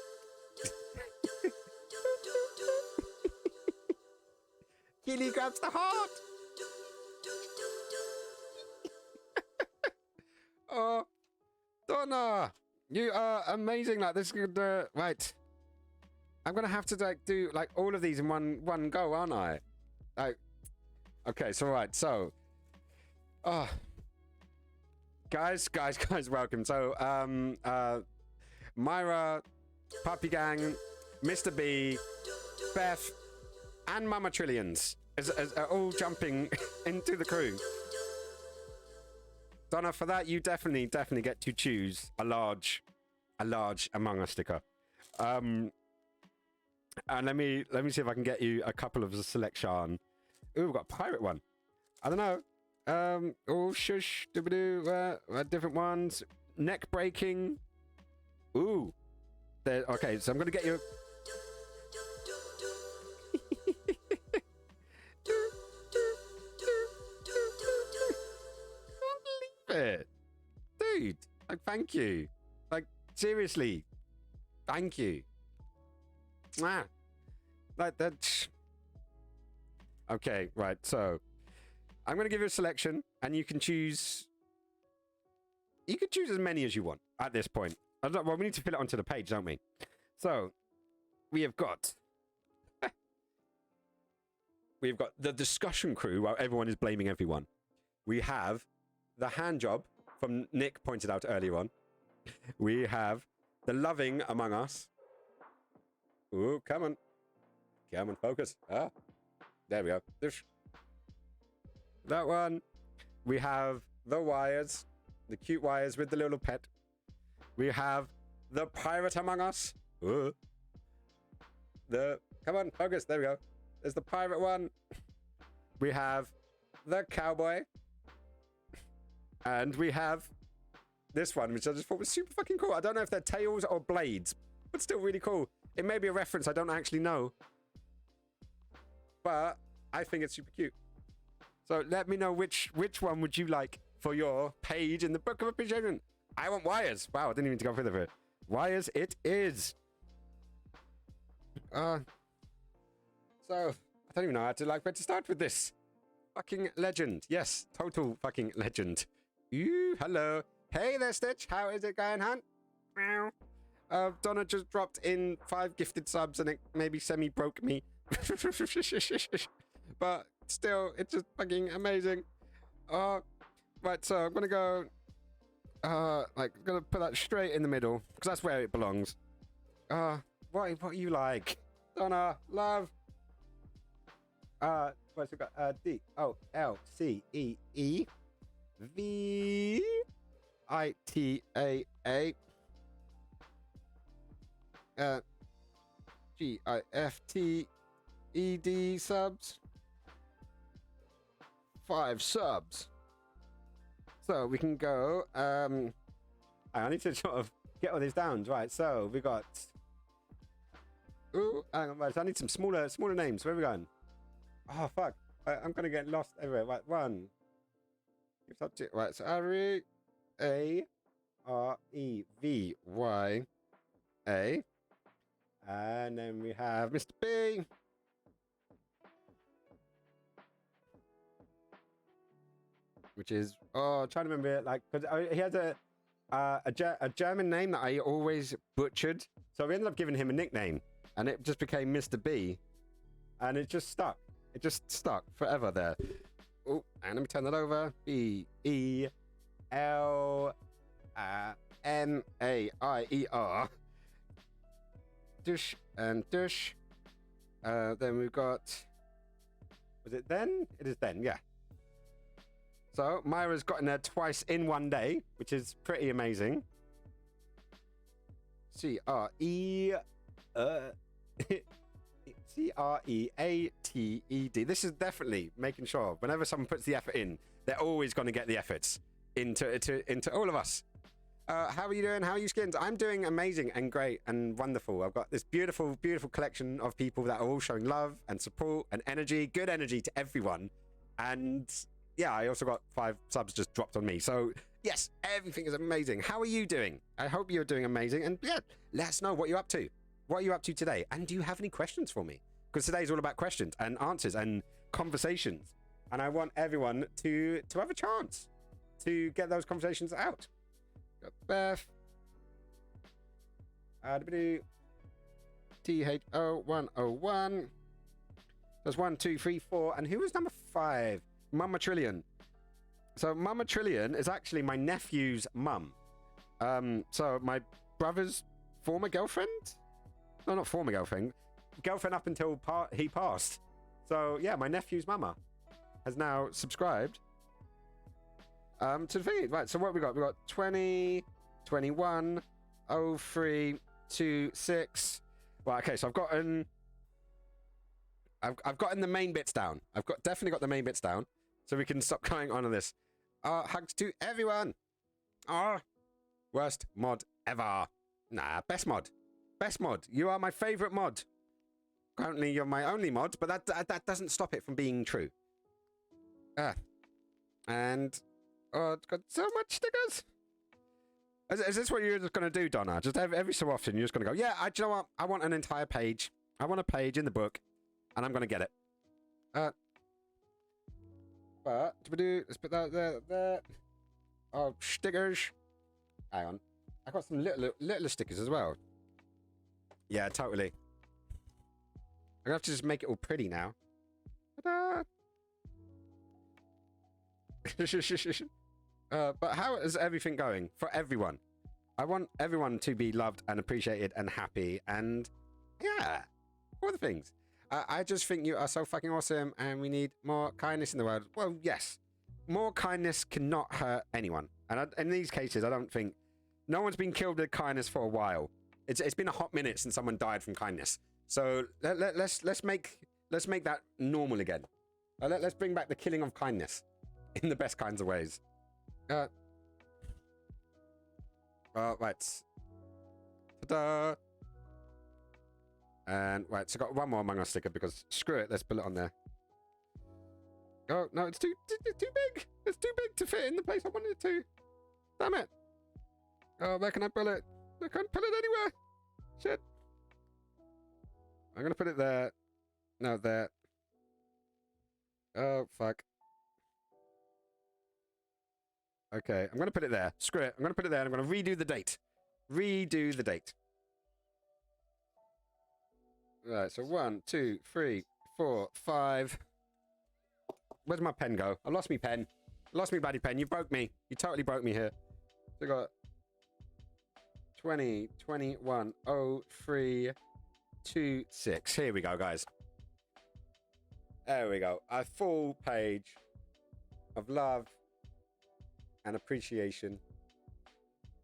Keely grabs the heart. Oh, Donna, you are amazing. Like, this is good. Right, I'm gonna have to do like all of these in one go, aren't I? Like, okay, so right, so, guys, welcome. So, Myra, Puppy Gang, Mr. B, Beth, and Mama Trillions are all jumping into the crew. Donna, for that, you definitely get to choose a large Among Us sticker. And let me see if I can get you a couple of the selection. Ooh, we've got a pirate one. I don't know. Oh, shush, doobadoo, different ones. Neck breaking. Ooh. Okay, so I'm gonna get you. It. Dude, like, thank you. Like, seriously, thank you. Like that. Okay, right, so I'm gonna give you a selection and you can choose as many as you want at this point. Well, we need to fill it onto the page, don't we? So we have got the discussion crew while everyone is blaming everyone. We have the hand job from Nick pointed out earlier on. We have the loving Among Us. Ooh, come on, focus. Ah, there we go. That one. We have the wires, the cute wires with the little pet. We have the pirate Among Us. Ooh. Come on, focus. There we go. There's the pirate one. We have the cowboy. And we have this one, which I just thought was super fucking cool. I don't know if they're tails or blades, but still really cool. It may be a reference I don't actually know. but I think it's super cute. So let me know which one would you like for your page in the Book of Appreciation. I want wires. Wow, I didn't even go further for it. Wires it is. So I don't even know how to where to start with this. Fucking legend. Yes, total fucking legend. Ooh, hello. Hey there, Stitch. How is it going, hon? Meow. Donna just dropped in 5 gifted subs and it maybe semi-broke me. But still, it's just fucking amazing. Right, so I'm gonna go, gonna put that straight in the middle, because that's where it belongs. What you like? Donna, love. What's it got? DOLCEEVITAA. GIFTED subs. 5 subs. So we can go. I need to sort of get all this down. Right, so we got. Ooh, hang on, right, so I need some smaller names. Where are we going? Oh fuck! I'm gonna get lost everywhere. Right, 1. It's up to right. So Ari, AREVYA, and then we have Mr. B. Which is trying to remember it, because he has a German name that I always butchered, so we ended up giving him a nickname, and it just became Mr. B, and it just stuck. It just stuck forever there. Oh, and let me turn that over. BELNAIER. Dush and Dush. Then we've got. Was it then? It is then, yeah. So Myra's gotten there twice in one day, which is pretty amazing. CREATED. This is definitely making sure whenever someone puts the effort in, they're always going to get the efforts into all of us. How are you doing? How are you, Skins? I'm doing amazing and great and wonderful. I've got this beautiful, beautiful collection of people that are all showing love and support and energy, good energy to everyone. And yeah, I also got 5 subs just dropped on me. So yes, everything is amazing. How are you doing? I hope you're doing amazing. And yeah, let us know what you're up to. What are you up to today? And do you have any questions for me? Because today's all about questions and answers and conversations. And I want everyone to have a chance to get those conversations out. Got Beth. THO101. There's 1, 2, 3, 4. And who was number 5? Mama Trillion. So Mama Trillion is actually my nephew's mum. So my brother's former girlfriend? No, not former girlfriend. Girlfriend up until he passed. So yeah, my nephew's mama has now subscribed to the feed. Right, so what have we got? We got 20, 21, 03, 26. Right, okay, so I've gotten the main bits down. Definitely got the main bits down. So we can stop going on this. Hugs to everyone. Worst mod ever. Nah, best mod. Best mod. You are my favorite mod. Currently, you're my only mod, but that doesn't stop it from being true. And it's got so much stickers. Is this what you're just gonna do, Donna? Just every so often, you're just gonna go, yeah. Do you know what? I want an entire page. I want a page in the book, and I'm gonna get it. But let's put that there. Oh, stickers. Hang on. I got some little stickers as well. Yeah, totally. I'm gonna have to just make it all pretty now. Ta-da! But how is everything going for everyone? I want everyone to be loved and appreciated and happy and yeah, all the things. I just think you are so fucking awesome and we need more kindness in the world. Well, yes, more kindness cannot hurt anyone. And in these cases, I don't think no one's been killed with kindness for a while. It's been a hot minute since someone died from kindness. So let's make that normal again. Let's bring back the killing of kindness in the best kinds of ways. Right. Ta-da. And right, so got one more Among Us sticker because screw it, let's put it on there. Oh no, it's too big. It's too big to fit in the place I wanted it to. Damn it. Oh, where can I pull it? I can't pull it anywhere. Shit. I'm gonna put it there. No, there. Oh fuck. Okay, I'm gonna put it there. Screw it. I'm gonna put it there and I'm gonna redo the date. Redo the date. Right, so 1, 2, 3, 4, 5. Where's my pen go? I lost me pen. Lost me bloody pen. You broke me. You totally broke me here. So I got 20, 21, 0, 3, 2, 6. Here we go, guys. There we go. A full page of love and appreciation.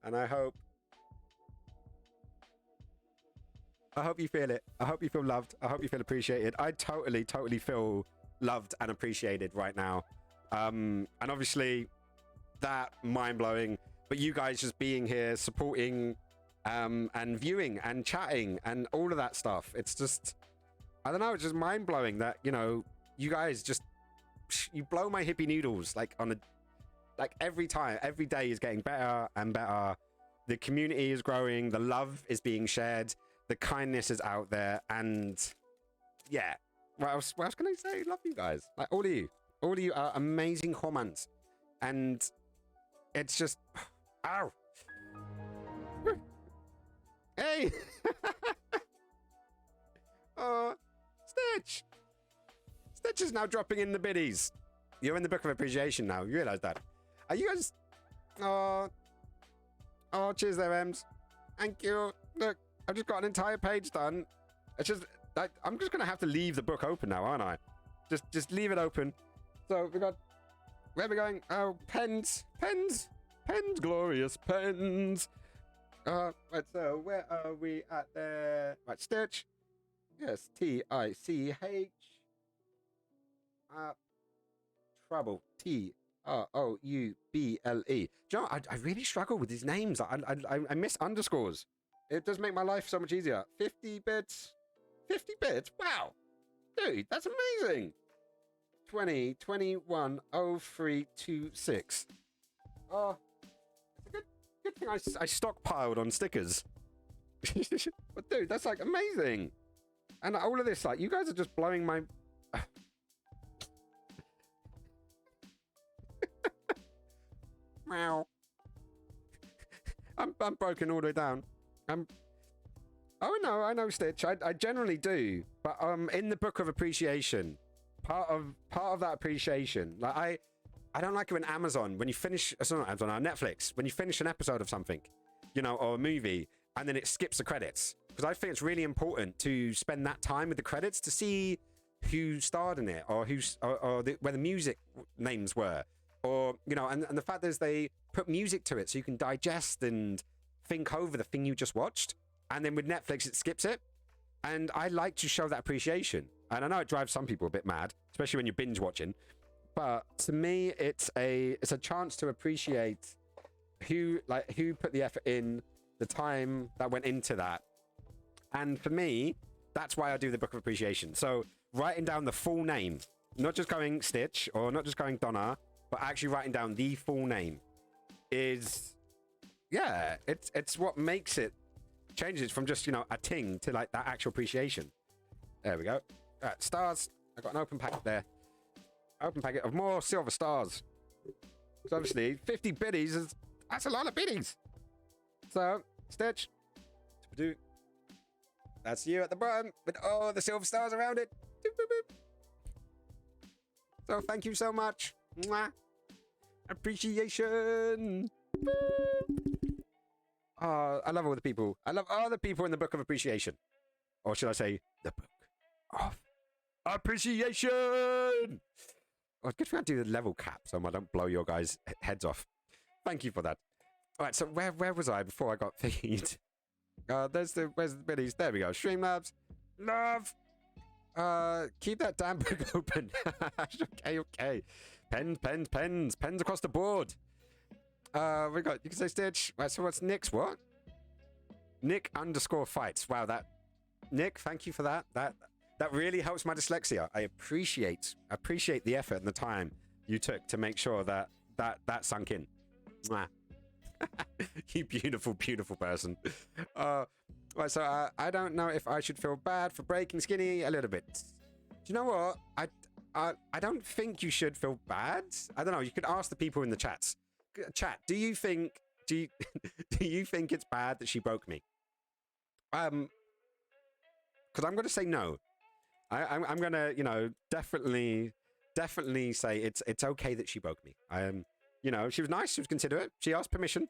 And I hope you feel it. I hope you feel loved. I hope you feel appreciated. I totally feel loved and appreciated right now. And obviously that mind-blowing, but you guys just being here, supporting, and viewing and chatting and all of that stuff. It's just, I don't know, it's just mind-blowing that, you know, you guys just, you blow my hippie noodles like every time. Every day is getting better and better. The community is growing. The love is being shared. The kindness is out there. And yeah, what else can I say? Love you guys. Like all of you are amazing humans. And it's just, ow. Hey. Oh, Stitch. Stitch is now dropping in the biddies. You're in the Book of Appreciation now. You realize that? Are you guys? Oh, cheers there, Ems. Thank you. Look, I've just got an entire page done. It's just, I'm just gonna have to leave the book open now, aren't I? Just leave it open. So we got, where are we going? Oh, pens, glorious pens. Right, so where are we at there? Right, Stitch. Yes, T-I-C-H. Trouble. T-R-O-U-B-L-E. Do you know, I really struggle with these names. I miss underscores. It does make my life so much easier. 50 bits. 50 bits? Wow. Dude, that's amazing. 20, 21, 0326. Oh, it's a good thing I stockpiled on stickers. But dude, that's like amazing. And all of this, like, you guys are just blowing my... Meow. I'm broken all the way down. Oh no, I know, Stitch. I generally do, but in the Book of Appreciation, part of that appreciation, like I don't like it when Amazon, when you finish, not Amazon, Netflix, when you finish an episode of something, you know, or a movie, and then it skips the credits, because I think it's really important to spend that time with the credits to see who starred in it, or where the music names were. Or, you know, and the fact is they put music to it so you can digest and think over the thing you just watched. And then with Netflix, it skips it. And I like to show that appreciation. And I know it drives some people a bit mad, especially when you're binge watching. But to me, it's a chance to appreciate who put the effort in, the time that went into that. And for me, that's why I do the Book of Appreciation. So writing down the full name, not just going Stitch or not just going Donna, but actually writing down the full name is, yeah, it's what makes it, changes it from just, you know, a ting to like that actual appreciation. There we go. Right, stars. I got an open packet there. Open packet of more silver stars. Because obviously 50 biddies that's a lot of biddies. So, Stitch. That's you at the bottom with all the silver stars around it. So thank you so much. Mwah. Appreciation. Oh, I love all the people. I love all the people in the Book of Appreciation. Or should I say, the Book of Appreciation. Oh, good thing I do the level cap so I don't blow your guys' heads off. Thank you for that. All right, so where was I before I got feed? Where's the biddies? There we go. Streamlabs. Love. Keep that damn book open. Okay. Pens across the board. We got, you can say Stitch. Right, so what's Nick's what? Nick_fights. Wow, Nick, thank you for that. That really helps my dyslexia. I appreciate the effort and the time you took to make sure that sunk in. Mwah. You beautiful, beautiful person. Right, so I don't know if I should feel bad for breaking Skinny a little bit. Do you know what? I don't think you should feel bad. I don't know. You could ask the people in the chats. Chat, do you think it's bad that she broke me? Because I'm going to say no. I'm going to, you know, definitely say it's okay that she broke me. You know, she was nice. She was considerate. She asked permission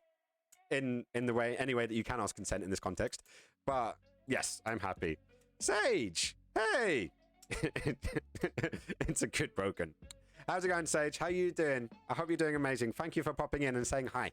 in any way that you can ask consent in this context. But yes, I'm happy. Sage, hey, it's a good broken. How's it going, Sage? How you doing? I hope you're doing amazing. Thank you for popping in and saying hi.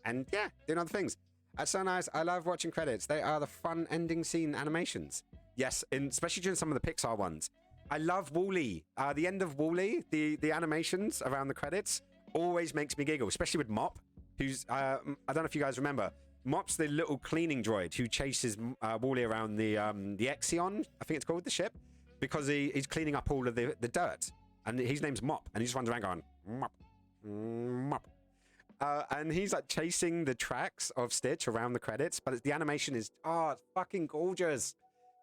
And yeah, doing other things. That's so nice. I love watching credits. They are the fun ending scene animations. Yes, especially during some of the Pixar ones. I love WALL-E. The end of WALL-E, the animations around the credits always makes me giggle, especially with Mop, who's, I don't know if you guys remember, Mop's the little cleaning droid who chases WALL-E around the Exion, I think it's called, the ship, because he's cleaning up all of the dirt. And his name's Mop, and he just runs around going, Mop, Mop. And he's like chasing the tracks of Stitch around the credits, but the animation is, it's fucking gorgeous.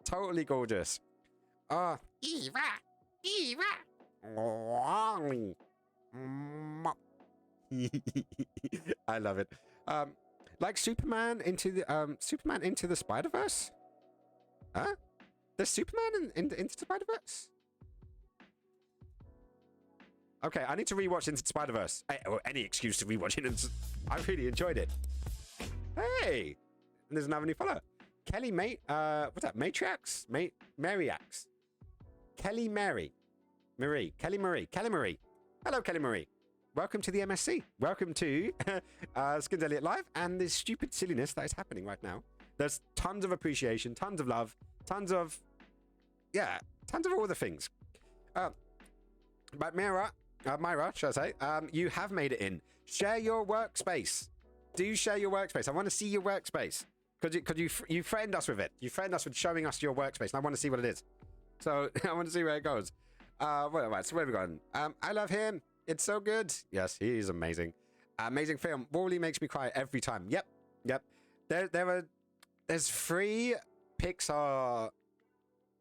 Totally gorgeous. Eva! Mop. I love it. Like Superman into the Spider-Verse? Huh? There's Superman into the Spider-Verse? Okay, I need to rewatch Into the Spider-Verse. Or any excuse to rewatch it. I really enjoyed it. Hey! And there's another new follower. Kelly what's that? Matriax? Mariax. Kelly Marie. Kelly Marie. Hello, Kelly Marie. Welcome to the MSC. Welcome to Skins Elliott Live and this stupid silliness that is happening right now. There's tons of appreciation, tons of love, tons of all the things. But Myra, should I say, you have made it in. Share your workspace. Do share your workspace. I want to see your workspace. Because you friend us with it. You friend us with showing us your workspace, and I want to see what it is. So I want to see where it goes. Right, so where have we gone? I love him. It's so good. Yes, he is amazing. Amazing film. WALL-E makes me cry every time. Yep. There's 3 Pixar,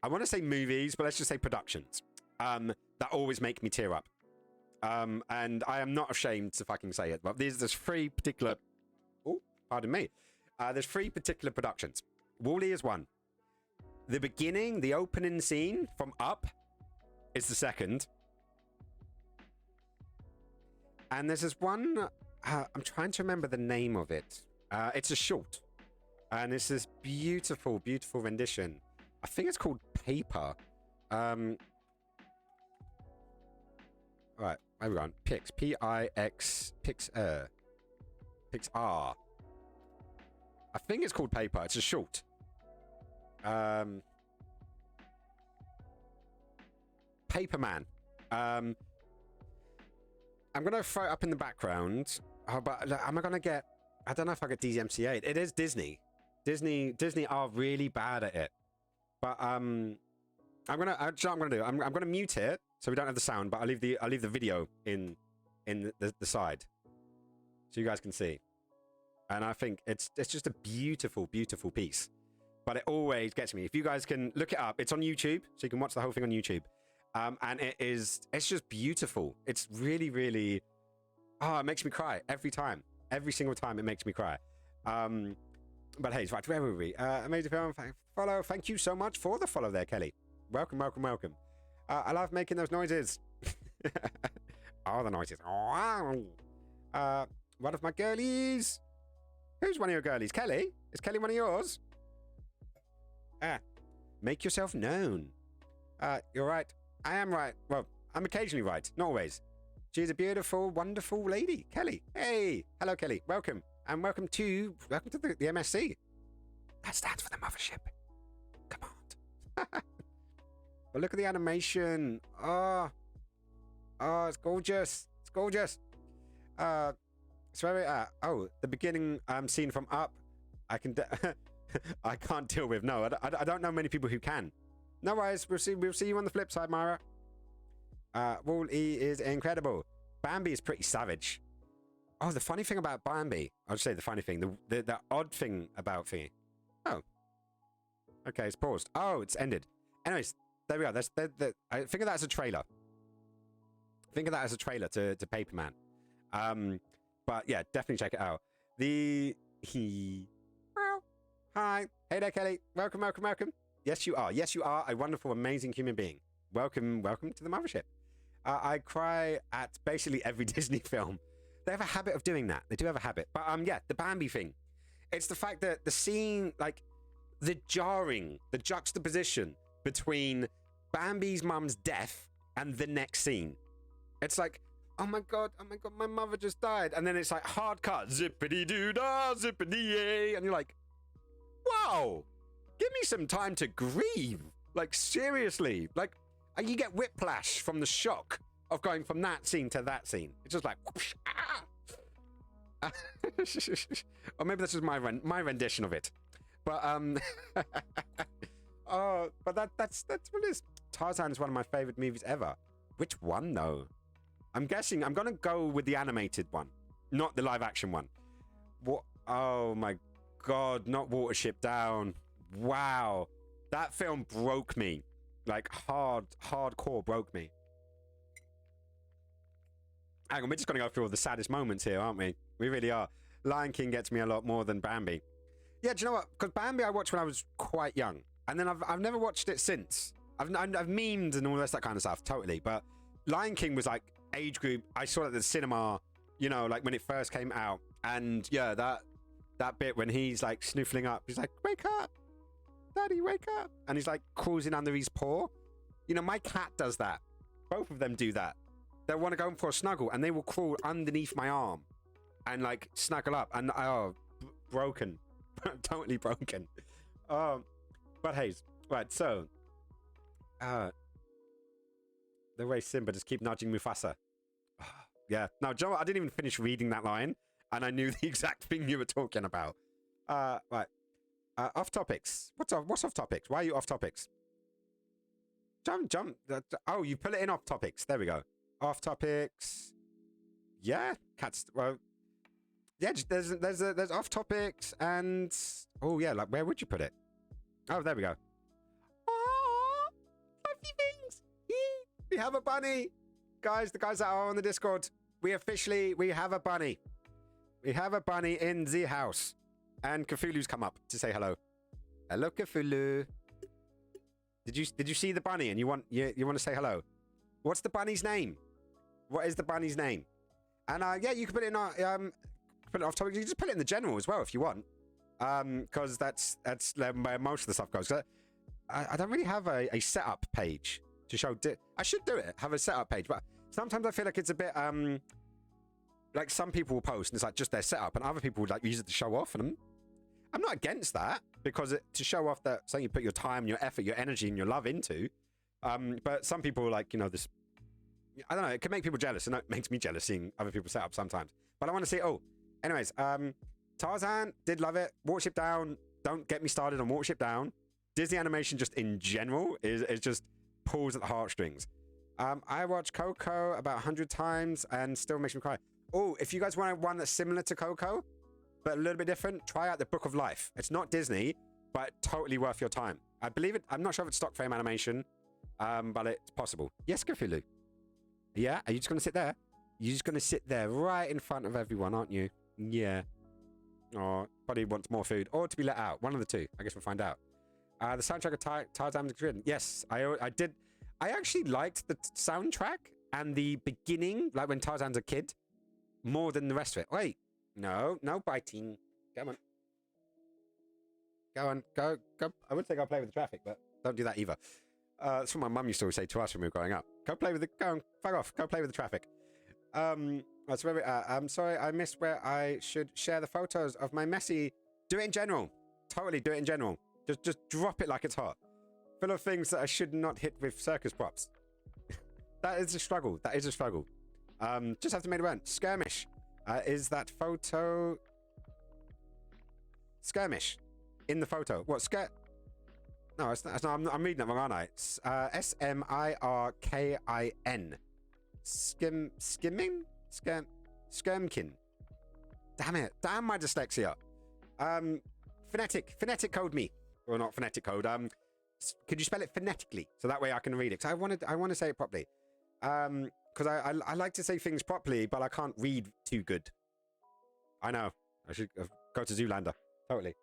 I want to say movies, but let's just say productions, that always make me tear up. And I am not ashamed to fucking say it, but there's 3 particular, pardon me. There's 3 particular productions. WALL-E is one. The beginning, the opening scene from Up is the second. And there's this one, I'm trying to remember the name of it. It's a short. And it's this beautiful, beautiful rendition. I think it's called Paper. Right, where we going? Pix. P-I-X. Pixar. I think it's called Paper. It's a short. Paperman. I'm going to throw it up in the background. But am I going to get... I don't know if I get DMCA'd. It is Disney. Disney are really bad at it. But I'm going to... what I'm going to do? I'm going to mute it so we don't have the sound, but I'll leave the video in the side so you guys can see. And I think it's just a beautiful, beautiful piece. But it always gets me. If you guys can look it up, it's on YouTube, so you can watch the whole thing on YouTube. And it's just beautiful. It's really, really, it makes me cry every time. Every single time it makes me cry. But hey, right, where were we? Amazing film, follow. Thank you so much for the follow there, Kelly. Welcome. I love making those noises. The noises. One of my girlies. Who's one of your girlies? Kelly? Is Kelly one of yours? Make yourself known. You're right. I am right. Well, I'm occasionally right. Not always. She's a beautiful, wonderful lady. Kelly. Hey. Hello, Kelly. Welcome. And welcome to the MSC. That stands for the mothership. Come on. But look at the animation. Oh, it's gorgeous. It's gorgeous. So where we at? The beginning scene from Up. I can... I can't deal with. No, I don't know many people who can. No worries. We'll see you on the flip side, Myra. Wall-E is incredible. Bambi is pretty savage. Oh, the funny thing about Bambi. I'll just say the funny thing. The odd thing about thingy. Oh. Okay, it's paused. Oh, it's ended. Anyways, there we go. I think of that as a trailer. Think of that as a trailer to Paperman. But yeah, definitely check it out. Hi. Hey there, Kelly. Welcome. Yes, you are. Yes, you are a wonderful, amazing human being. Welcome to the mothership. I cry at basically every Disney film. They have a habit of doing that. They do have a habit. But yeah, the Bambi thing. It's the fact that the scene, like, the juxtaposition between Bambi's mum's death and the next scene. It's like, oh my god, my mother just died. And then it's like, hard cut, zippity-doo-dah, zippity-yay. And you're like, wow, give me some time to grieve. Like, seriously. Like, you get whiplash from the shock of going from that scene to that scene. It's just like, whoosh, ah. Or maybe this is my rendition of it. But oh, but that's what it is. Tarzan is one of my favorite movies ever. Which one though? I'm guessing I'm gonna go with the animated one, not the live action one. What? Oh my god! Not Watership Down. Wow, that film broke me. Like hardcore broke me. Hang on, we're just gonna go through all the saddest moments here, aren't we? We really are. Lion King gets me a lot more than Bambi. Yeah, do you know what? Because Bambi I watched when I was quite young, and then I've never watched it since. I've memed and all that kind of stuff, totally. But Lion King was like age group. I saw it at the cinema, you know, like when it first came out, and yeah, that bit when he's like sniffling up, he's like, "Wake up, Daddy, wake up," and he's like cruising under his paw. You know, my cat does that. Both of them do that. They want to go in for a snuggle, and they will crawl underneath my arm and like snuggle up, and broken. Totally broken. But hey, right, so the way Simba just keep nudging Mufasa. Yeah, no, Joe, I didn't even finish reading that line, and I knew the exact thing you were talking about. Right, off topics. What's off topics? Why are you off topics? Jump. Oh, you put it in off topics. There we go. Off topics. Yeah, cats. Well. Yeah, there's off topics and oh yeah, like where would you put it? Oh, there we go. Oh, fluffy things. We have a bunny, guys. The guys that are on the Discord, we have a bunny. We have a bunny in the house, and Cthulhu's come up to say hello. Hello, Cthulhu. Did you see the bunny and you want to say hello? What's the bunny's name? What is the bunny's name? And yeah, you can put it in put it off topic. You can just put it in the general as well if you want, because that's where most of the stuff goes. I don't really have a setup page to show. I should do it. Have a setup page, but sometimes I feel like it's a bit like some people will post and it's like just their setup, and other people would like use it to show off. And I'm not against that because to show off that something you put your time, your effort, your energy, and your love into. But some people like this. I don't know. It can make people jealous, and it makes me jealous seeing other people set up sometimes. But I want to see. Oh. Anyways, Tarzan, did love it. Watership Down, don't get me started on Watership Down. Disney animation just in general is just pulls at the heartstrings. I watched Coco about 100 times and still makes me cry. Oh, if you guys want one that's similar to Coco, but a little bit different, try out The Book of Life. It's not Disney, but totally worth your time. I believe it. I'm not sure if it's stock frame animation, but it's possible. Yes, Cthulhu. Yeah, are you just going to sit there? You're just going to sit there right in front of everyone, aren't you? Yeah. Oh, probably wants more food or to be let out. One of the two. I guess we'll find out. The soundtrack of Tarzan was good. Yes, I did. I actually liked the soundtrack and the beginning, like when Tarzan's a kid, more than the rest of it. Wait, no biting. Come on. Go. I would say go play with the traffic, but don't do that either. That's what my mum used to always say to us when we were growing up. Go and fuck off. Go play with the traffic. That's where we are. I'm sorry, I missed where I should share the photos of my messy. Do it in general. Totally do it in general. Just drop it like it's hot. Full of things that I should not hit with circus props. That is a struggle. Just have to make it run. Skirmish. Is that photo... Skirmish. in the photo. What, skirt? No, it's not, I'm reading that wrong, aren't I? Smirkin. Skirmkin. Damn it. Damn my dyslexia. Phonetic code me. Or not phonetic code. Could you spell it phonetically? So that way I can read it. Because I want to say it properly. Because I like to say things properly, but I can't read too good. I know. I should go to Zoolander. Totally.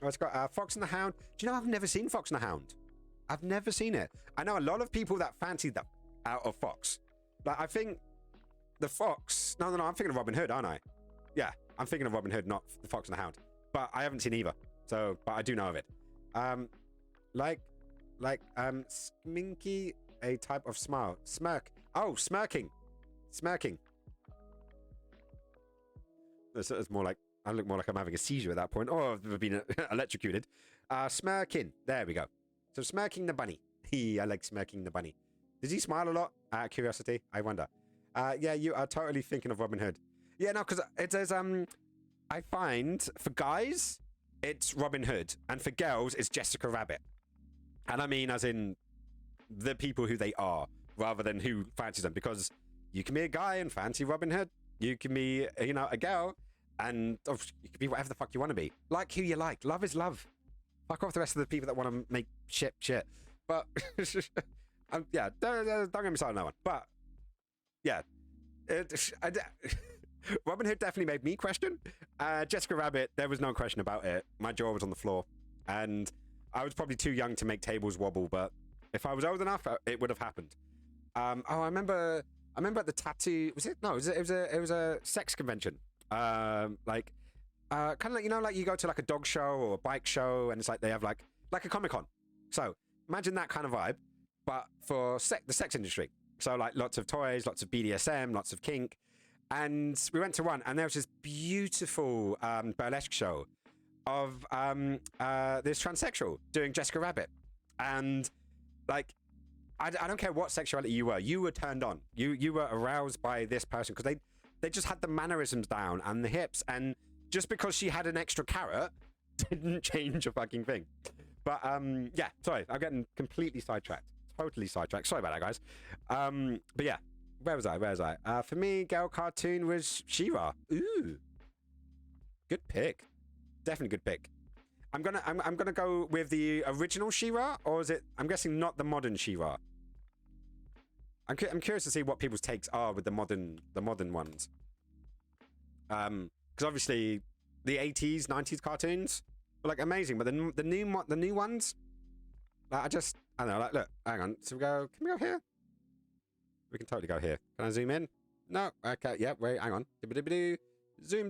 It's got Fox and the Hound. Do you know I've never seen Fox and the Hound? I've never seen it. I know a lot of people that fancy that out of Fox. Like, I think the Fox... No, I'm thinking of Robin Hood, aren't I? Yeah, I'm thinking of Robin Hood, not the Fox and the Hound. But I haven't seen either. So, but I do know of it. Sminky, a type of smile. Smirk. Oh, smirking. Smirking. It's more like... I look more like I'm having a seizure at that point. Or I've been electrocuted. Smirking. There we go. So smirking the bunny. I like smirking the bunny. Does he smile a lot? Out of curiosity, I wonder. Yeah, you are totally thinking of Robin Hood. Yeah, no, because it says, I find for guys, it's Robin Hood. And for girls, it's Jessica Rabbit. And I mean as in the people who they are, rather than who fancies them. Because you can be a guy and fancy Robin Hood. You can be, a girl. And you can be whatever the fuck you want to be. Like who you like. Love is love. Fuck off the rest of the people that want to make shit. But, yeah, don't get me started on that one. But, yeah. Robin Hood definitely made me question. Jessica Rabbit, there was no question about it. My jaw was on the floor. And I was probably too young to make tables wobble. But if I was old enough, it would have happened. I remember at the tattoo... Was it? No, it was a sex convention. Kind of like, like you go to like a dog show or a bike show and it's like they have like a Comic-Con. So imagine that kind of vibe, but for the sex industry. So like lots of toys, lots of BDSM, lots of kink. And we went to one and there was this beautiful burlesque show of this transsexual doing Jessica Rabbit. And like, I don't care what sexuality you were turned on. You were aroused by this person because they just had the mannerisms down and the hips, and just because she had an extra carrot didn't change a fucking thing. But yeah, sorry, I'm getting completely sidetracked. Totally sidetracked. Sorry about that, guys. But yeah, where was I? For me, girl cartoon was She-Ra. Ooh, good pick. Definitely good pick. I'm gonna go with the original She-Ra, or is it? I'm guessing not the modern She-Ra. I'm curious to see what people's takes are with the modern ones. Because obviously the 80s, 90s cartoons were like amazing, but the new ones, like, I don't know. Like, look, hang on. So can we go here? We can totally go here. Can I zoom in? No. Okay. Yeah. Wait. Hang on. Zoom.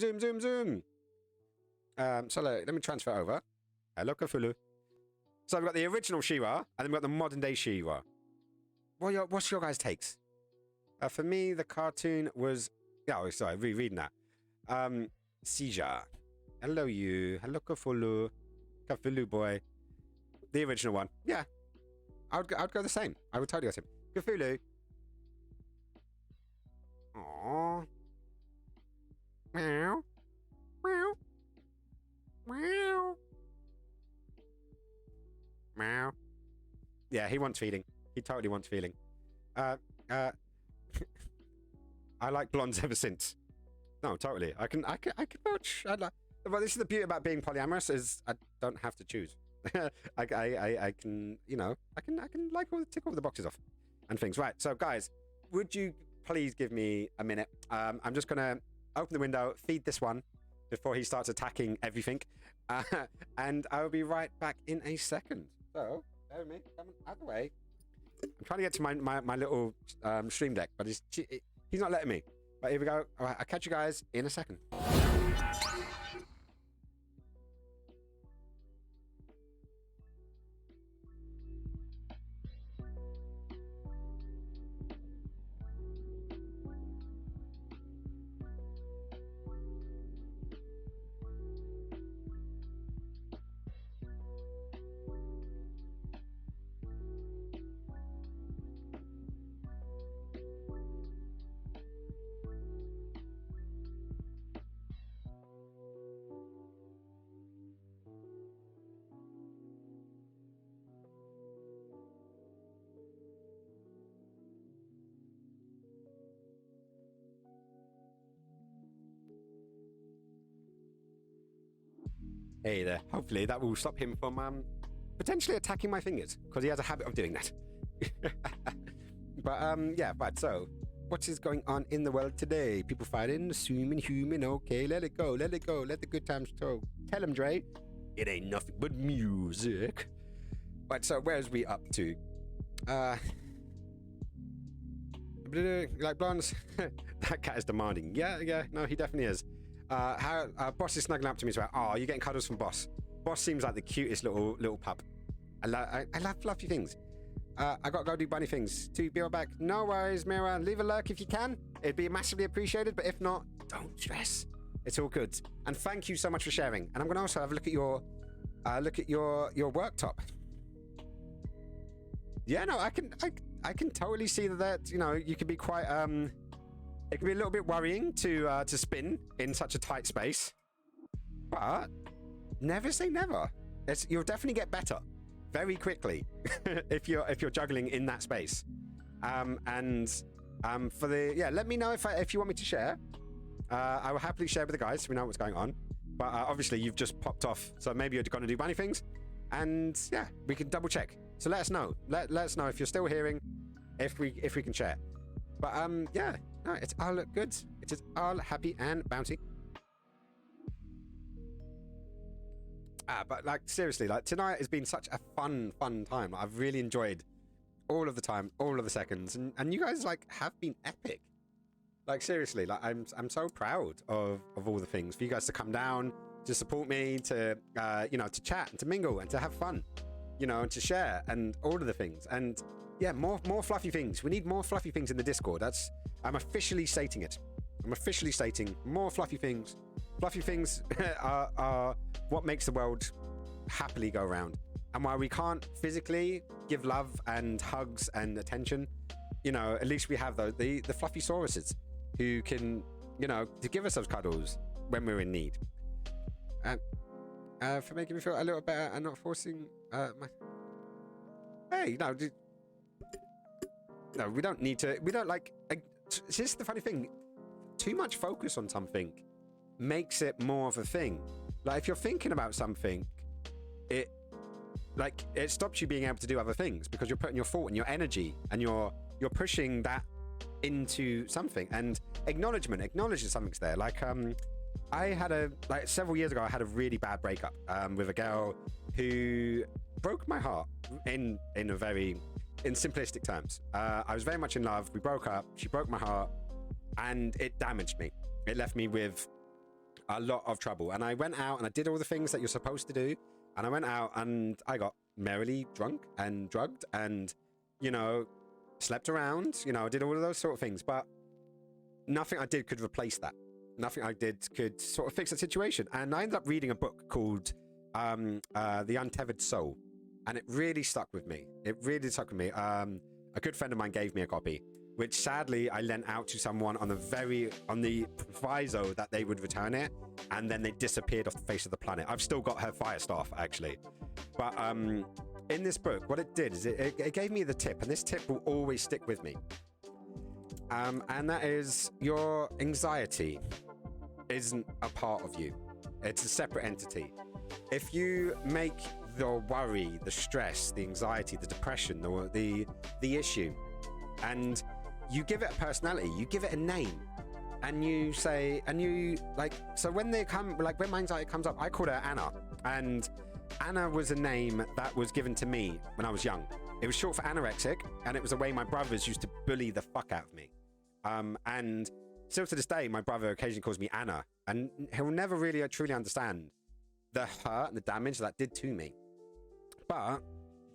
So let me transfer over. Hello, Cthulhu. So we've got the original She-Ra, and then we've got the modern day She-Ra. What's your guys' takes? For me, the cartoon was... Oh, sorry, rereading that. Seizure. Hello, you. Hello, Cthulhu. Cthulhu boy. The original one. Yeah. I would go the same. I would totally go the same. Cthulhu. Aww. Meow. Meow. Meow. Meow. Yeah, he wants feeding. He totally wants feeling. I like blondes ever since. No, totally. I can vouch. Well, this is the beauty about being polyamorous is I don't have to choose. I can, I can tick all the boxes off and things. Right. So guys, would you please give me a minute? I'm just gonna open the window, feed this one before he starts attacking everything, and I will be right back in a second. So, bear with me. Come out of the way. I'm trying to get to my little stream deck, but he's not letting me. But here we go. All right, I'll catch you guys in a second. Hey there. Hopefully that will stop him from potentially attacking my fingers, because he has a habit of doing that. But yeah, right, so what is going on in the world today? People fighting, assuming human, okay, let it go, let the good times go. Tell him, Dre, it ain't nothing but music. Right, so where's we up to? Like blondes? That cat is demanding. Yeah, no, he definitely is. Boss is snuggling up to me as well. Oh, you're getting cuddles from Boss. Boss seems like the cutest little pup. I love fluffy things. I gotta go do bunny things. To be right back. No worries, Mira. Leave a lurk if you can. It'd be massively appreciated, but if not, don't stress. It's all good. And thank you so much for sharing. And I'm gonna also have a look at your worktop. Yeah, no, I can totally see that, you know, you can be quite it can be a little bit worrying to spin in such a tight space. But never say never. You'll definitely get better very quickly if you're juggling in that space. For the let me know if you want me to share. I will happily share with the guys so we know what's going on. But obviously you've just popped off, so maybe you're going to do bunny things, and yeah, we can double check. So let us know. Let us know if you're still hearing, if we can share. But yeah, no, it's all good. It is all happy and bounty. But like seriously, like tonight has been such a fun time. I've really enjoyed all of the time, all of the seconds, and you guys like have been epic. Like seriously, like I'm so proud of all the things for you guys to come down, to support me, to to chat and to mingle and to have fun, and to share and all of the things. And yeah, more fluffy things. We need more fluffy things in the Discord. I'm officially stating it. I'm officially stating more fluffy things. Fluffy things are what makes the world happily go round. And while we can't physically give love and hugs and attention, at least we have the fluffy sauruses who can, to give us those cuddles when we're in need. And for making me feel a little better and not forcing my... Hey, no, we don't need to... We don't like... It's just the funny thing. Too much focus on something makes it more of a thing. Like, if you're thinking about something, it stops you being able to do other things because you're putting your thought and your energy and you're pushing that into something. And acknowledges something's there. Like, I had several years ago, I had a really bad breakup with a girl who broke my heart in simplistic terms. I was very much in love. We broke up. She broke my heart, and it damaged me. It left me with a lot of trouble. And I went out and I did all the things that you're supposed to do. And I went out and I got merrily drunk and drugged and, slept around, did all of those sort of things. But nothing I did could replace that. Nothing I did could sort of fix the situation. And I ended up reading a book called The Untethered Soul. And it really stuck with me. A good friend of mine gave me a copy, which sadly I lent out to someone on the proviso that they would return it, and then they disappeared off the face of the planet. I've still got her fire staff, actually. But in this book, what it did is it gave me the tip, and this tip will always stick with me. And that is, your anxiety isn't a part of you. It's a separate entity. If you make the worry, the stress, the anxiety, the depression, the issue, and you give it a personality, you give it a name, and you say, so when when my anxiety comes up, I called her Anna, and Anna was a name that was given to me when I was young. It was short for anorexic, and it was the way my brothers used to bully the fuck out of me. And still to this day, my brother occasionally calls me Anna, and he'll never really truly understand the hurt and the damage that did to me. But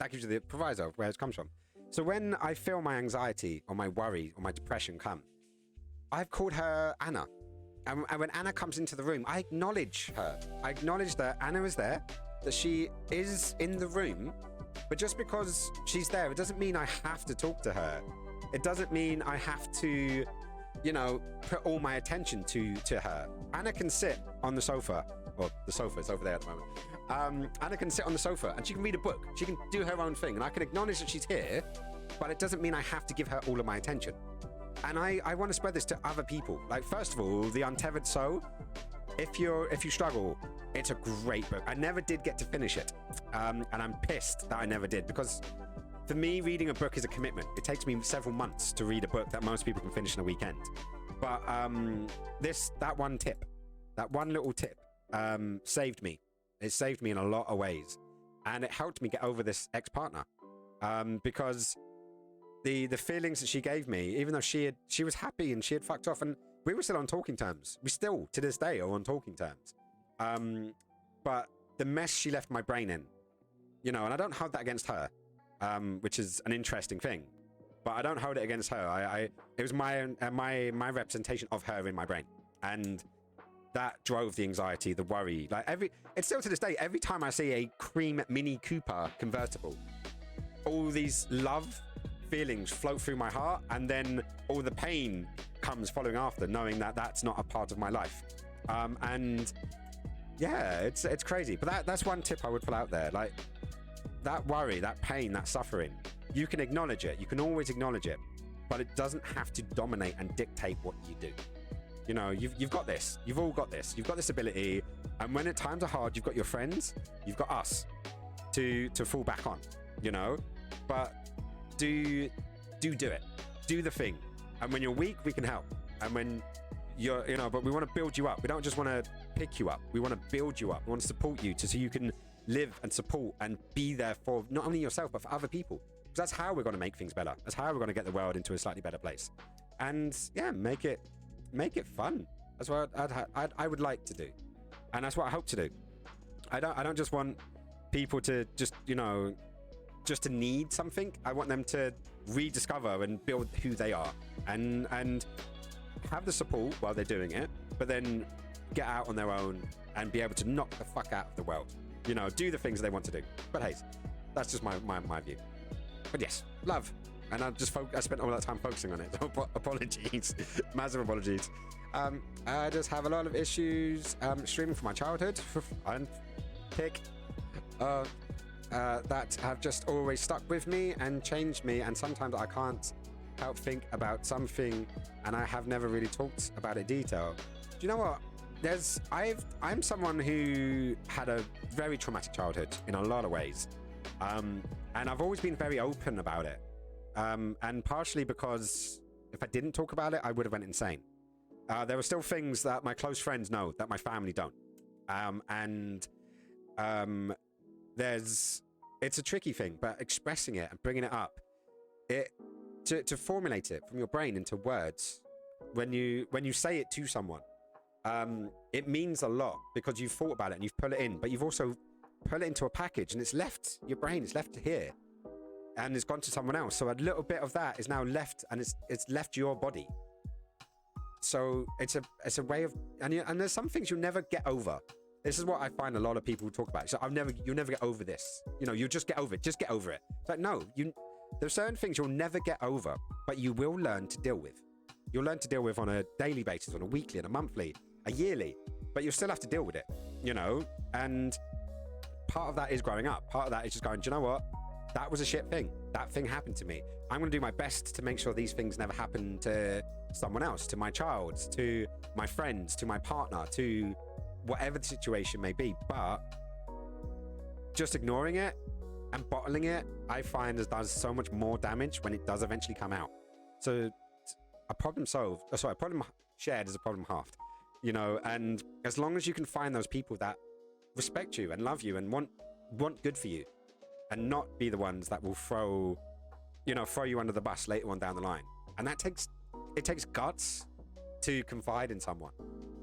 that gives you the proviso of where it comes from. So when I feel my anxiety or my worry or my depression come, I've called her Anna. And when Anna comes into the room, I acknowledge her. I acknowledge that Anna is there, that she is in the room. But just because she's there, it doesn't mean I have to talk to her. It doesn't mean I have to, put all my attention to her. Anna can sit on the sofa. Well, the sofa is over there at the moment. Anna can sit on the sofa and she can read a book. She can do her own thing. And I can acknowledge that she's here, but it doesn't mean I have to give her all of my attention. And I want to spread this to other people. Like, first of all, the untethered soul. If you struggle It's a great book. I never did get to finish it, and I'm pissed that I never did, because for me, reading a book is a commitment. It takes me several months to read a book that most people can finish in a weekend. But that one little tip, saved me. It saved me in a lot of ways, and it helped me get over this ex-partner, because the feelings that she gave me, even though she was happy and she had fucked off, and we were still on talking terms. We still, to this day, are on talking terms. But the mess she left my brain in, you know, and I don't hold that against her, which is an interesting thing, but I don't hold it against her. It was my representation of her in my brain, and that drove the anxiety, the worry. Like it's still to this day, every time I see a cream Mini Cooper convertible, all these love feelings float through my heart, and then all the pain comes following after, knowing that that's not a part of my life. And yeah, it's crazy. But that's one tip I would put out there. Like, that worry, that pain, that suffering, you can acknowledge it. You can always acknowledge it, but it doesn't have to dominate and dictate what you do. You know, you've got this. You've all got this. You've got this ability. And when times are hard, you've got your friends, you've got us to fall back on, you know? But do it. Do the thing. And when you're weak, we can help. And when but we want to build you up. We don't just want to pick you up. We want to build you up. We want to support you so you can live and support and be there for not only yourself, but for other people. Because that's how we're going to make things better. That's how we're going to get the world into a slightly better place. And yeah, make it fun. That's what I would like to do. And that's what I hope to do. I don't just want people to just to need something. I want them to rediscover and build who they are, and have the support while they're doing it, but then get out on their own and be able to knock the fuck out of the world. You know, do the things they want to do. But hey, that's just my view. But yes, love. And I spent all that time focusing on it. So apologies. Massive apologies. I just have a lot of issues streaming from my childhood and pick that have just always stuck with me and changed me, and sometimes I can't help think about something and I have never really talked about it in detail. Do you know what? I'm someone who had a very traumatic childhood in a lot of ways, and I've always been very open about it, and partially because if I didn't talk about it, I would have went insane. There were still things that my close friends know that my family don't, it's a tricky thing, but expressing it and bringing it up, to formulate it from your brain into words, when you say it to someone, it means a lot because you've thought about it and you've put it in, but you've also put it into a package and it's left your brain, it's left here, and it's gone to someone else. So a little bit of that is now left, and it's left your body. So it's a way of, and there's some things you'll never get over. This is what I find a lot of people talk about. So you'll never get over this. You know, you'll just get over it. Just get over it. But no, there's certain things you'll never get over, but you will learn to deal with. You'll learn to deal with on a daily basis, on a weekly, on a monthly, a yearly, but you'll still have to deal with it, you know? And part of that is growing up. Part of that is just going, do you know what? That was a shit thing. That thing happened to me. I'm going to do my best to make sure these things never happen to someone else, to my child, to my friends, to my partner, to whatever the situation may be. But just ignoring it and bottling it, I find does so much more damage when it does eventually come out. So a problem shared is a problem halved, you know. And as long as you can find those people that respect you and love you and want good for you, and not be the ones that will throw you under the bus later on down the line. And it takes guts to confide in someone.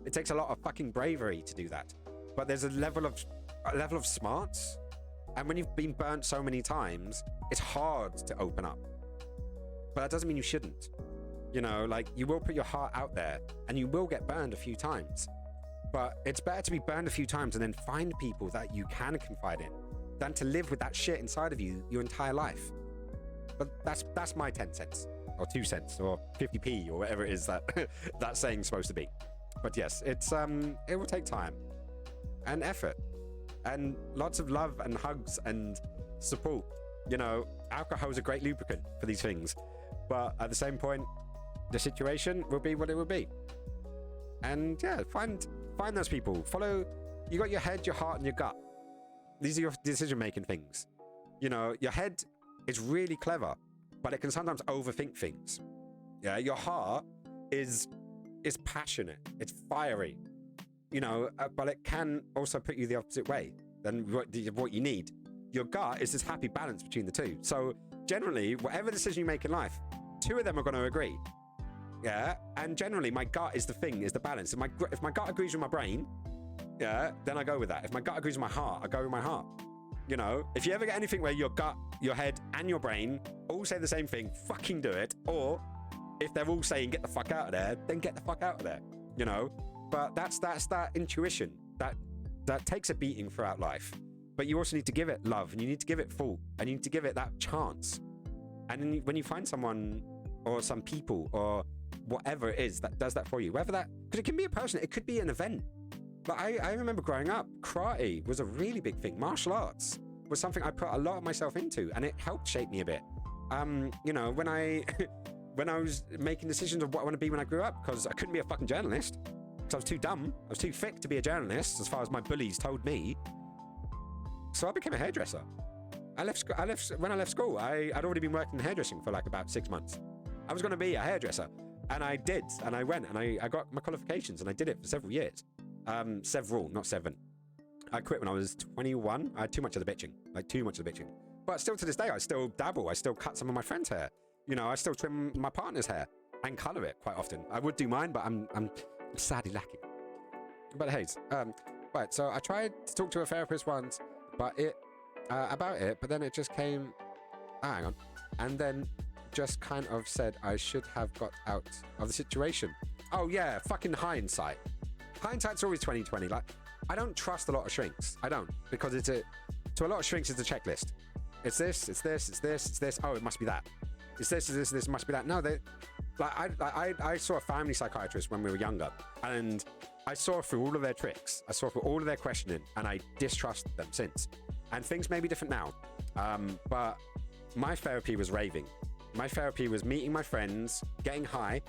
It takes a lot of fucking bravery to do that. But there's a level of smarts, and when you've been burnt so many times, it's hard to open up. But that doesn't mean you shouldn't. You know, like, you will put your heart out there and you will get burned a few times. But it's better to be burned a few times and then find people that you can confide in than to live with that shit inside of you your entire life. But that's my 10 cents or 2 cents or 50p or whatever it is that that saying's supposed to be. But yes, it will take time and effort and lots of love and hugs and support. You know, alcohol is a great lubricant for these things, but at the same point, the situation will be what it will be. And yeah, find those people, follow you got your head, your heart, and your gut. These are your decision-making things. You know, your head is really clever, but it can sometimes overthink things. Yeah, your heart is passionate, it's fiery, you know, but it can also put you the opposite way than what you need. Your gut is this happy balance between the two. So generally, whatever decision you make in life, two of them are going to agree. Yeah, and generally, my gut is the thing, is the balance. If my gut agrees with my brain, yeah, then I go with that. If my gut agrees with my heart, I go with my heart. You know, if you ever get anything where your gut, your head, and your brain all say the same thing, fucking do it. Or if they're all saying get the fuck out of there, then get the fuck out of there. You know, but that's that intuition that takes a beating throughout life. But you also need to give it love, and you need to give it thought, and you need to give it that chance. And then when you find someone or some people or whatever it is that does that for you, whether that, because it can be a person, it could be an event. But I remember growing up, karate was a really big thing. Martial arts was something I put a lot of myself into, and it helped shape me a bit. You know, when I was making decisions of what I want to be when I grew up, because I couldn't be a fucking journalist, because I was too dumb. I was too thick to be a journalist, as far as my bullies told me. So I became a hairdresser. When I left school, I'd already been working in hairdressing for like about 6 months. I was going to be a hairdresser, and I did, and I went, and I got my qualifications, and I did it for several years. Several, not 7. I quit when I was 21. I had too much of the bitching, But still to this day, I still dabble. I still cut some of my friends' hair. You know, I still trim my partner's hair and colour it quite often. I would do mine, but I'm sadly lacking. But hey, right. So I tried to talk to a therapist once, but about it, but then it just came. Hang on, and then just kind of said I should have got out of the situation. Oh yeah, fucking hindsight. Hindsight's always 20/20. Like, I don't trust a lot of shrinks. I don't, because to a lot of shrinks, it's a checklist. It's this, it's this, it's this, it's this. Oh, it must be that. It's this, it's this, this must be that. No, I saw a family psychiatrist when we were younger, and I saw through all of their tricks. I saw through all of their questioning, and I distrusted them since. And things may be different now, but my therapy was raving. My therapy was meeting my friends, getting high,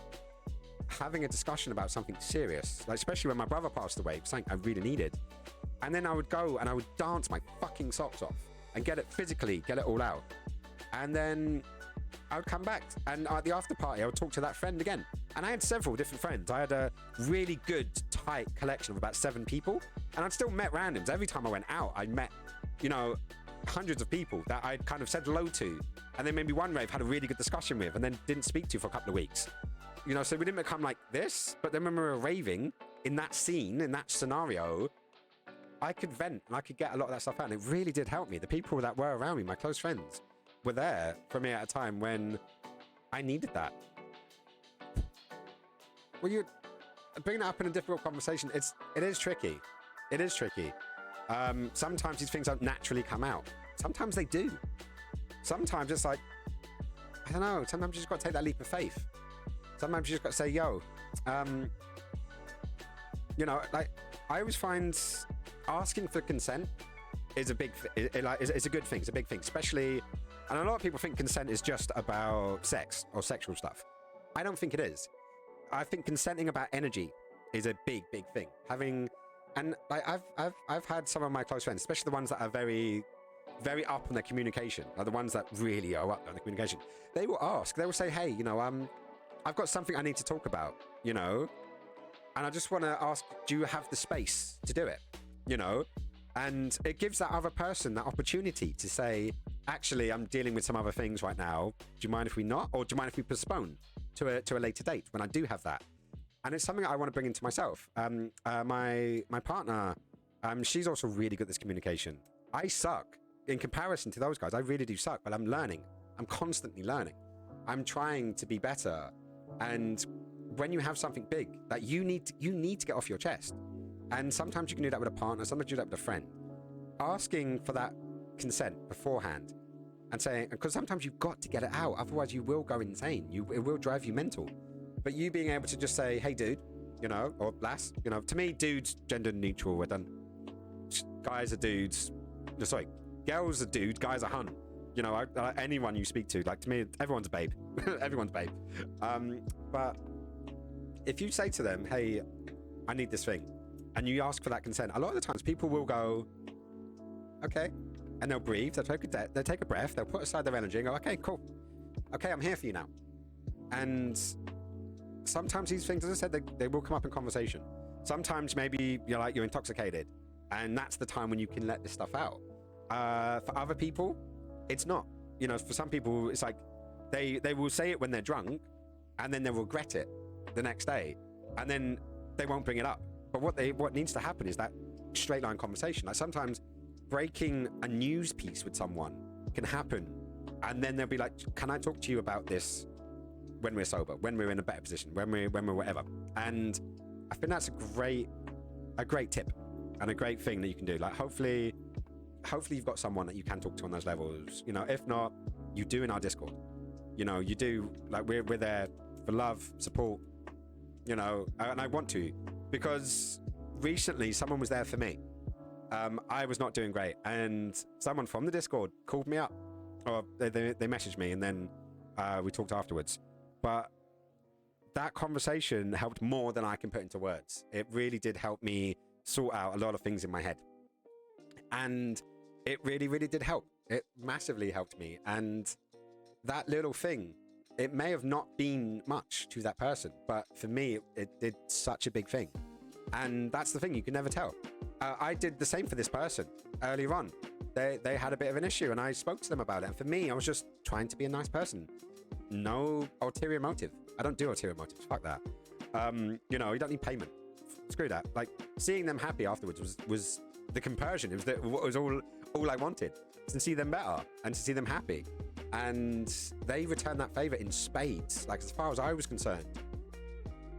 having a discussion about something serious, like especially when my brother passed away, something I really needed. And then I would go and I would dance my fucking socks off and get it all out. And then I would come back, and at the after party, I would talk to that friend again. And I had several different friends. I had a really good, tight collection of about 7 people, and I'd still met randoms. Every time I went out, I met, you know, hundreds of people that I'd kind of said hello to, and then maybe one rave had a really good discussion with, and then didn't speak to for a couple of weeks. You know, so we didn't become like this, but then when we were raving in that scene, in that scenario, I could vent and I could get a lot of that stuff out, and it really did help me. The people that were around me, my close friends, were there for me at a time when I needed that. Well, you bring that up in a difficult conversation. It is tricky. It is tricky. Sometimes these things don't naturally come out. Sometimes they do. Sometimes it's like, I don't know. Sometimes you just got to take that leap of faith. Sometimes you just got to say, yo, you know, like, I always find asking for consent is a big, it's a good thing. It's a big thing, especially, and a lot of people think consent is just about sex or sexual stuff. I don't think it is. I think consenting about energy is a big, big thing. And like, I've had some of my close friends, especially the ones that are very, very up on their communication, are the ones that really are up on the communication. They will ask, they will say, hey, you know, I've got something I need to talk about, you know, and I just want to ask, do you have the space to do it? You know, and it gives that other person that opportunity to say, actually, I'm dealing with some other things right now. Do you mind if we not? Or do you mind if we postpone to a later date when I do have that? And it's something I want to bring into myself. My partner, she's also really good at this communication. I suck. In comparison to those guys, I really do suck, but I'm learning. I'm constantly learning. I'm trying to be better. And when you have something big that you need to get off your chest, and sometimes you can do that with a partner, sometimes you do that with a friend, asking for that consent beforehand and saying, because sometimes you've got to get it out, otherwise you will go insane. It will drive you mental. But you being able to just say, hey, dude, you know, or lass, you know, to me, dudes, gender neutral, we're done. Guys are dudes. No, sorry, girls are dudes, guys are hun. You know, anyone you speak to, like, to me, everyone's a babe. Everyone's babe. But if you say to them, hey, I need this thing, and you ask for that consent, a lot of the times people will go, okay, and they'll breathe, they'll take a breath, they'll put aside their energy and go, okay, cool, okay, I'm here for you now. And sometimes these things, as I said, they will come up in conversation. Sometimes maybe you're intoxicated, and that's the time when you can let this stuff out. For other people, it's not. You know, for some people, it's like they will say it when they're drunk, and then they'll regret it the next day, and then they won't bring it up. But what needs to happen is that straight line conversation. Like sometimes breaking a news piece with someone can happen, and then they'll be like, "Can I talk to you about this when we're sober, when we're in a better position, when we're whatever?" And I think that's a great tip and a great thing that you can do. Like hopefully you've got someone that you can talk to on those levels. You know, if not, you do in our Discord. You know, you do, like we're there for love, support, you know, and I want to, because recently someone was there for me. I was not doing great, and someone from the Discord called me up, or they messaged me, and then we talked afterwards. But that conversation helped more than I can put into words. It really did help me sort out a lot of things in my head, and it really, really did help. It massively helped me. And that little thing, it may have not been much to that person, but for me, it did such a big thing. And that's the thing, you can never tell. I did the same for this person earlier on. They had a bit of an issue, and I spoke to them about it. And for me, I was just trying to be a nice person. No ulterior motive. I don't do ulterior motives. Fuck that. You know, you don't need payment. Screw that. Like, seeing them happy afterwards was the compersion. It was all I wanted, to see them better and to see them happy. And they returned that favor in spades, like as far as I was concerned.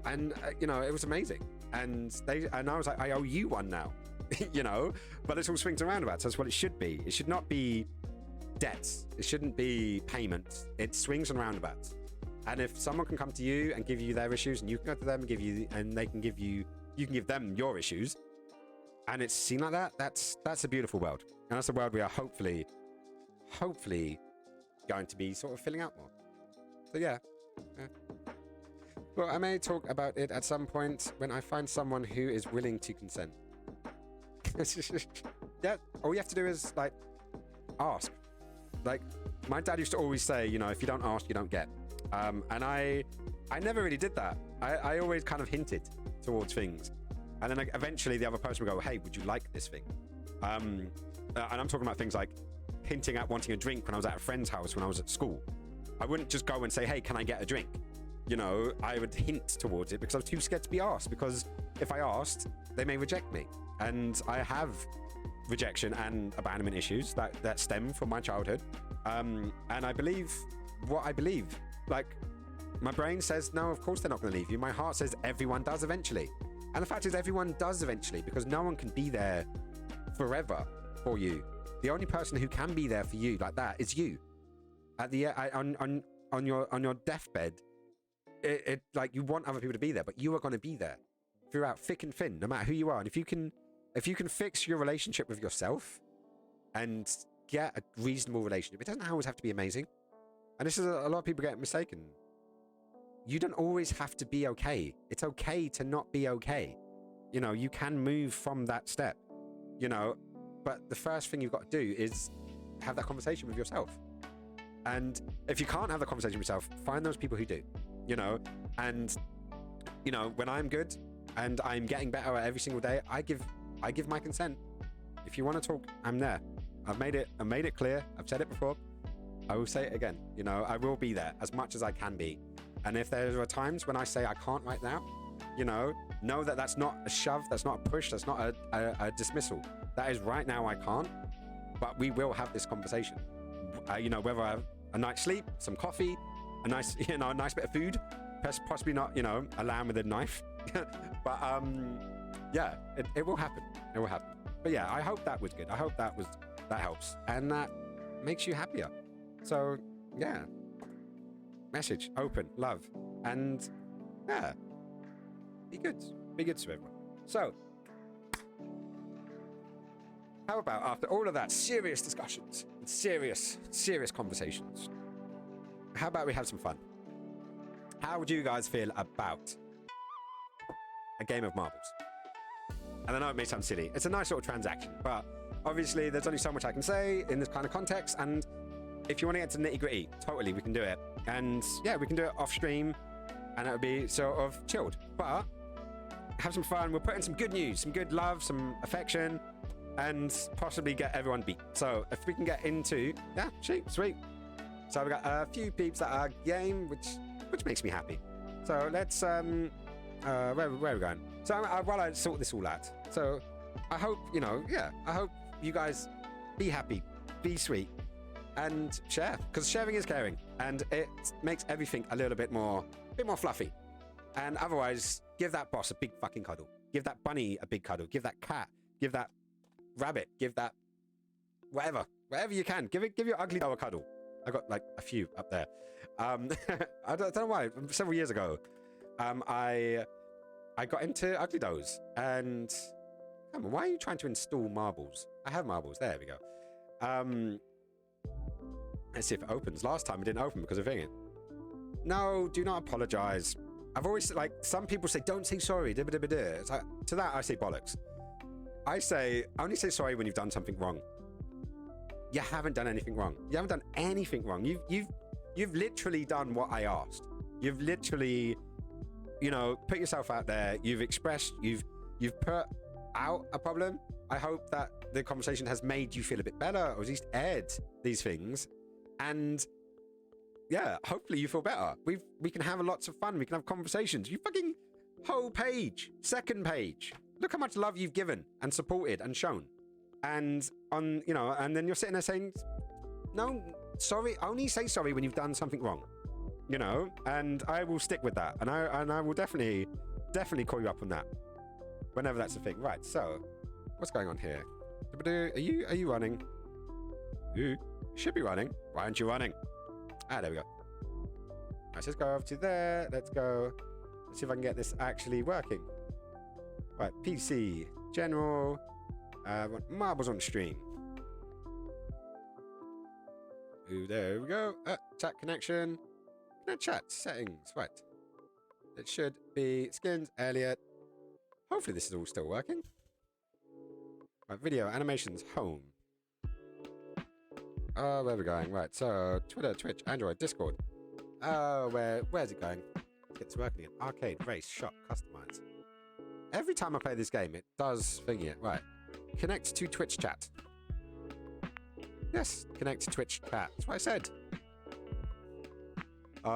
And you know, it was amazing. And I was like, I owe you one now. You know, but it's all swings and roundabouts. That's what it should be. It should not be debts. It shouldn't be payments. It swings and roundabouts. And if someone can come to you and give you their issues, and you can go to them and they can give you, you can give them your issues, and it's seen like that, that's a beautiful world. And that's a world we are hopefully going to be sort of filling out more. So yeah. Well, I may talk about it at some point when I find someone who is willing to consent. Yeah, all you have to do is like ask. Like my dad used to always say, you know, if you don't ask, you don't get. And I never really did that. I always kind of hinted towards things, and then like, eventually the other person would go, "Hey, would you like this thing?" And I'm talking about things like hinting at wanting a drink when I was at a friend's house when I was at school. I wouldn't just go and say, "Hey, can I get a drink?" You know, I would hint towards it because I was too scared to be asked. Because if I asked, they may reject me, and I have rejection and abandonment issues that stem from my childhood. And I believe what I believe. Like, my brain says, no, of course they're not going to leave you. My heart says everyone does eventually. And the fact is, everyone does eventually, because no one can be there forever for you. The only person who can be there for you like that is you. At the on your deathbed, it like you want other people to be there, but you are going to be there throughout thick and thin, no matter who you are. And if you can fix your relationship with yourself and get a reasonable relationship, it doesn't always have to be amazing. And this is a lot of people get mistaken. You don't always have to be okay. It's okay to not be okay. You know, you can move from that step, you know, but the first thing you've got to do is have that conversation with yourself. And if you can't have the conversation with yourself, find those people who do, you know. And, you know, when I'm good and I'm getting better every single day, I give my consent. If you want to talk, I'm there. I've made it clear. I've said it before. I will say it again. You know, I will be there as much as I can be. And if there are times when I say I can't right now, you know that that's not a shove, that's not a push, that's not a dismissal. That is right now I can't, but we will have this conversation. You know, whether I have a night's sleep, some coffee, a nice bit of food, possibly not, you know, a lamb with a knife. But yeah, it will happen. It will happen. But yeah, I hope that was good. I hope that helps, and that makes you happier. So yeah, message, open, love, and yeah, be good to everyone. So how about after all of that serious discussions and serious conversations, how about we have some fun? How would you guys feel about a game of marbles? And I know it may sound silly. It's a nice little transaction, but obviously there's only so much I can say in this kind of context. And if you want to get to nitty gritty, totally, we can do it. And yeah, we can do it off stream and it'll be sort of chilled. But have some fun. We'll put in some good news, some good love, some affection, and possibly get everyone beat. So if we can get into, yeah, sweet. So we got a few peeps that are game, which makes me happy. So let's where are we going? So while I sort this all out, so I hope I hope you guys be happy, be sweet, and share, because sharing is caring, and it makes everything a little bit more fluffy. And otherwise, give that boss a big fucking cuddle. Give that bunny a big cuddle. Give that cat. Give that rabbit. Give that whatever you can. Give your ugly doll a cuddle. I got like a few up there. I don't know why. Several years ago, I got into ugly dolls, and come on, why are you trying to install marbles? I have marbles. There we go. Let's see if it opens. Last time it didn't open because of it. No, do not apologize. I've always, like, some people say, don't say sorry. It's like, to that, I say bollocks. I only say sorry when you've done something wrong. You haven't done anything wrong. You haven't done anything wrong. You've literally done what I asked. You've literally, put yourself out there. You've expressed, you've put out a problem. I hope that the conversation has made you feel a bit better, or at least aired these things. And yeah, hopefully you feel better. We can have lots of fun. We can have conversations. You fucking whole page, second page. Look how much love you've given and supported and shown. And and then you're sitting there saying, no, sorry, only say sorry when you've done something wrong. And I will stick with that. And I will definitely call you up on that. Whenever that's a thing. Right, so what's going on here? Are you running? You should be running. Why aren't you running? There we go. Let's just go over to there. Let's go. Let's see if I can get this actually working. Right, PC, general. Want marbles on stream. Ooh, there we go. Chat connection. Chat settings. Right. It should be skins, Elliot. Hopefully this is all still working. Right, video, animations, home. Oh, where are we going? Right, so Twitter, Twitch, Android, Discord. Oh, where's it going? Let's get to working again. Arcade, race, shop, customize. Every time I play this game, it does thingy it. Right. Connect to Twitch chat. Yes, connect to Twitch chat. That's what I said.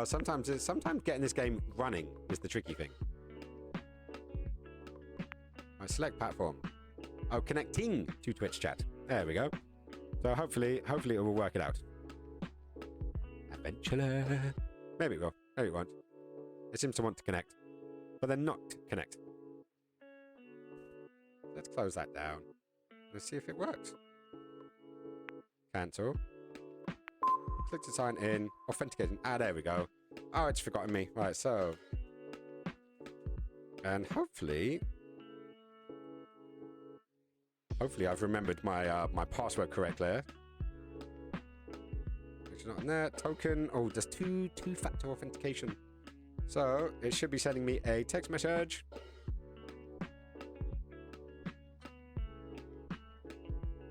Sometimes getting this game running is the tricky thing. Right, select platform. Oh, connecting to Twitch chat. There we go. So hopefully it will work it out. Eventually. Maybe it will. Maybe it won't. It seems to want to connect, but then not connect. Let's close that down. Let's see if it works. Cancel. Click to sign in. Authenticating. There we go. Oh, it's forgotten me. Right, so. And hopefully I've remembered my password correctly. Which is not in there. Token. Oh, there's two-factor authentication. So it should be sending me a text message.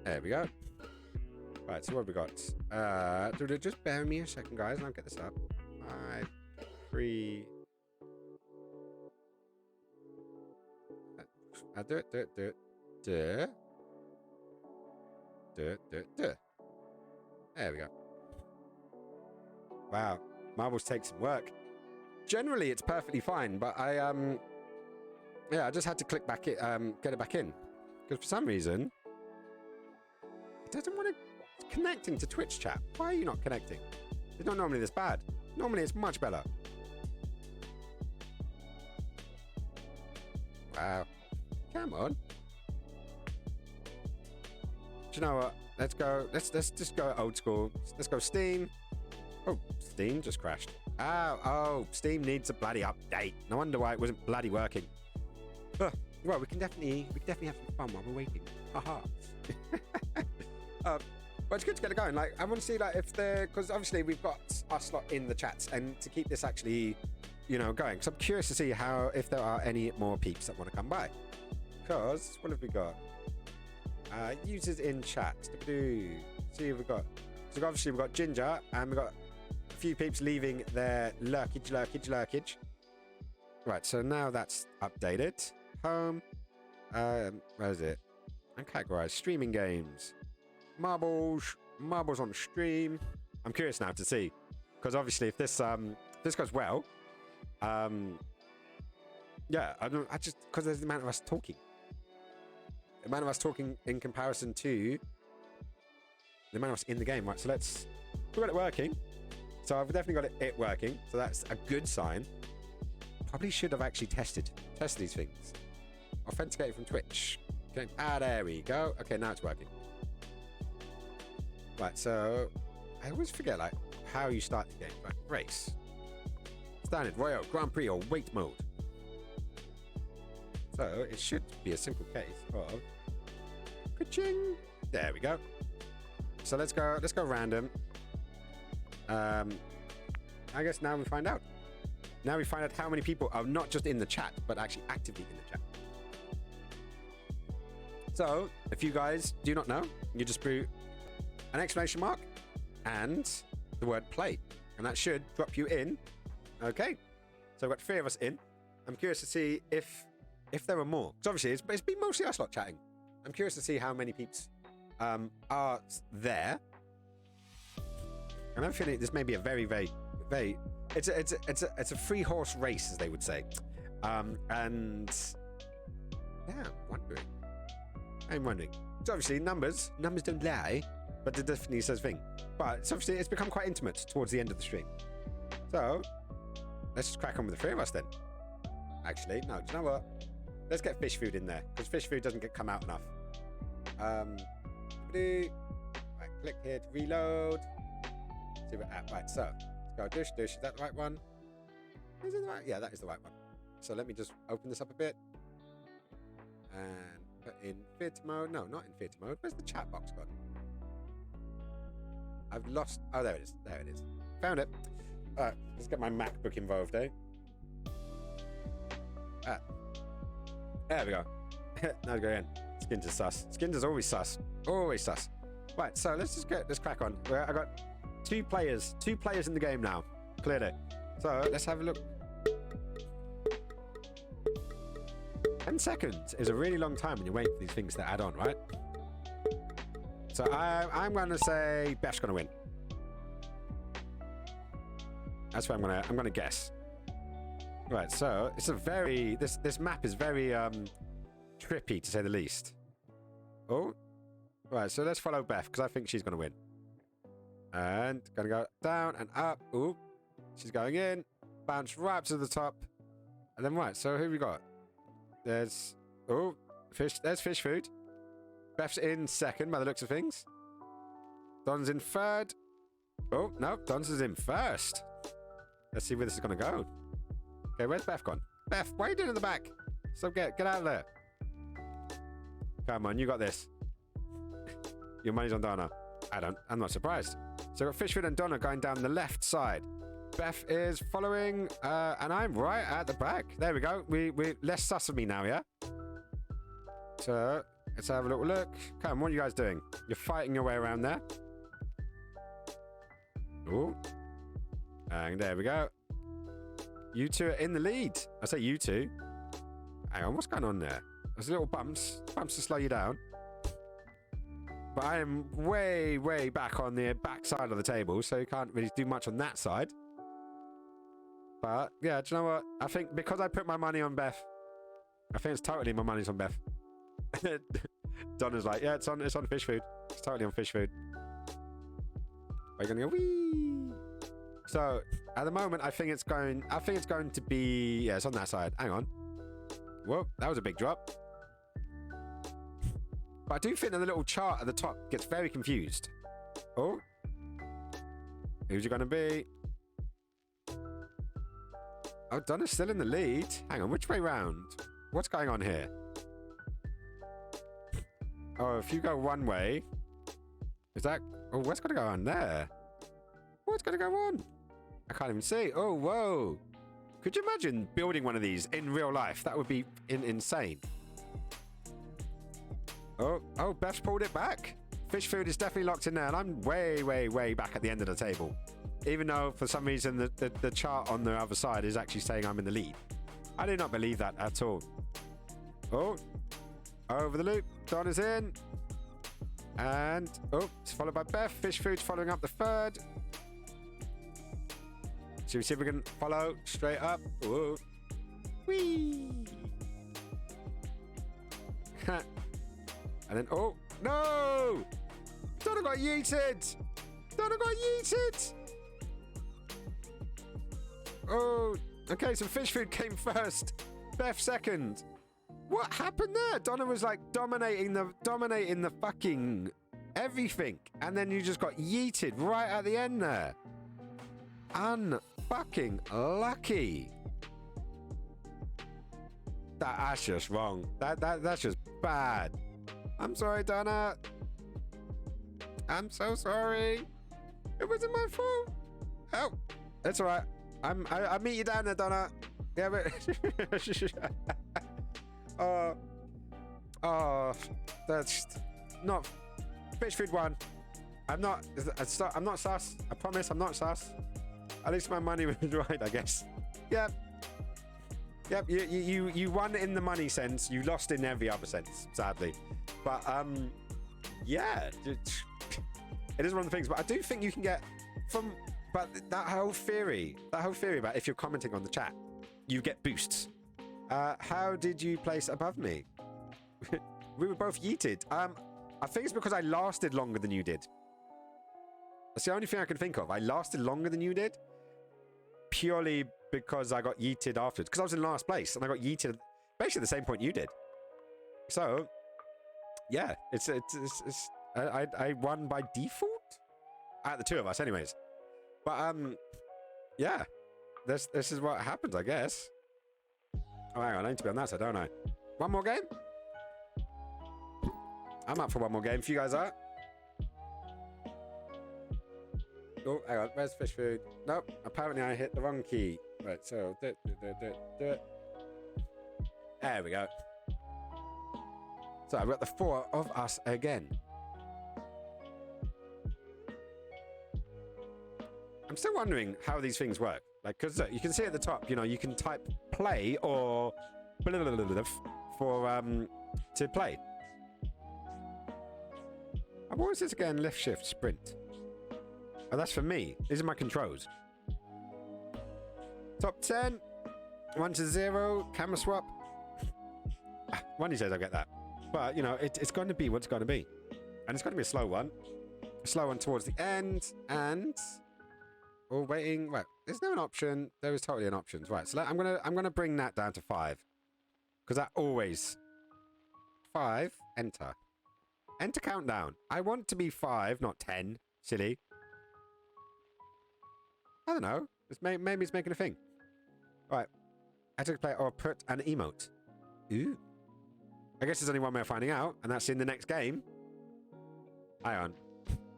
There we go. Right, so what have we got? Just bear with me a second, guys, and I'll get this up. 5, 3. Do it. There we go. Wow, marbles take some work. Generally, it's perfectly fine, but I just had to click back it, get it back in, because for some reason it doesn't want to connect into Twitch chat. Why are you not connecting? It's not normally this bad. Normally, it's much better. Wow. Come on. Do you know what? Let's go. Let's just go old school. Let's go Steam. Oh, Steam just crashed. Oh, Steam needs a bloody update. No wonder why it wasn't bloody working. Well, we can definitely have some fun while we're waiting. Haha. But it's good to get it going. Like, I want to see if because obviously we've got our slot in the chats, and to keep this actually, going. So I'm curious to see if there are any more peeps that want to come by. because what have we got? Users in chat. See what we've got. So obviously we've got Ginger and we've got a few peeps leaving their lurkage. Right, so now that's updated. Home. Where is it? And categorized streaming games. Marbles on stream. I'm curious now to see, because obviously if this goes well, yeah, I just because there's the amount of us talking. The amount of us talking in comparison to the amount of us in the game, right? So we got it working. So I've definitely got it working. So that's a good sign. Probably should have actually tested these things. Authenticated from Twitch. Okay. There we go. Okay, now it's working. Right, so I always forget like how you start the game. Right, race. Standard, Royal, Grand Prix, or wait mode. So it should be a simple case of ka-ching. There we go. So let's go random. I guess now we find out. Now we find out how many people are not just in the chat, but actually actively in the chat. So if you guys do not know, you just put an exclamation mark and the word play, and that should drop you in. Okay, so we've got 3 of us in. I'm curious to see if there are more, because obviously it's been mostly us lot chatting. I'm curious to see how many peeps are there, and I'm feeling this may be a very it's a 3-horse race, as they would say, and yeah, I'm wondering. So obviously numbers don't lie, but it definitely says thing. But it's become quite intimate towards the end of the stream. So let's just crack on with the 3 of us then. Actually, no, do you know what? Let's get fish food in there, because fish food doesn't come out enough. Right, click here to reload. See what right, so let's go dish. Is that the right one? Is it the right? Yeah, that is the right one. So let me just open this up a bit and put in fit mode. No, not in fit mode. Where's the chat box gone? I've lost. Oh, there it is. There it is. Found it. Alright, let's get my MacBook involved, eh? There we go. Now we go in. Skins is sus. Skins is always sus. Always sus. Right, so let's crack on. I got 2 players in the game now. Cleared it. So let's have a look. 10 seconds is a really long time when you're waiting for these things to add on, right? So I'm going to say Beth's going to win. That's what I'm going to guess. Right, so it's a very this map is very trippy, to say the least. Oh, right, so let's follow Beth, because I think she's going to win. And going to go down and up. Ooh, she's going in. Bounce right up to the top. And then right, so who we got? There's fish. There's fish food. Beth's in second by the looks of things. Don's in third. Oh no, Don's is in first. Let's see where this is going to go. Okay, where's Beth gone? Beth, what are you doing in the back? So get out of there. Come on, you got this. Your money's on Donna. I'm not surprised. So we've got Fishfood and Donna going down the left side. Beth is following, and I'm right at the back. There we go. We're less sus of me now, yeah? So let's have a little look. Come on, what are you guys doing? You're fighting your way around there. Ooh. And there we go. You 2 are in the lead. I say you 2. Hang on, what's going on there? There's little bumps to slow you down. But I am way back on the back side of the table, so you can't really do much on that side. But yeah, do you know what? I think because I put my money on Beth, I think it's totally my money's on Beth. Donna's like, yeah, it's on fish food. It's totally on fish food. Are you gonna go wee? So at the moment, I think it's going to be, yeah, it's on that side. Hang on. Whoa, that was a big drop. But I do think that the little chart at the top gets very confused. Oh. Who's it going to be? Oh, Donna's still in the lead. Hang on, which way round? What's going on here? Oh, if you go one way... Is that... Oh, what's going to go on there? What's going to go on? I can't even see. Oh, whoa. Could you imagine building one of these in real life? That would be insane. Oh, Beth's pulled it back. Fish food is definitely locked in there, and I'm way, way, way back at the end of the table. Even though, for some reason, the chart on the other side is actually saying I'm in the lead. I do not believe that at all. Oh, over the loop. Don is in. And, oh, it's followed by Beth. Fish food's following up the third. Should we see if we can follow straight up? Whoa. Whee! And then, oh, no! Donna got yeeted! Donna got yeeted! Oh, okay, so fish food came first. Beth second. What happened there? Donna was like dominating the fucking everything. And then you just got yeeted right at the end there. Unfucking lucky. That's just wrong. That's just bad. I'm sorry, Donna. I'm so sorry. It wasn't my fault. Oh, that's all right. I'll meet you down there, Donna. Yeah, but that's not fish food one. I'm not sus. I promise I'm not sus. At least my money was right, I guess. Yep. You won in the money sense. You lost in every other sense, sadly. But yeah, it is one of the things. But I do think you can get from. But that whole theory about if you're commenting on the chat, you get boosts. How did you place above me? We were both yeeted. I think it's because I lasted longer than you did. That's the only thing I can think of. I lasted longer than you did, purely because I got yeeted afterwards. Because I was in last place and I got yeeted basically at the same point you did. So, yeah, I won by default out the two of us, anyways. But yeah, this is what happens, I guess. Oh, hang on, I need to be on that side, don't I? One more game? I'm up for one more game if you guys are. Oh, hang on, where's fish food? Nope, apparently I hit the wrong key. Right, so do it. There we go. So I've got the four of us again. I'm still wondering how these things work. Like, because you can see at the top, you know, you can type play or for to play. What was this again? Left shift sprint. Oh, that's for me. These are my controls. Top 10. 1 to 0. Camera swap. One of these days I'll get that. But, you know, it's going to be what it's going to be. And it's going to be a slow one. A slow one towards the end. And... oh, waiting. Right. There's no an option. There is totally an option. Right. So I'm gonna bring that down to 5. Because that always... 5. Enter. Enter countdown. I want to be 5, not 10. Silly. I don't know. Maybe it's making a thing. Right. I took play or put an emote. Ooh. I guess there's only one way of finding out, and that's in the next game. Hang on.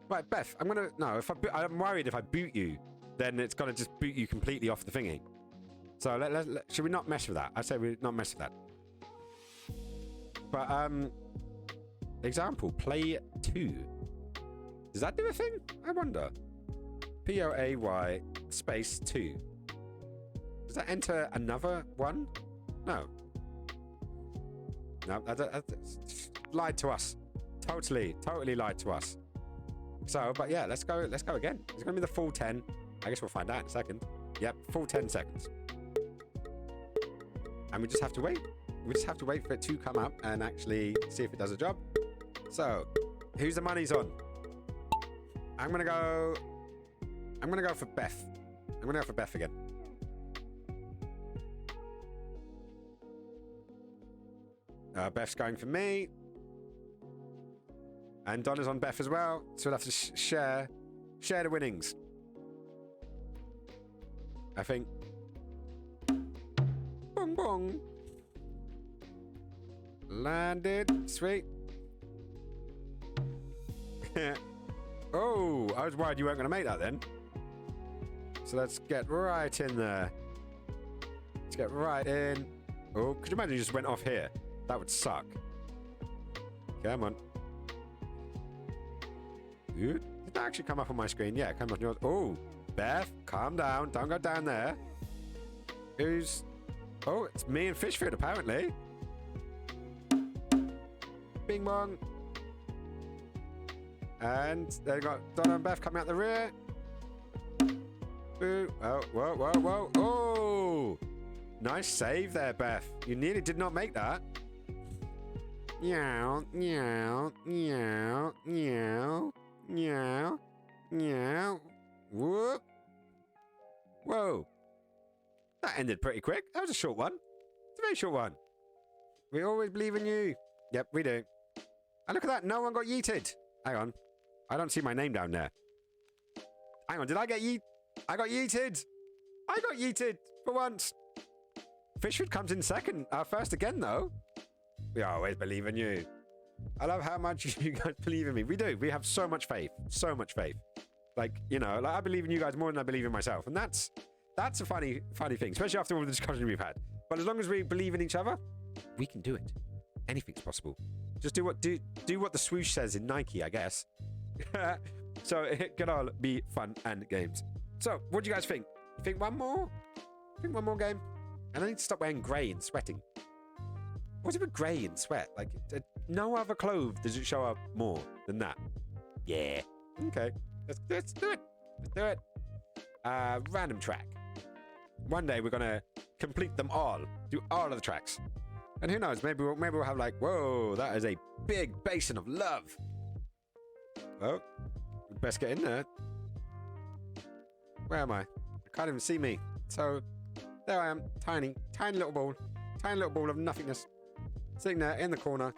Right, Beth, I'm gonna... no, I'm worried if I boot you, then it's gonna just boot you completely off the thingy. So should we not mess with that? I say we not mess with that. But, example, play 2. Does that do a thing? I wonder. POAY space 2. Does that enter another one? No. No, that lied to us. Totally lied to us. So, but yeah, let's go again. It's gonna be the full 10. I guess we'll find out in a second. Yep, full 10 seconds. And we just have to wait. We just have to wait for it to come up and actually see if it does a job. So, who's the money's on? I'm gonna go for Beth. I'm gonna go for Beth again. Beth's going for me. And Donna's on Beth as well. So we'll have to share the winnings. I think. Bong bong. Landed. Sweet. Oh, I was worried you weren't going to make that then. So let's get right in there. Let's get right in. Oh, could you imagine you just went off here? That would suck. Come on. Ooh, did that actually come up on my screen? Yeah, come on yours. Oh, Beth, calm down. Don't go down there. Who's... Oh, it's me and Fish Food, apparently. Bing bong. And they got Donna and Beth coming out the rear. Ooh. Oh, whoa, whoa, whoa. Oh! Nice save there, Beth. You nearly did not make that. Meow, meow, meow, meow, meow, meow. Whoop. Whoa. That ended pretty quick. That was a short one. It's a very short one. We always believe in you. Yep, we do. And look at that. No one got yeeted. Hang on. I don't see my name down there. Hang on. Did I get yeeted? I got yeeted. I got yeeted for once. Fishwood comes in second. First again, though. We always believe in you. I love how much you guys believe in me. We do. We have so much faith. So much faith. Like, you know, like I believe in you guys more than I believe in myself. And that's a funny thing, especially after all the discussion we've had. But as long as we believe in each other, we can do it. Anything's possible. Just do what the swoosh says in Nike, I guess. So it can all be fun and games. So, what do you guys think? You think one more? Think one more game? And I need to stop wearing grey and sweating. What's it with grey and sweat? Like, no other clothes does it show up more than that. Yeah. Okay. Let's do it. Let's do it. Random track. One day we're gonna complete them all. Do all of the tracks. And who knows? Maybe we'll have like, whoa, that is a big basin of love. Well, best get in there. Where am I? I can't even see me. So there I am, tiny little ball of nothingness, sitting there in the corner.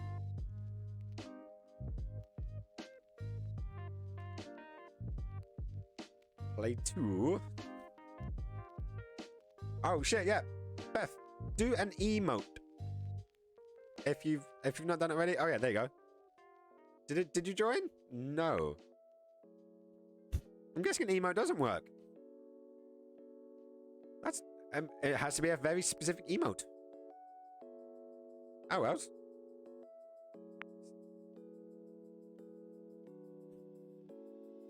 Play 2. Oh shit, yeah. Beth, do an emote. If you've not done it already. Oh yeah, there you go. Did you join? No. I'm guessing an emote doesn't work. That's it has to be a very specific emote. Oh well.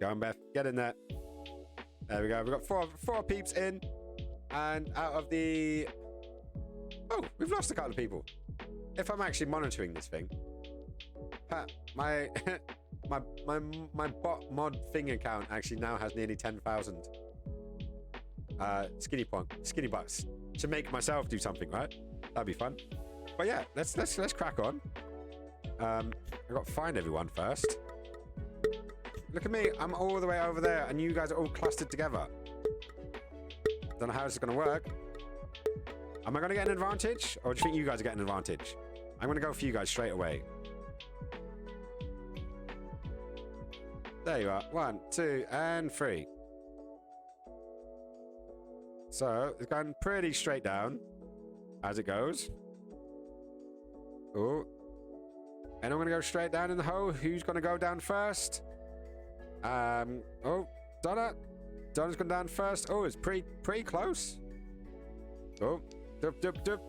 Go on, Beth. Get in there. There we go. We've got four peeps in. And out of the... Oh, we've lost a couple of people. If I'm actually monitoring this thing. My bot mod thing account actually now has nearly 10,000 skinny butts to make myself do something, right? That'd be fun. But yeah, let's crack on. I've got to find everyone first. Look at me, I'm all the way over there and you guys are all clustered together. Don't know how this is going to work. Am I going to get an advantage? Or do you think you guys are getting an advantage? I'm going to go for you guys straight away. There you are. 1, 2, and 3. So, it's going pretty straight down. As it goes. Oh. And I'm going to go straight down in the hole. Who's going to go down first? Oh, Donna. Donna's gone down first. Oh, it's pretty close. Oh, dup.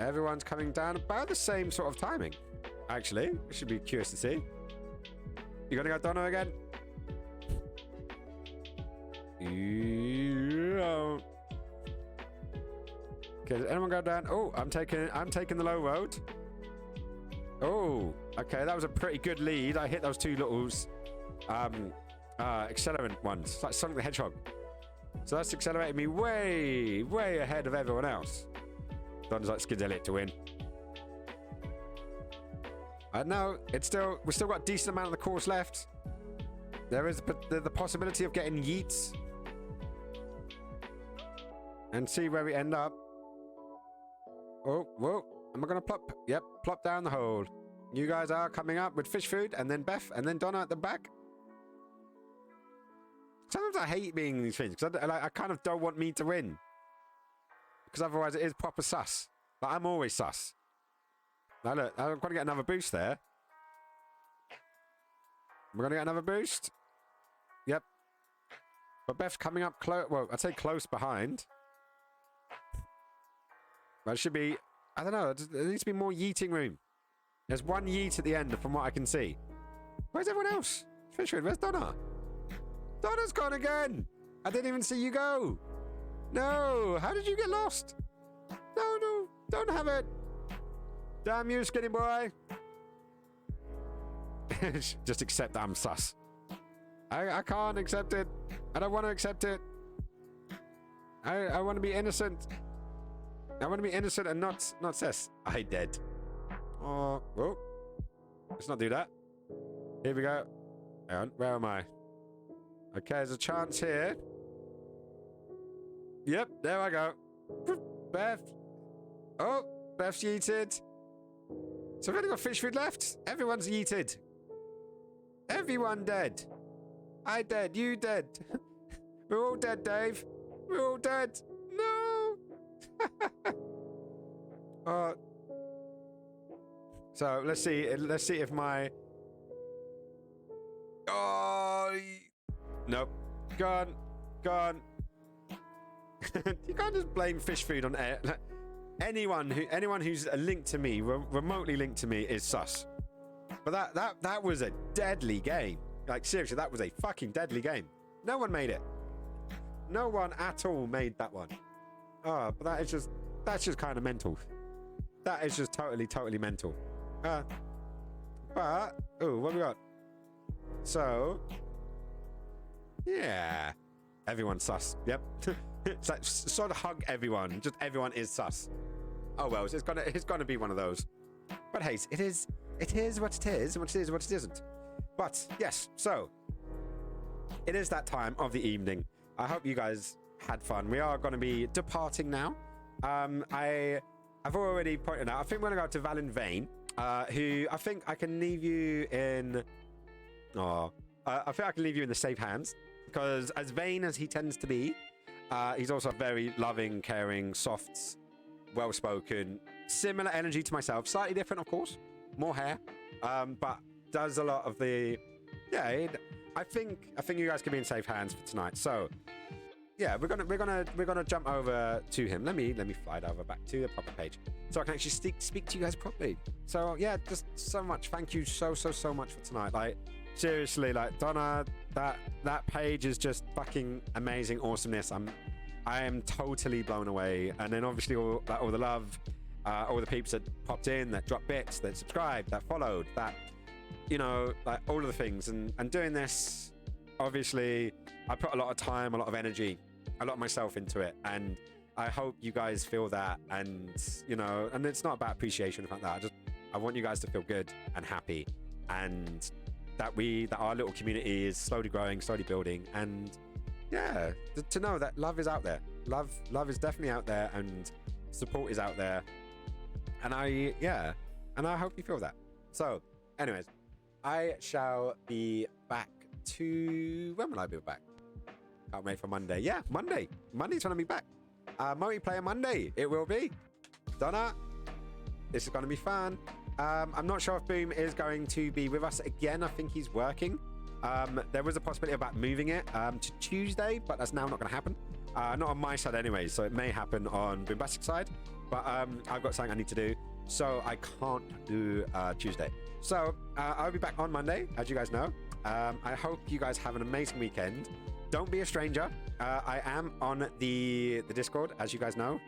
Everyone's coming down about the same sort of timing. Actually, I should be curious to see. You gonna go Donna again? Yeah. Okay, does anyone go down? Oh, I'm taking the low road. Oh, okay, that was a pretty good lead. I hit those two little accelerant ones, like Sonic the Hedgehog. So that's accelerating me way ahead of everyone else. Don's like Skidillet to win. No, we've still got a decent amount of the course left. There is the possibility of getting yeets. And see where we end up. Oh, whoa. Am I going to plop? Yep, plop down the hole. You guys are coming up with Fish Food, and then Beth, and then Donna at the back. Sometimes I hate being in these things, because I kind of don't want me to win. Because otherwise it is proper sus. Like, I'm always sus. Now look, I'm going to get another boost there. We're going to get another boost. Yep. But Beth's coming up close. Well, I'd say close behind. But it should be... I don't know. There needs to be more yeeting room. There's one yeet at the end from what I can see. Where's everyone else? Fishwood, where's Donna? Donna's gone again! I didn't even see you go! No! How did you get lost? No, don't have it! Damn you, skinny boy! Just accept that I'm sus. I can't accept it. I don't want to accept it. I want to be innocent. I want to be innocent and not sus. I dead. Oh, whoa. Let's not do that. Here we go. Hang on, where am I? Okay, there's a chance here. Yep, there I go. Beth. Oh, Beth's yeeted. So I've only got fish food left. Everyone's yeeted. Everyone dead. I dead, you dead. We're all dead, Dave. We're all dead. No. So let's see if my nope. Gone. You can't just blame fish food on air. Anyone who's a link to me, remotely linked to me, is sus. But that was a deadly game. Like seriously, that was a fucking deadly game. No one made it. No one at all made that one. Oh, but that's just kind of mental. That is just totally mental. But what we got? So yeah, everyone's sus. Yep. It's like sort of hug everyone. Just everyone is sus. Oh well, it's gonna be one of those. But hey, it is what it is, and what it is what it isn't. But yes, so it is that time of the evening. I hope you guys had fun. We are going to be departing now. I've already pointed out. I think we're going to go to Valen Vane, who I think I can leave you in. I think I can leave you in the safe hands, because as vain as he tends to be, he's also very loving, caring, soft, well-spoken, similar energy to myself, slightly different, of course, more hair, but does a lot of the. Yeah, I think you guys can be in safe hands for tonight. So yeah, we're gonna jump over to him. Let me fly it over back to the proper page so I can actually speak to you guys properly. So yeah, just so much. Thank you so much for tonight. Like seriously, like Donna, that page is just fucking amazing awesomeness. I am totally blown away. And then obviously all the love, all the peeps that popped in, that dropped bits, that subscribed, that followed, that, you know, like all of the things. And doing this, obviously I put a lot of time, a lot of energy, a lot of myself into it, and I hope you guys feel that. And you know, and it's not about appreciation like that. I want you guys to feel good and happy, and that our little community is slowly growing, slowly building, and yeah, to know that love is out there. Love is definitely out there, and support is out there. And I hope you feel that. So anyways, I shall be back to, when will I be back? Can't wait for Monday. Yeah, Monday's when I'll be back. Multiplayer Monday, it will be. Donna, this is going to be fun. I'm not sure if Boom is going to be with us again. I think he's working. There was a possibility about moving it to Tuesday, but that's now not going to happen. Not on my side anyway, so it may happen on Boombastic side. But I've got something I need to do, so I can't do Tuesday. So I'll be back on Monday, as you guys know. I hope you guys have an amazing weekend. Don't be a stranger. I am on the Discord, as you guys know.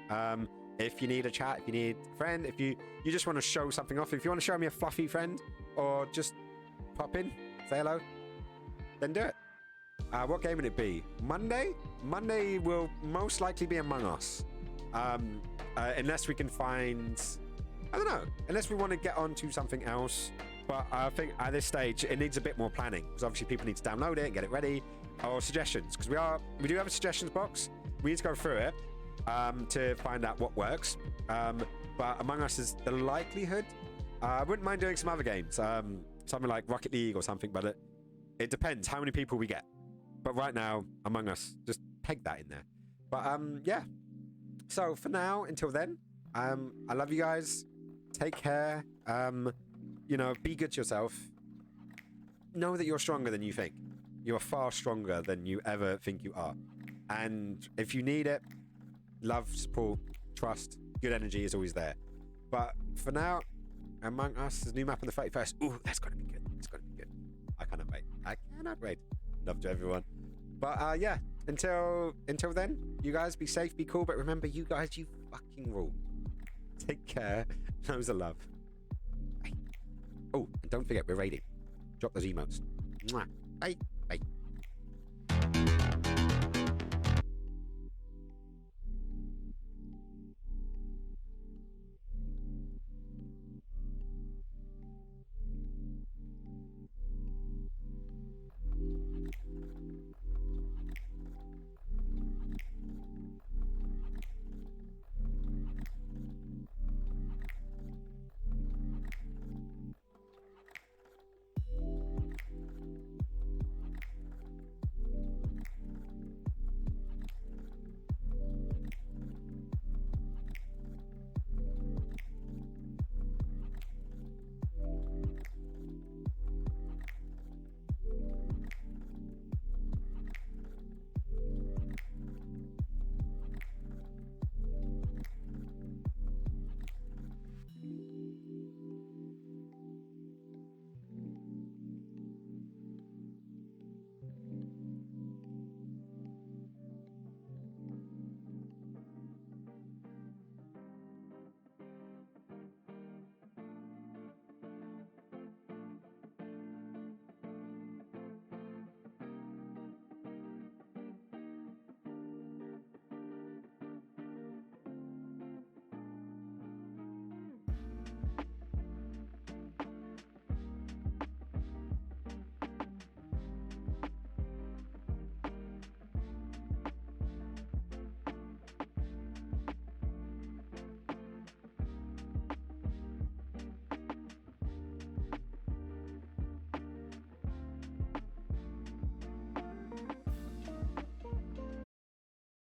If you need a chat, if you need a friend, if you just want to show something off, if you want to show me a fluffy friend, or just pop in, say hello, then do it. What game would it be? Monday? Monday will most likely be Among Us. Unless we can find, I don't know, unless we want to get on to something else. But I think at this stage it needs a bit more planning, because obviously people need to download it and get it ready, or suggestions, because we do have a suggestions box. We need to go through it to find out what works. But Among Us is the likelihood. I wouldn't mind doing some other games, something like Rocket League or something, but it depends how many people we get. But right now, Among Us, just peg that in there. But yeah. So for now, until then, I love you guys. Take care. You know, be good to yourself. Know that you're stronger than you think. You are far stronger than you ever think you are. And if you need it, love, support, trust, good energy is always there. But for now, Among Us, there's a new map on the 31st. Ooh, that's gonna be good. It's gonna be good. I cannot wait. I cannot wait. Love to everyone. But yeah, until then, you guys be safe, be cool. But remember, you guys, you fucking rule. Take care. Loads of love. Bye. Oh, and don't forget, we're raiding. Drop those emotes. Mwah. Bye.